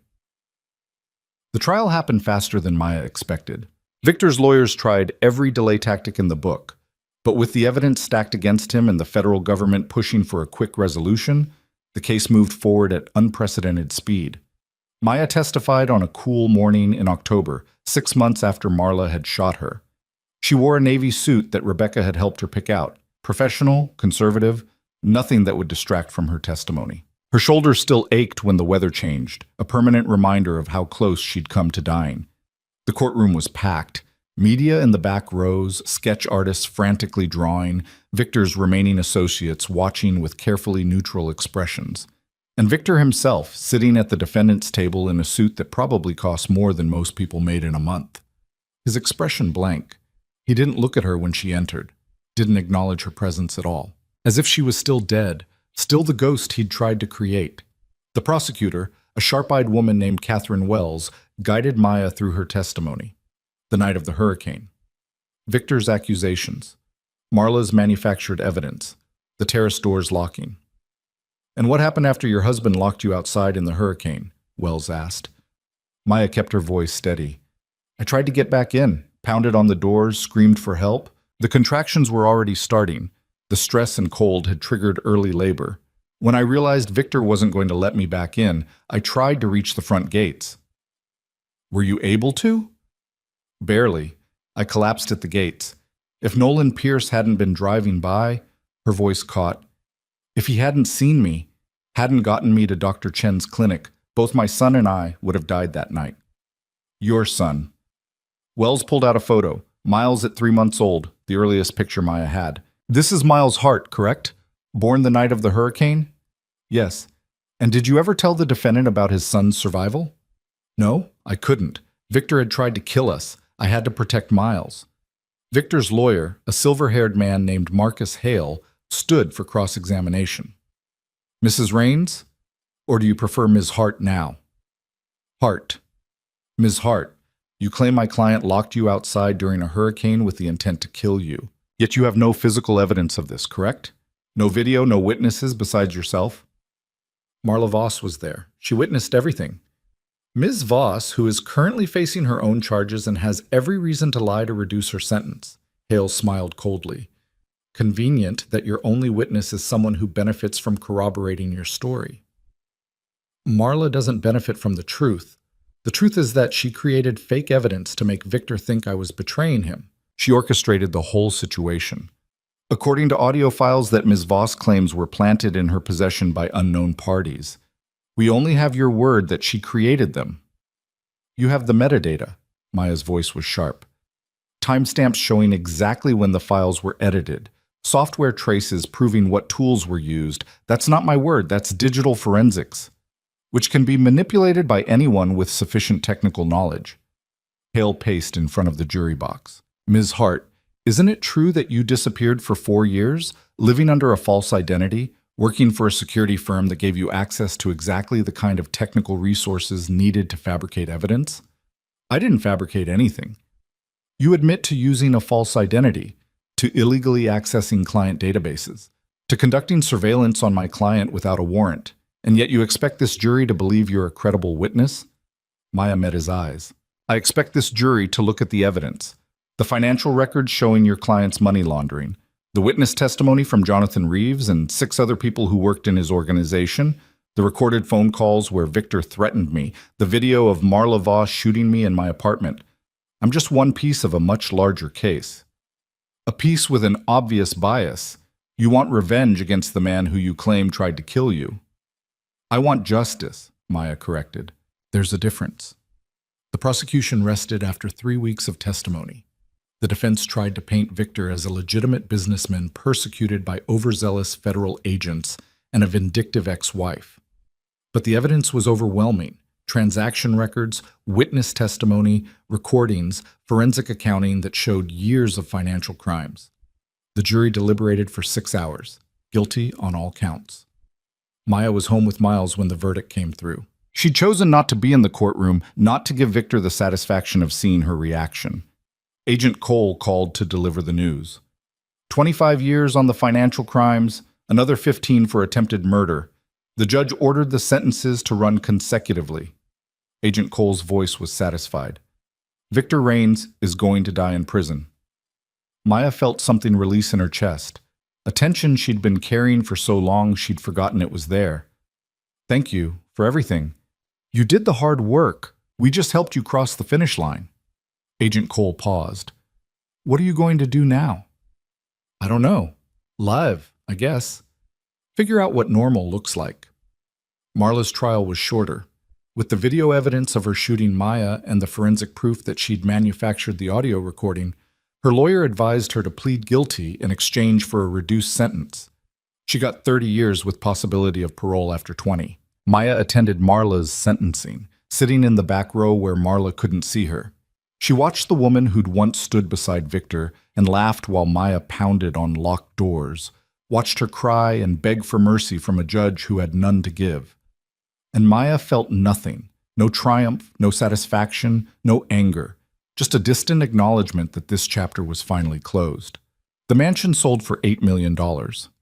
[SPEAKER 1] The trial happened faster than Maya expected. Victor's lawyers tried every delay tactic in the book, but with the evidence stacked against him and the federal government pushing for a quick resolution, the case moved forward at unprecedented speed. Maya testified on a cool morning in October, 6 months after Marla had shot her. She wore a navy suit that Rebecca had helped her pick out, professional, conservative, nothing that would distract from her testimony. Her shoulders still ached when the weather changed, a permanent reminder of how close she'd come to dying. The courtroom was packed. Media in the back rows, sketch artists frantically drawing, Victor's remaining associates watching with carefully neutral expressions. And Victor himself, sitting at the defendant's table in a suit that probably cost more than most people made in a month. His expression blank. He didn't look at her when she entered, didn't acknowledge her presence at all. As if she was still dead, still the ghost he'd tried to create. The prosecutor, a sharp-eyed woman named Catherine Wells, guided Maya through her testimony. The night of the hurricane. Victor's accusations. Marla's manufactured evidence. The terrace doors locking. And what happened after your husband locked you outside in the hurricane? Wells asked. Maya kept her voice steady. I tried to get back in, pounded on the doors, screamed for help. The contractions were already starting. The stress and cold had triggered early labor. When I realized Victor wasn't going to let me back in, I tried to reach the front gates. Were you able to? Barely. I collapsed at the gates. If Nolan Pierce hadn't been driving by, her voice caught. If he hadn't seen me, hadn't gotten me to Dr. Chen's clinic, both my son and I would have died that night. Your son. Wells pulled out a photo. Miles at 3 months old, the earliest picture Maya had. This is Miles Hart, correct? Born the night of the hurricane? Yes. And did you ever tell the defendant about his son's survival? No, I couldn't. Victor had tried to kill us. I had to protect Miles. Victor's lawyer, a silver-haired man named Marcus Hale, stood for cross-examination. Mrs. Raines? Or do you prefer Ms. Hart now? Hart. Ms. Hart, You claim my client locked you outside during a hurricane with the intent to kill you. Yet you have no physical evidence of this, correct? No video, no witnesses besides yourself? Marla Voss was there. She witnessed everything. Ms. Voss, who is currently facing her own charges and has every reason to lie to reduce her sentence. Hale smiled coldly. Convenient that your only witness is someone who benefits from corroborating your story. Marla doesn't benefit from the truth. The truth is that she created fake evidence to make Victor think I was betraying him. She orchestrated the whole situation. According to audio files that Ms. Voss claims were planted in her possession by unknown parties, we only have your word that she created them. You have the metadata. Maya's voice was sharp. Timestamps showing exactly when the files were edited. Software traces proving what tools were used. That's not my word, that's digital forensics, which can be manipulated by anyone with sufficient technical knowledge. Hale paced in front of the jury box. Ms. Hart, isn't it true that you disappeared for 4 years, living under a false identity, working for a security firm that gave you access to exactly the kind of technical resources needed to fabricate evidence? I didn't fabricate anything. You admit to using a false identity, to illegally accessing client databases, to conducting surveillance on my client without a warrant, and yet you expect this jury to believe you're a credible witness? Maya met his eyes. I expect this jury to look at the evidence, the financial records showing your client's money laundering, the witness testimony from Jonathan Reeves and 6 other people who worked in his organization, the recorded phone calls where Victor threatened me, the video of Marla Voss shooting me in my apartment. I'm just one piece of a much larger case. A piece with an obvious bias. You want revenge against the man who you claim tried to kill you. I want justice, Maya corrected. There's a difference. The prosecution rested after 3 weeks of testimony. The defense tried to paint Victor as a legitimate businessman persecuted by overzealous federal agents and a vindictive ex-wife. But the evidence was overwhelming. Transaction records, witness testimony, recordings, forensic accounting that showed years of financial crimes. The jury deliberated for 6 hours, guilty on all counts. Maya was home with Miles when the verdict came through. She'd chosen not to be in the courtroom, not to give Victor the satisfaction of seeing her reaction. Agent Cole called to deliver the news. 25 years on the financial crimes, another 15 for attempted murder. The judge ordered the sentences to run consecutively. Agent Cole's voice was satisfied. Victor Raines is going to die in prison. Maya felt something release in her chest. A tension she'd been carrying for so long she'd forgotten it was there. Thank you for everything. You did the hard work. We just helped you cross the finish line. Agent Cole paused. What are you going to do now? I don't know. Live, I guess. Figure out what normal looks like. Marla's trial was shorter. With the video evidence of her shooting Maya and the forensic proof that she'd manufactured the audio recording, her lawyer advised her to plead guilty in exchange for a reduced sentence. She got 30 years with possibility of parole after 20. Maya attended Marla's sentencing, sitting in the back row where Marla couldn't see her. She watched the woman who'd once stood beside Victor and laughed while Maya pounded on locked doors, watched her cry and beg for mercy from a judge who had none to give. And Maya felt nothing, no triumph, no satisfaction, no anger, just a distant acknowledgement that this chapter was finally closed. The mansion sold for $8 million.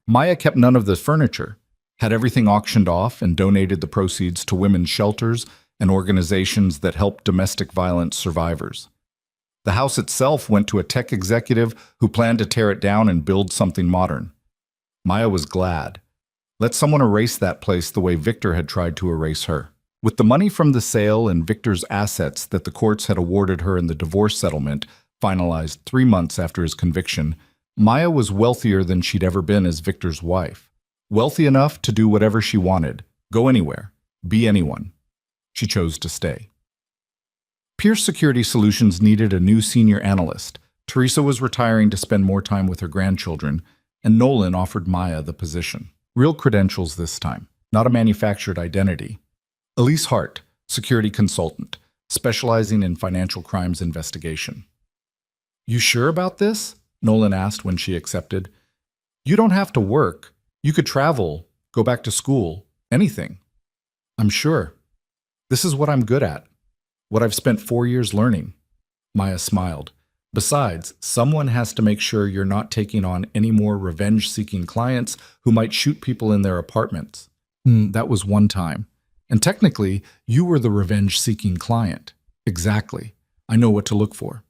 [SPEAKER 1] Maya kept none of the furniture, had everything auctioned off and donated the proceeds to women's shelters and organizations that help domestic violence survivors. The house itself went to a tech executive who planned to tear it down and build something modern. Maya was glad. Let someone erase that place the way Victor had tried to erase her. With the money from the sale and Victor's assets that the courts had awarded her in the divorce settlement, finalized 3 months after his conviction, Maya was wealthier than she'd ever been as Victor's wife. Wealthy enough to do whatever she wanted, go anywhere, be anyone. She chose to stay. Pierce Security Solutions needed a new senior analyst. Teresa was retiring to spend more time with her grandchildren, and Nolan offered Maya the position. Real credentials this time, not a manufactured identity. Elise Hart, security consultant, specializing in financial crimes investigation. You sure about this? Nolan asked when she accepted. You don't have to work. You could travel, go back to school, anything. I'm sure. This is what I'm good at, what I've spent 4 years learning. Maya smiled. Besides, someone has to make sure you're not taking on any more revenge-seeking clients who might shoot people in their apartments. That was one time. And technically, you were the revenge-seeking client. Exactly. I know what to look for.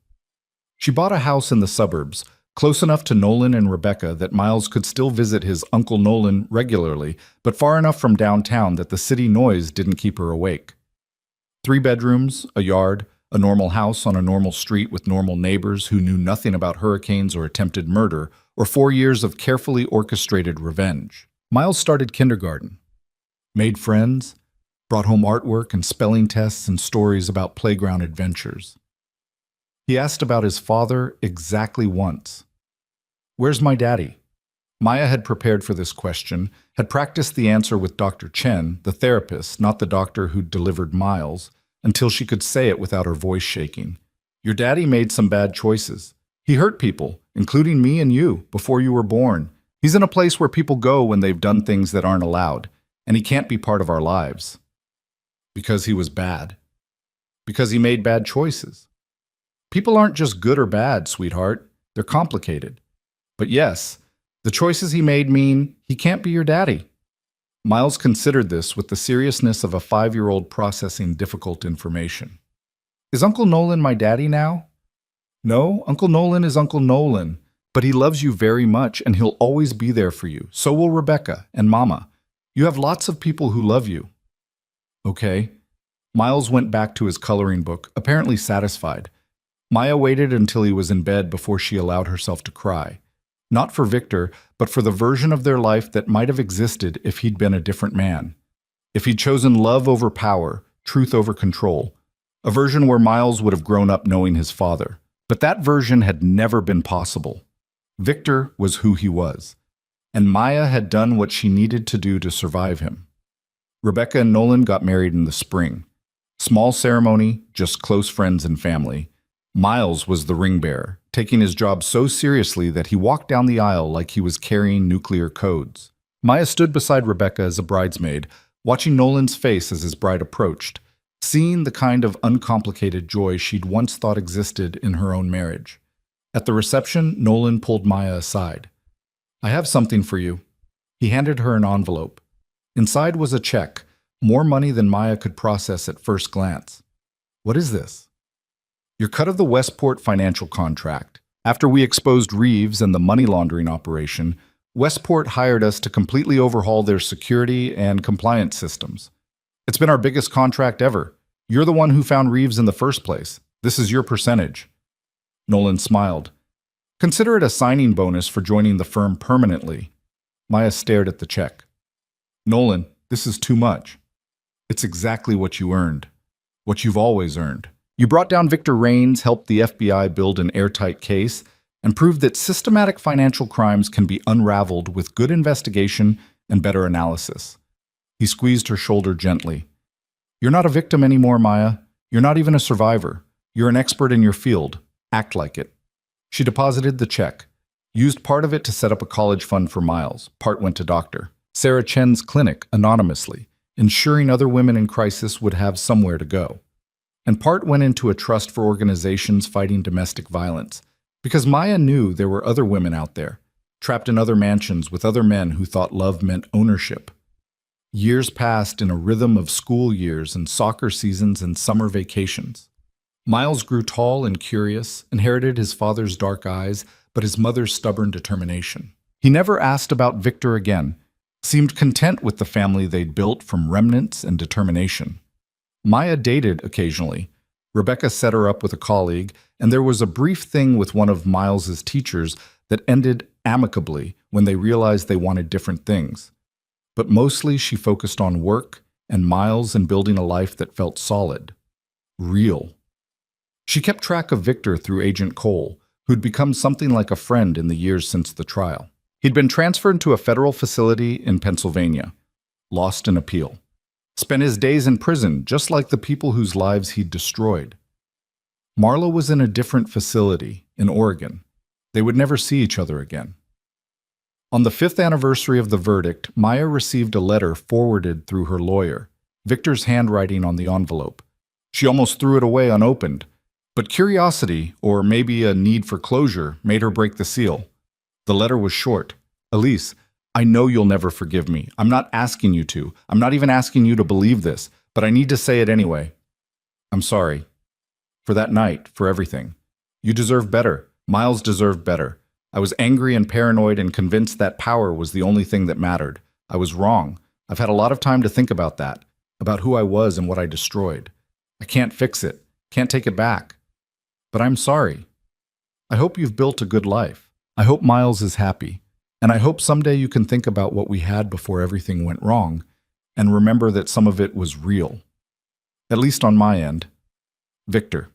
[SPEAKER 1] She bought a house in the suburbs, close enough to Nolan and Rebecca that Miles could still visit his Uncle Nolan regularly, but far enough from downtown that the city noise didn't keep her awake. 3 bedrooms, a yard, a normal house on a normal street with normal neighbors who knew nothing about hurricanes or attempted murder, or 4 years of carefully orchestrated revenge. Miles started kindergarten, made friends, brought home artwork and spelling tests and stories about playground adventures. He asked about his father exactly once. "Where's my daddy?" Maya had prepared for this question, had practiced the answer with Dr. Chen, the therapist, not the doctor who delivered Miles, until she could say it without her voice shaking. "Your daddy made some bad choices. He hurt people, including me and you, before you were born. He's in a place where people go when they've done things that aren't allowed, and he can't be part of our lives." Because he was bad. Because he made bad choices. People aren't just good or bad, sweetheart. They're complicated. But yes, the choices he made mean he can't be your daddy. Miles considered this with the seriousness of a 5-year-old processing difficult information. "Is Uncle Nolan my daddy now?" "No, Uncle Nolan is Uncle Nolan, but he loves you very much and he'll always be there for you. So will Rebecca and Mama. You have lots of people who love you." Okay. Miles went back to his coloring book, apparently satisfied. Maya waited until he was in bed before she allowed herself to cry. Not for Victor, but for the version of their life that might have existed if he'd been a different man. If he'd chosen love over power, truth over control. A version where Miles would have grown up knowing his father. But that version had never been possible. Victor was who he was. And Maya had done what she needed to do to survive him. Rebecca and Nolan got married in the spring. Small ceremony, just close friends and family. Miles was the ring bearer, taking his job so seriously that he walked down the aisle like he was carrying nuclear codes. Maya stood beside Rebecca as a bridesmaid, watching Nolan's face as his bride approached, seeing the kind of uncomplicated joy she'd once thought existed in her own marriage. At the reception, Nolan pulled Maya aside. "I have something for you." He handed her an envelope. Inside was a check, more money than Maya could process at first glance. "What is this?" "Your cut of the Westport financial contract. After we exposed Reeves and the money laundering operation, Westport hired us to completely overhaul their security and compliance systems. It's been our biggest contract ever. You're the one who found Reeves in the first place. This is your percentage." Nolan smiled. "Consider it a signing bonus for joining the firm permanently." Maya stared at the check. "Nolan, this is too much." "It's exactly what you earned. What you've always earned. You brought down Victor Raines, helped the FBI build an airtight case, and proved that systematic financial crimes can be unraveled with good investigation and better analysis." He squeezed her shoulder gently. "You're not a victim anymore, Maya. You're not even a survivor. You're an expert in your field. Act like it." She deposited the check, used part of it to set up a college fund for Miles. Part went to Dr. Sarah Chen's clinic anonymously, ensuring other women in crisis would have somewhere to go. And part went into a trust for organizations fighting domestic violence, because Maya knew there were other women out there, trapped in other mansions with other men who thought love meant ownership. Years passed in a rhythm of school years and soccer seasons and summer vacations. Miles grew tall and curious, inherited his father's dark eyes, but his mother's stubborn determination. He never asked about Victor again, seemed content with the family they'd built from remnants and determination. Maya dated occasionally. Rebecca set her up with a colleague, and there was a brief thing with one of Miles's teachers that ended amicably when they realized they wanted different things. But mostly she focused on work and Miles and building a life that felt solid, real. She kept track of Victor through Agent Cole, who'd become something like a friend in the years since the trial. He'd been transferred to a federal facility in Pennsylvania, lost in appeal. Spent his days in prison, just like the people whose lives he'd destroyed. Marla was in a different facility, in Oregon. They would never see each other again. On the 5th anniversary of the verdict, Maya received a letter forwarded through her lawyer, Victor's handwriting on the envelope. She almost threw it away unopened. But curiosity, or maybe a need for closure, made her break the seal. The letter was short. Elise, I know you'll never forgive me. I'm not asking you to. I'm not even asking you to believe this, but I need to say it anyway. I'm sorry. For that night, for everything. You deserve better. Miles deserved better. I was angry and paranoid and convinced that power was the only thing that mattered. I was wrong. I've had a lot of time to think about that, about who I was and what I destroyed. I can't fix it, can't take it back. But I'm sorry. I hope you've built a good life. I hope Miles is happy. And I hope someday you can think about what we had before everything went wrong and remember that some of it was real. At least on my end. Victor.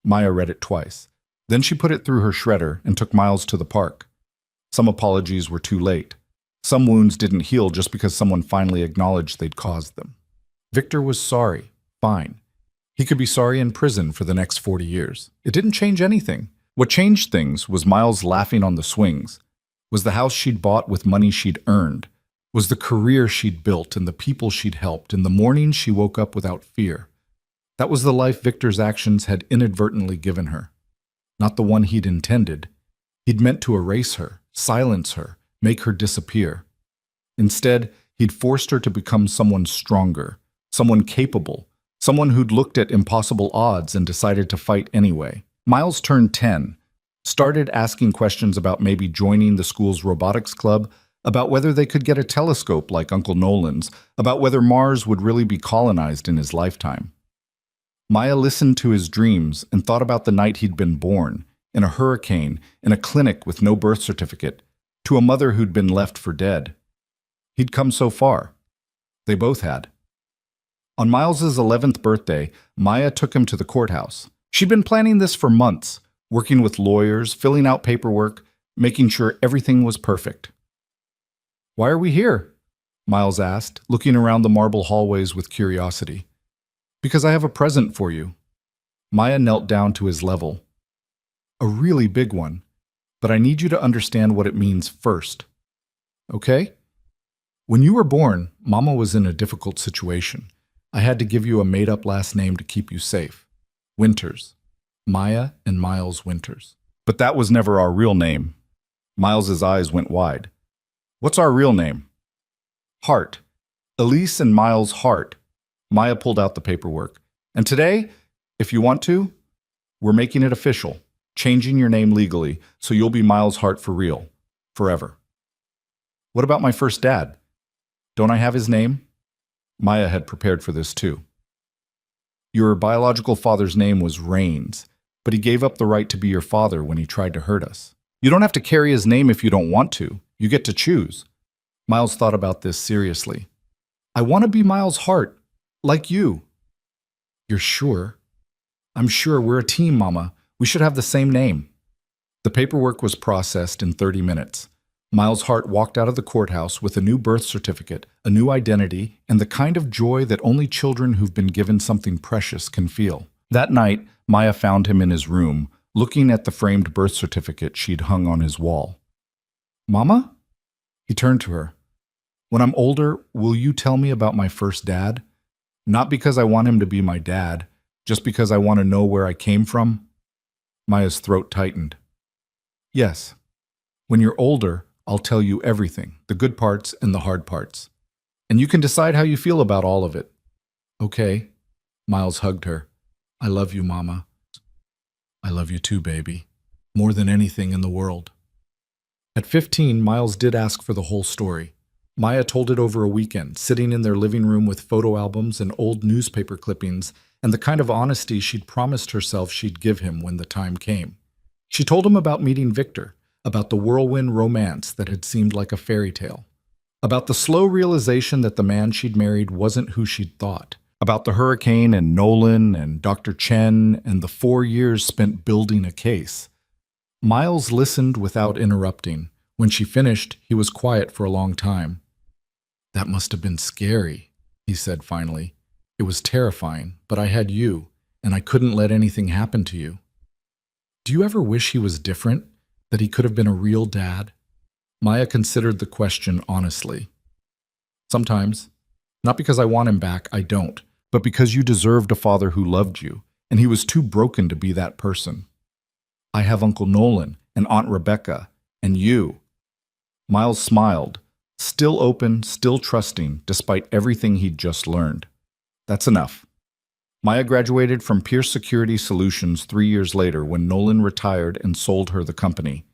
[SPEAKER 1] Maya read it twice. Then she put it through her shredder and took Miles to the park. Some apologies were too late. Some wounds didn't heal just because someone finally acknowledged they'd caused them. Victor was sorry. Fine. He could be sorry in prison for the next 40 years. It didn't change anything. What changed things was Miles laughing on the swings, was the house she'd bought with money she'd earned, was the career she'd built and the people she'd helped, and the mornings she woke up without fear. That was the life Victor's actions had inadvertently given her. Not the one he'd intended. He'd meant to erase her, silence her, make her disappear. Instead, he'd forced her to become someone stronger, someone capable, someone who'd looked at impossible odds and decided to fight anyway. Miles turned 10, started asking questions about maybe joining the school's robotics club, about whether they could get a telescope like Uncle Nolan's, about whether Mars would really be colonized in his lifetime. Maya listened to his dreams and thought about the night he'd been born, in a hurricane, in a clinic with no birth certificate, to a mother who'd been left for dead. He'd come so far. They both had. On Miles's 11th birthday, Maya took him to the courthouse. She'd been planning this for months, working with lawyers, filling out paperwork, making sure everything was perfect. "Why are we here?" Miles asked, looking around the marble hallways with curiosity. "Because I have a present for you." Maya knelt down to his level. "A really big one, but I need you to understand what it means first. Okay? When you were born, Mama was in a difficult situation. I had to give you a made-up last name to keep you safe. Winters. Maya and Miles Winters. But that was never our real name." Miles's eyes went wide. "What's our real name?" "Hart. Elise and Miles Hart." Maya pulled out the paperwork. "And today, if you want to, we're making it official, changing your name legally, so you'll be Miles Hart for real, forever." "What about my first dad? Don't I have his name?" Maya had prepared for this too. "Your biological father's name was Rains, but he gave up the right to be your father when he tried to hurt us. You don't have to carry his name if you don't want to. You get to choose." Miles thought about this seriously. "I want to be Miles Hart, like you." "You're sure?" "I'm sure. We're a team, Mama. We should have the same name." The paperwork was processed in 30 minutes. Miles Hart walked out of the courthouse with a new birth certificate, a new identity, and the kind of joy that only children who've been given something precious can feel. That night, Maya found him in his room, looking at the framed birth certificate she'd hung on his wall. "Mama?" He turned to her. "When I'm older, will you tell me about my first dad? Not because I want him to be my dad, just because I want to know where I came from?" Maya's throat tightened. "Yes. When you're older, I'll tell you everything, the good parts and the hard parts. And you can decide how you feel about all of it." "Okay." Miles hugged her. "I love you, Mama." "I love you too, baby. More than anything in the world." At 15, Miles did ask for the whole story. Maya told it over a weekend, sitting in their living room with photo albums and old newspaper clippings and the kind of honesty she'd promised herself she'd give him when the time came. She told him about meeting Victor, about the whirlwind romance that had seemed like a fairy tale, about the slow realization that the man she'd married wasn't who she'd thought, about the hurricane and Nolan and Dr. Chen and the 4 years spent building a case. Miles listened without interrupting. When she finished, he was quiet for a long time. "That must have been scary," he said finally. "It was terrifying, but I had you, and I couldn't let anything happen to you. Do you ever wish he was different? That he could have been a real dad?" Maya considered the question honestly. "Sometimes. Not because I want him back, I don't, but because you deserved a father who loved you, and he was too broken to be that person. I have Uncle Nolan and Aunt Rebecca, and you. Miles smiled, still open, still trusting, despite everything he'd just learned. That's enough. Maya graduated from Pierce Security Solutions 3 years later when Nolan retired and sold her the company.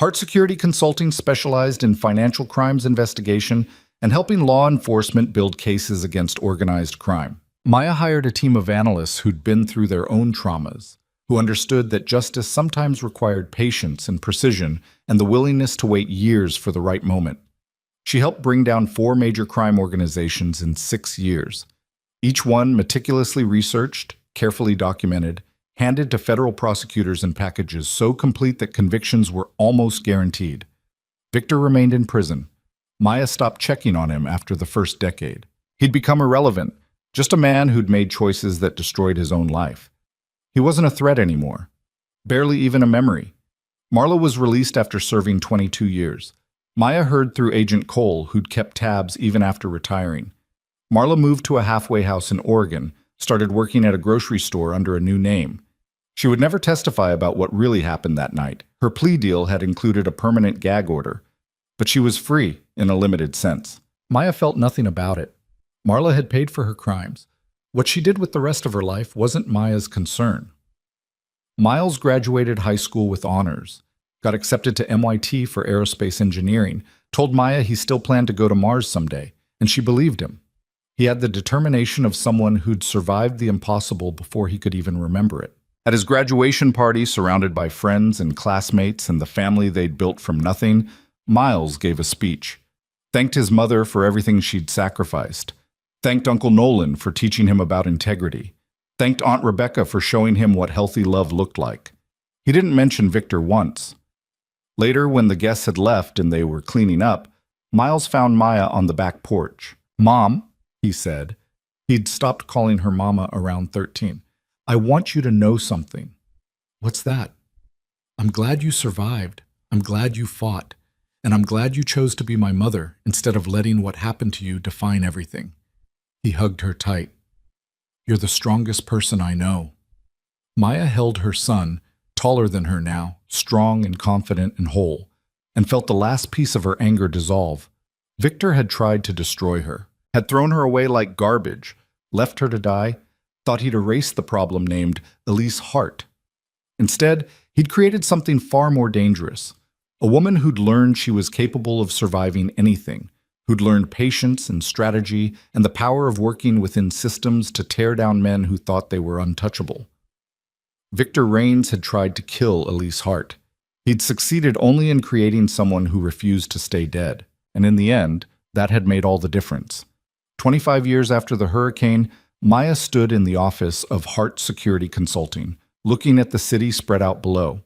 [SPEAKER 1] Hart Security Consulting specialized in financial crimes investigation and helping law enforcement build cases against organized crime. Maya hired a team of analysts who'd been through their own traumas, who understood that justice sometimes required patience and precision and the willingness to wait years for the right moment. She helped bring down 4 major crime organizations in 6 years, each one meticulously researched, carefully documented, handed to federal prosecutors in packages so complete that convictions were almost guaranteed. Victor remained in prison. Maya stopped checking on him after the first decade. He'd become irrelevant, just a man who'd made choices that destroyed his own life. He wasn't a threat anymore, barely even a memory. Marla was released after serving 22 years. Maya heard through Agent Cole, who'd kept tabs even after retiring. Marla moved to a halfway house in Oregon, started working at a grocery store under a new name. She would never testify about what really happened that night. Her plea deal had included a permanent gag order, but she was free in a limited sense. Maya felt nothing about it. Marla had paid for her crimes. What she did with the rest of her life wasn't Maya's concern. Miles graduated high school with honors, got accepted to MIT for aerospace engineering, told Maya he still planned to go to Mars someday, and she believed him. He had the determination of someone who'd survived the impossible before he could even remember it. At his graduation party, surrounded by friends and classmates and the family they'd built from nothing, Miles gave a speech. Thanked his mother for everything she'd sacrificed. Thanked Uncle Nolan for teaching him about integrity. Thanked Aunt Rebecca for showing him what healthy love looked like. He didn't mention Victor once. Later, when the guests had left and they were cleaning up, Miles found Maya on the back porch. "Mom," he said. He'd stopped calling her Mama around 13. "I want you to know something." "What's that?" "I'm glad you survived. I'm glad you fought. And I'm glad you chose to be my mother instead of letting what happened to you define everything." He hugged her tight. "You're the strongest person I know." Maya held her son, taller than her now, strong and confident and whole, and felt the last piece of her anger dissolve. Victor had tried to destroy her, had thrown her away like garbage, left her to die, thought he'd erased the problem named Elise Hart. Instead, he'd created something far more dangerous, a woman who'd learned she was capable of surviving anything, who'd learned patience and strategy and the power of working within systems to tear down men who thought they were untouchable. Victor Rains had tried to kill Elise Hart. He'd succeeded only in creating someone who refused to stay dead, and in the end, that had made all the difference. 25 years after the hurricane, Maya stood in the office of Hart Security Consulting, looking at the city spread out below.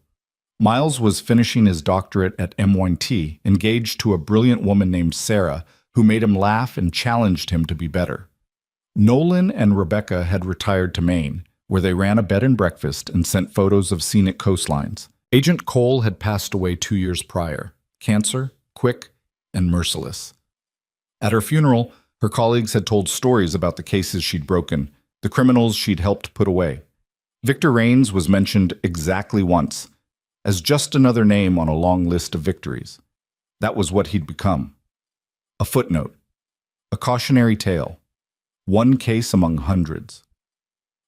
[SPEAKER 1] Miles was finishing his doctorate at MIT, engaged to a brilliant woman named Sarah, who made him laugh and challenged him to be better. Nolan and Rebecca had retired to Maine, where they ran a bed and breakfast and sent photos of scenic coastlines. Agent Cole had passed away 2 years prior. Cancer, quick, and merciless. At her funeral, her colleagues had told stories about the cases she'd broken, the criminals she'd helped put away. Victor Rains was mentioned exactly once, as just another name on a long list of victories. That was what he'd become. A footnote. A cautionary tale. One case among hundreds.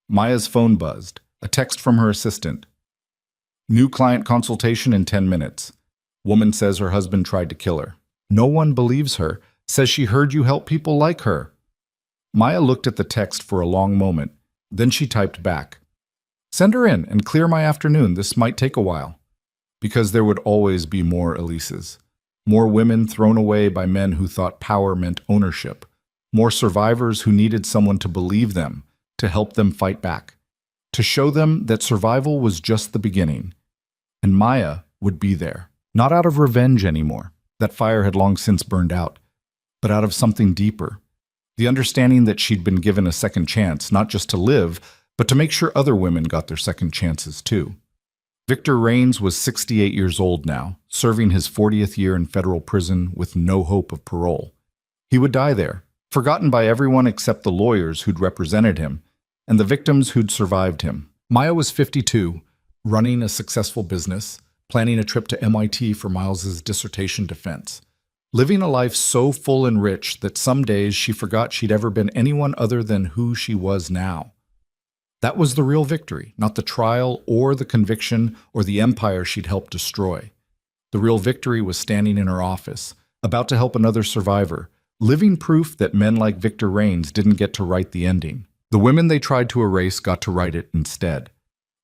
[SPEAKER 1] Maya's phone buzzed. A text from her assistant. "New client consultation in 10 minutes. Woman says her husband tried to kill her. No one believes her. Says she heard you help people like her." Maya looked at the text for a long moment. Then she typed back. "Send her in and clear my afternoon. This might take a while." Because there would always be more Elises. More women thrown away by men who thought power meant ownership. More survivors who needed someone to believe them, to help them fight back, to show them that survival was just the beginning. And Maya would be there, not out of revenge anymore. That fire had long since burned out, but out of something deeper. The understanding that she'd been given a second chance, not just to live, but to make sure other women got their second chances too. Victor Rains was 68 years old now, serving his 40th year in federal prison with no hope of parole. He would die there, forgotten by everyone except the lawyers who'd represented him, and the victims who'd survived him. Maya was 52, running a successful business, planning a trip to MIT for Miles's dissertation defense, living a life so full and rich that some days she forgot she'd ever been anyone other than who she was now. That was the real victory, not the trial or the conviction or the empire she'd helped destroy. The real victory was standing in her office, about to help another survivor, living proof that men like Victor Reigns didn't get to write the ending. The women they tried to erase got to write it instead.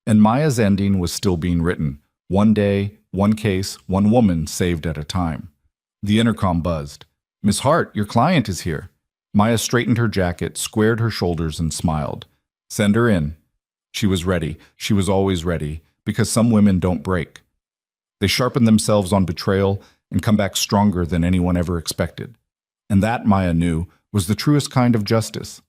[SPEAKER 1] And Maya's ending was still being written. One day, one case, one woman saved at a time. The intercom buzzed. "Miss Hart, your client is here." Maya straightened her jacket, squared her shoulders, and smiled. "Send her in." She was ready. She was always ready, because some women don't break. They sharpen themselves on betrayal and come back stronger than anyone ever expected. And that, Maya knew, was the truest kind of justice.